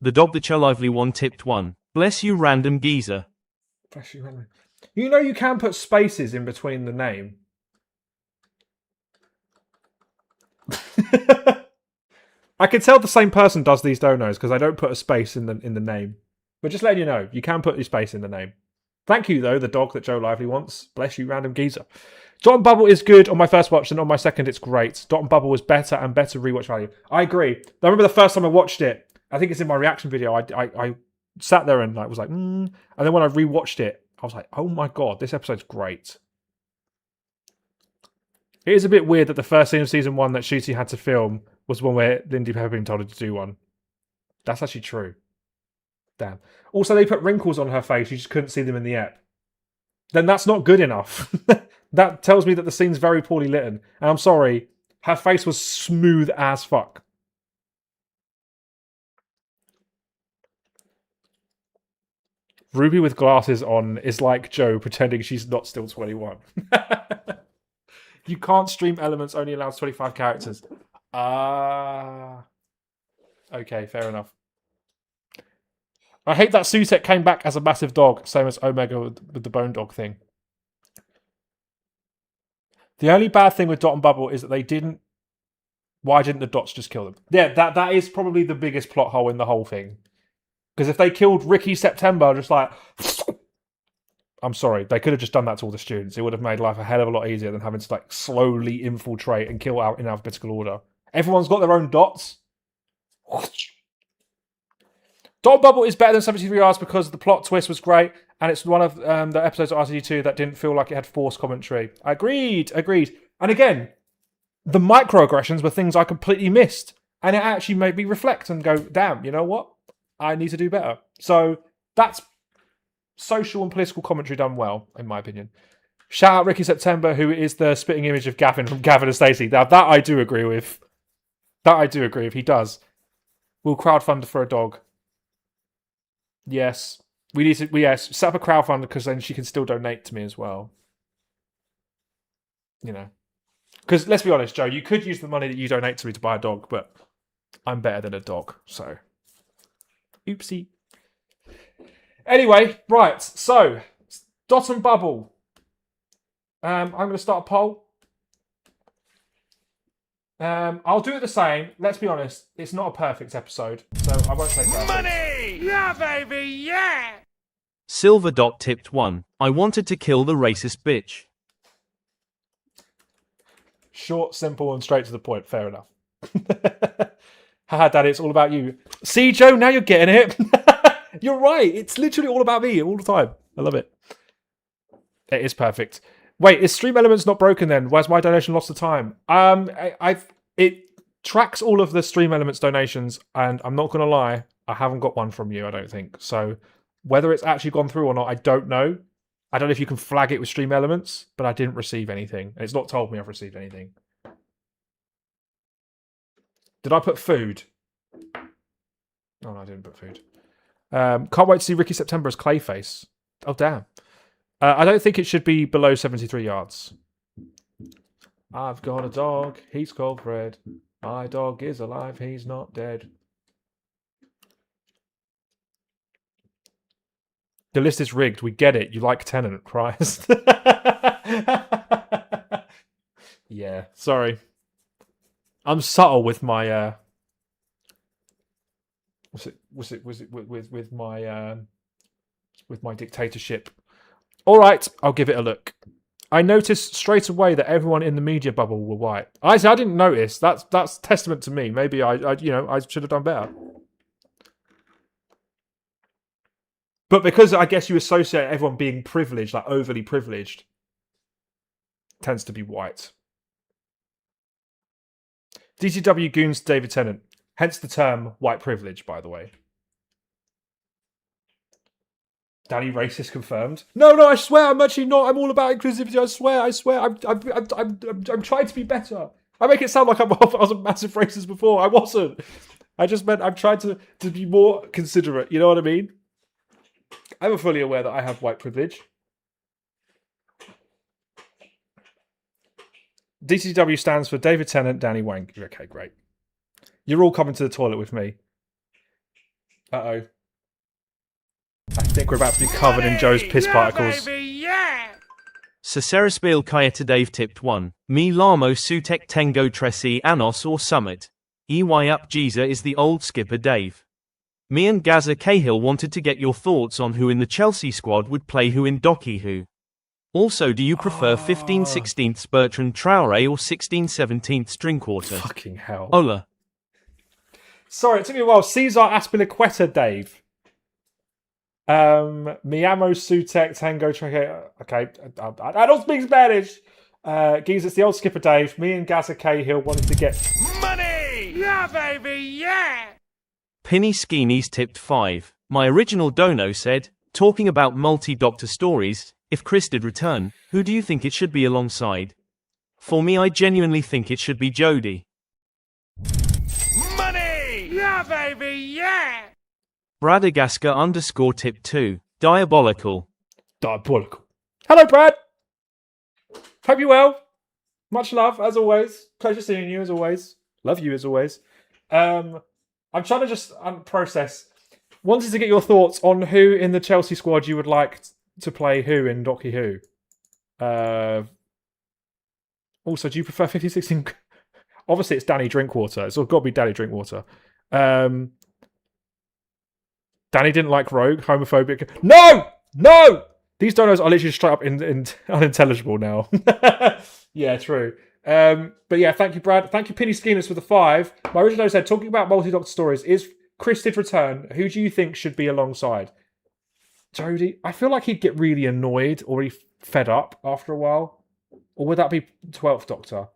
The dog that Cho Lively won tipped 1. Bless you, random geezer. Bless you, Henry. You know you can put spaces in between the name. I can tell the same person does these donos because I don't put a space in the name. But just letting you know, you can put a space in the name. Thank you, though, the dog that Joe Lively wants. Bless you, random geezer. Dot and Bubble is good on my first watch, and on my second, it's great. Dot and Bubble was better and better rewatch value. I agree. I remember the first time I watched it. I think it's in my reaction video. I sat there and was like, and then when I rewatched it, I was like, oh my god, this episode's great. It is a bit weird that the first scene of season 1 that Shooty had to film was one where Lindy Pepperine told her to do one. That's actually true. Damn. Also, they put wrinkles on her face. You just couldn't see them in the ep. Then that's not good enough. That tells me that the scene's very poorly lit. And I'm sorry, her face was smooth as fuck. Ruby with glasses on is like Joe pretending she's not still 21. You can't stream elements, only allows 25 characters. Okay, fair enough. I hate that Sutek came back as a massive dog, same as Omega with the bone dog thing. The only bad thing with Dot and Bubble is that they didn't... Why didn't the Dots just kill them? Yeah, that is probably the biggest plot hole in the whole thing. Because if they killed Ricky September, just like... I'm sorry, they could have just done that to all the students. It would have made life a hell of a lot easier than having to like slowly infiltrate and kill out in alphabetical order. Everyone's got their own dots. Dot and Bubble is better than 73 Hours because the plot twist was great, and it's one of the episodes of RTD2 that didn't feel like it had forced commentary. Agreed. And again, the microaggressions were things I completely missed, and it actually made me reflect and go, damn, you know what? I need to do better. So that's social and political commentary done well, in my opinion. Shout out Ricky September, who is the spitting image of Gavin from Gavin and Stacey. Now, that I do agree with. He does. We'll crowdfund for a dog. Yes. We need to set up a crowdfund because then she can still donate to me as well. You know. Because let's be honest, Joe, you could use the money that you donate to me to buy a dog, but I'm better than a dog, so. Oopsie. Anyway, right, so Dot and Bubble. I'm going to start a poll. I'll do it the same. Let's be honest, it's not a perfect episode, so I won't say perfect. Money! Yeah, baby, yeah! Silver Dot tipped 1. I wanted to kill the racist bitch. Short, simple, and straight to the point. Fair enough. Haha, Daddy, it's all about you. See, Joe, now you're getting it. You're right. It's literally all about me all the time. I love it. It is perfect. Wait, is Stream Elements not broken then? Where's my donation lost to time? It tracks all of the Stream Elements donations, and I'm not going to lie, I haven't got one from you, I don't think. So whether it's actually gone through or not, I don't know. I don't know if you can flag it with Stream Elements, but I didn't receive anything. It's not told me I've received anything. Did I put food? Oh, no, I didn't put food. Can't wait to see Ricky September as Clayface. Oh, damn. I don't think it should be below 73 yards. I've got a dog. He's called Fred. My dog is alive. He's not dead. The list is rigged. We get it. You like Tennant, Christ. Yeah, sorry. I'm subtle with my with my dictatorship. All right, I'll give it a look. I noticed straight away that everyone in the media bubble were white. I didn't notice. That's testament to me. Maybe I should have done better. But because I guess you associate everyone being privileged, like overly privileged, tends to be white. DTW goons David Tennant. Hence the term white privilege, by the way. Danny racist confirmed. No, I swear I'm actually not. I'm all about inclusivity. I swear. I'm trying to be better. I make it sound like I was a massive racist before. I wasn't. I just meant I'm trying to be more considerate. You know what I mean? I'm fully aware that I have white privilege. DTW stands for David Tennant, Danny Wank. Okay, great. You're all coming to the toilet with me. Uh-oh. I think we're about to be covered in Joe's piss particles. Baby, yeah! Caceresbil Kayeta Dave tipped 1. Me Lamo Sutek Tengo Tresi Anos or Summit. EY up Giza is the old skipper Dave. Me and Gaza Cahill wanted to get your thoughts on who in the Chelsea squad would play who in Docky Who. Also, do you prefer 15/16 Bertrand Traore or 16/17 Drinkwater? Fucking hell. Ola. Sorry, it took me a while. Cesar Aspilicueta, Dave. Miamo Sutek Tango Treke. Okay, I don't speak Spanish. Geez, it's the old skipper, Dave. Me and Gaza Cahill wanted to get Money! Yeah, baby, yeah! Pinny Skeenies tipped 5. My original dono said, talking about multi-doctor stories, if Chris did return, who do you think it should be alongside? For me, I genuinely think it should be Jodie. Money! Yeah, baby, yeah! Bradagaska _ tip 2. Diabolical. diabolical. Hello, Brad. Hope you're well. Much love, as always. Pleasure seeing you, as always. Love you, as always. I'm trying to just process. Wanted to get your thoughts on who in the Chelsea squad you would like to play who in Docky Who. Also, do you prefer 50-16? Obviously, it's Danny Drinkwater. It's got to be Danny Drinkwater. Danny didn't like Rogue, homophobic. No! No! These donos are literally straight up unintelligible now. Yeah, true. But yeah, thank you, Brad. Thank you, Penny Skeeners, for the 5. My original said, talking about multi-doctor stories, is Chris did return. Who do you think should be alongside? Jodie? I feel like he'd get really annoyed or really fed up after a while. Or would that be 12th Doctor?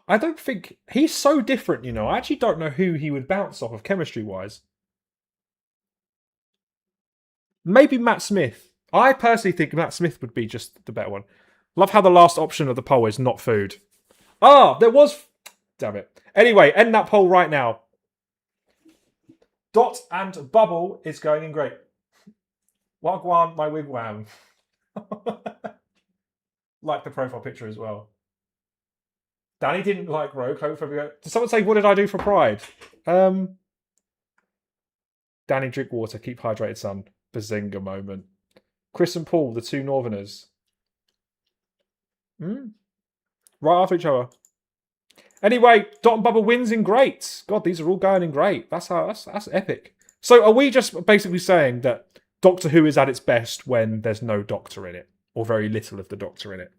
I don't think... He's so different, you know. I actually don't know who he would bounce off of chemistry-wise. Maybe Matt Smith. I personally think Matt Smith would be just the better one. Love how the last option of the poll is not food. Ah, there was... Damn it. Anyway, end that poll right now. Dot and Bubble is going in great. Wagwan, my wigwam. Like the profile picture as well. Danny didn't like Rogue. Did someone say, what did I do for Pride? Danny, drink water. Keep hydrated, son. Bazinga moment. Chris and Paul, the two Northerners. Right after each other. Anyway, Dot and Bubble wins in great. God, these are all going in great. That's epic. So are we just basically saying that Doctor Who is at its best when there's no Doctor in it? Or very little of the Doctor in it?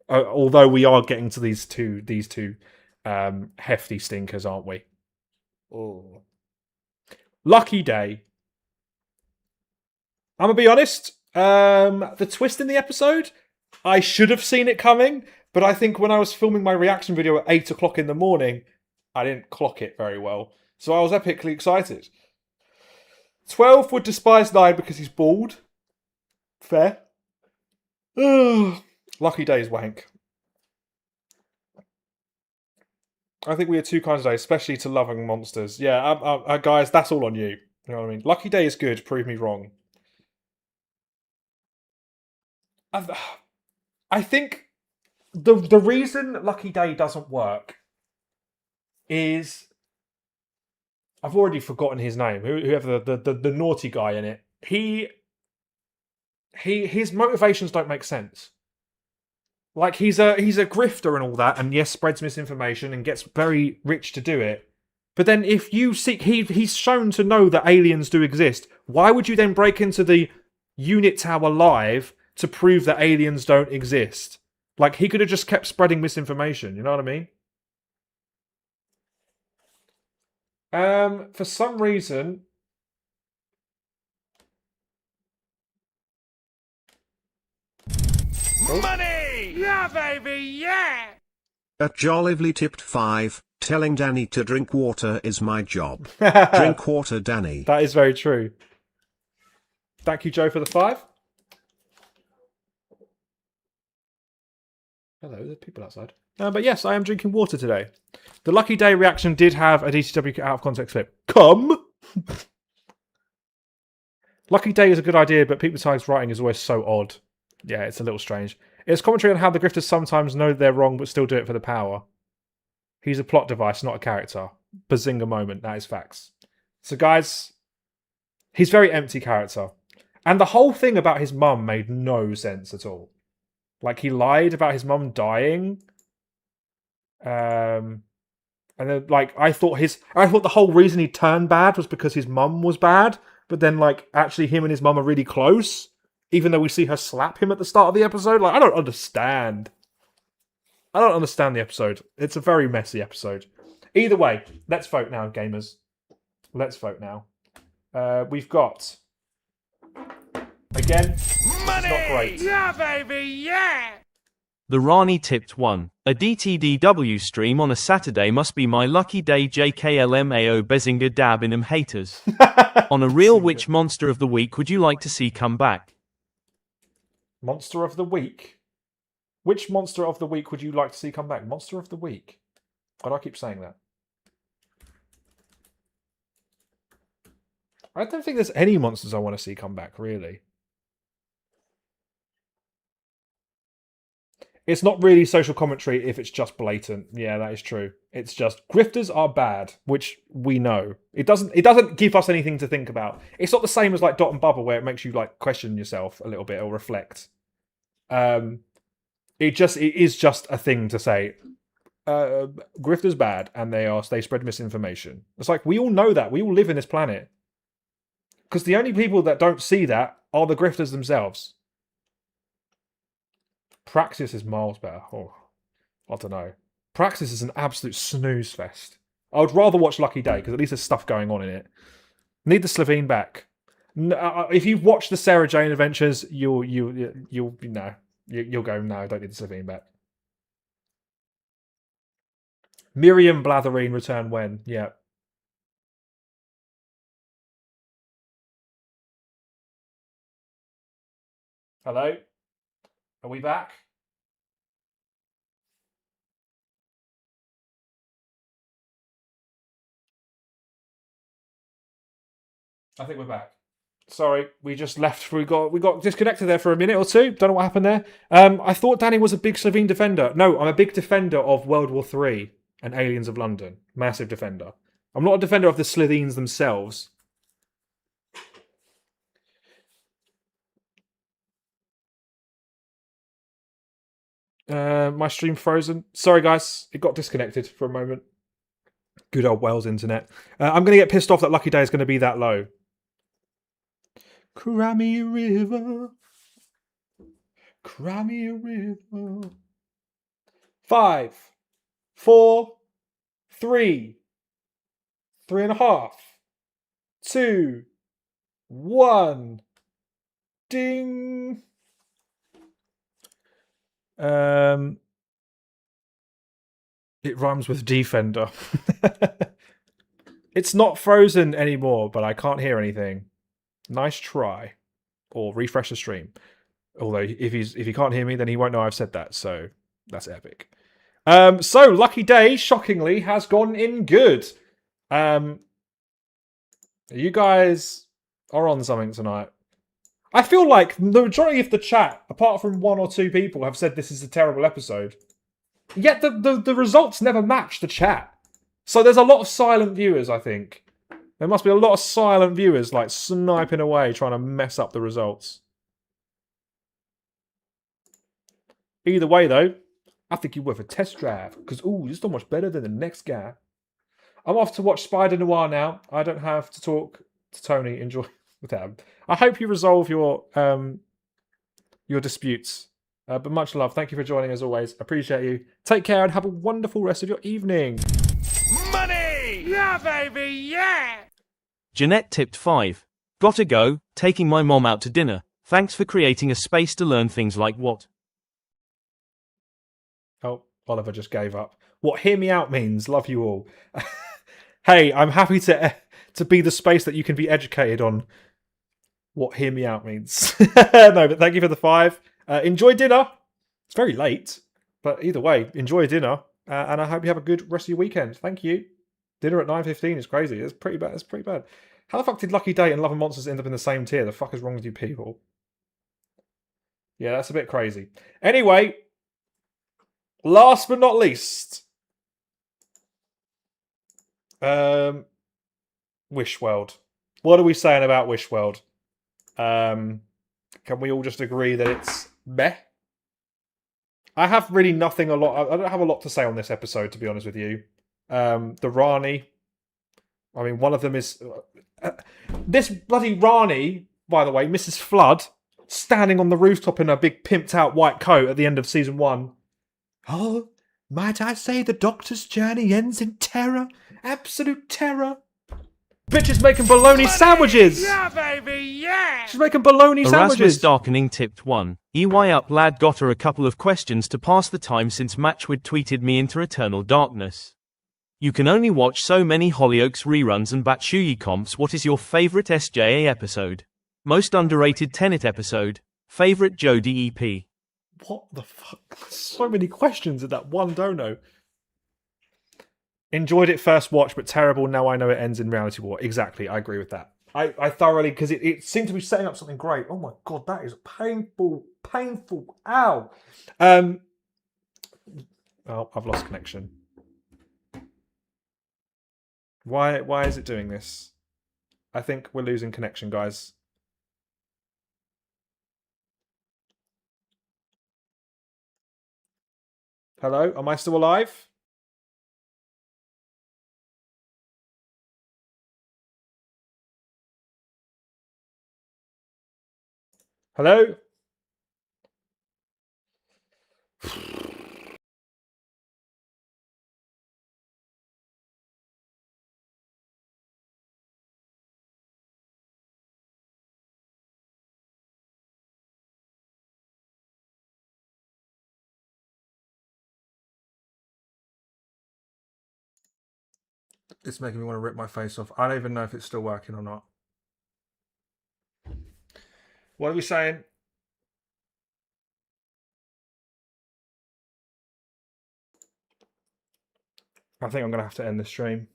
Although we are getting to these two hefty stinkers, aren't we? Oh, Lucky Day. I'm gonna be honest. The twist in the episode, I should have seen it coming, but I think when I was filming my reaction video at 8 o'clock in the morning, I didn't clock it very well. So I was epically excited. 12 would despise 9 because he's bald. Fair. Lucky Day is wank. I think we are two kinds of days, especially to loving monsters. Yeah, guys, that's all on you. You know what I mean? Lucky Day is good. Prove me wrong. I think the reason Lucky Day doesn't work is I've already forgotten his name. Whoever the naughty guy in it. His motivations don't make sense. Like he's a grifter and all that, and yes, spreads misinformation and gets very rich to do it. But then if you seek, he's shown to know that aliens do exist. Why would you then break into the unit tower live to prove that aliens don't exist? Like he could have just kept spreading misinformation. You know what I mean? For some reason. Money! Yeah, baby, yeah! At Jollively tipped 5, telling Danny to drink water is my job. Drink water, Danny. That is very true. Thank you, Joe, for the 5. Hello, there's people outside. But yes, I am drinking water today. The Lucky Day reaction did have a DTW out of context clip. Come! Lucky Day is a good idea, but Pete Bati's writing is always so odd. Yeah, it's a little strange. It's commentary on how the grifters sometimes know they're wrong but still do it for the power. He's a plot device, not a character. Bazinga moment. That is facts. So, guys, he's very empty character. And the whole thing about his mum made no sense at all. Like, he lied about his mum dying. And then, like, I thought the whole reason he turned bad was because his mum was bad. But then, like, actually him and his mum are really close. Even though we see her slap him at the start of the episode. Like, I don't understand. I don't understand the episode. It's a very messy episode. Either way, let's vote now, gamers. Let's vote now. We've got... Again, Money! it's not great. Yeah, baby, yeah! The Rani tipped 1. A DTDW stream on a Saturday must be my lucky day. JKLMAO Bezinga dab in 'em haters. On a real which monster of the week would you like to see come back? Monster of the week? Which monster of the week would you like to see come back? Monster of the week? Why do I keep saying that? I don't think there's any monsters I want to see come back, really. It's not really social commentary if it's just blatant. Yeah, that is true. It's just grifters are bad, which we know. It doesn't give us anything to think about. It's not the same as like Dot and Bubble where it makes you like question yourself a little bit or reflect. It is just a thing to say. Grifters bad and they spread misinformation. It's like we all know that. We all live in this planet. Because the only people that don't see that are the grifters themselves. Praxis is miles better. Oh, I don't know. Praxis is an absolute snooze fest. I would rather watch Lucky Day because at least there's stuff going on in it. Need the Slovene back. If you've watched the Sarah Jane Adventures, you'll go no. I don't need the Slovene back. Miriam Blatherine return when? Yeah. Hello? Are we back? I think we're back. Sorry, we just left. We got disconnected there for a minute or two. Don't know what happened there. I thought Danny was a big Slovene defender. No, I'm a big defender of World War III and Aliens of London. Massive defender. I'm not a defender of the Slovenes themselves. My stream frozen. Sorry, guys. It got disconnected for a moment. Good old Wales internet. I'm going to get pissed off that Lucky Day is going to be that low. Cry me a river. Cry me a river. 5, 4, 3, 3.5, 2, 1. Ding. It rhymes with defender. It's not frozen anymore, but I can't hear anything. Nice try. Or refresh the stream. Although if he can't hear me, then he won't know I've said that. So that's epic. So Lucky Day, shockingly, has gone in good. You guys are on something tonight. I feel like the majority of the chat, apart from 1 or 2 people, have said this is a terrible episode. Yet the results never match the chat. So there's a lot of silent viewers, I think. There must be a lot of silent viewers, like, sniping away, trying to mess up the results. Either way, though, I think you're worth a test drive. Because, ooh, you're so much better than the next guy. I'm off to watch Spider Noir now. I don't have to talk to Tony. Enjoy with them. I hope you resolve your disputes. But much love. Thank you for joining as always. Appreciate you. Take care and have a wonderful rest of your evening. Money! Yeah, baby, yeah! Jeanette tipped 5. Gotta go, taking my mom out to dinner. Thanks for creating a space to learn things like what? Oh, Oliver just gave up. What hear me out means, love you all. Hey, I'm happy to be the space that you can be educated on what hear me out means. No, but thank you for the 5. Enjoy dinner. It's very late, but either way, enjoy dinner. And I hope you have a good rest of your weekend. Thank you. Dinner at 9:15 is crazy. It's pretty bad. It's pretty bad. How the fuck did Lucky Day and Love and Monsters end up in the same tier? The fuck is wrong with you people? Yeah, that's a bit crazy. Anyway, last but not least, Wish World. What are we saying about Wish World? Can we all just agree that it's meh? I have really nothing a lot. I don't have a lot to say on this episode, to be honest with you. The Rani. I mean, one of them is this bloody Rani. By the way, Mrs. Flood standing on the rooftop in a big pimped out white coat at the end of season 1. Oh, might I say the Doctor's journey ends in terror, absolute terror. Bitch is making bologna sandwiches. Yeah, baby, yeah. She's making bologna Erasmus sandwiches. Darkening tipped 1. EY up lad, got her a couple of questions to pass the time since Matchwood tweeted me into eternal darkness. You can only watch so many Hollyoaks reruns and Batshuyi comps. What is your favorite SJA episode? Most underrated Tenet episode? Favorite Jodie EP? What the fuck? So many questions in that one dono. Enjoyed it first watch, but terrible. Now I know it ends in reality war. Exactly, I agree with that. I thoroughly, because it seemed to be setting up something great. Oh my god, that is painful, painful. Ow. Oh, I've lost connection. Why is it doing this? I think we're losing connection, guys. Hello, am I still alive? Hello? It's making me want to rip my face off. I don't even know if it's still working or not. What are we saying? I think I'm going to have to end the stream.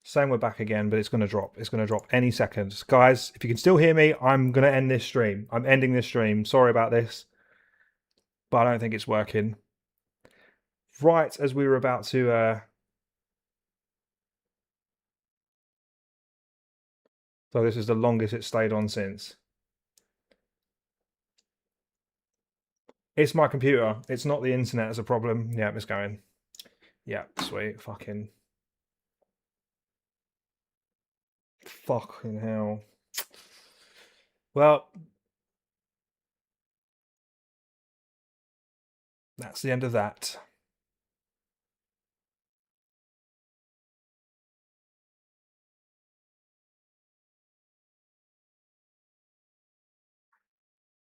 Saying we're back again, but it's going to drop. It's going to drop any second. Guys, if you can still hear me, I'm going to end this stream. I'm ending this stream. Sorry about this. But I don't think it's working. Right as we were about to... So this is the longest it's stayed on since. It's my computer. It's not the internet as a problem. Yeah, it's going. Yeah, sweet. Fucking hell. Well, that's the end of that.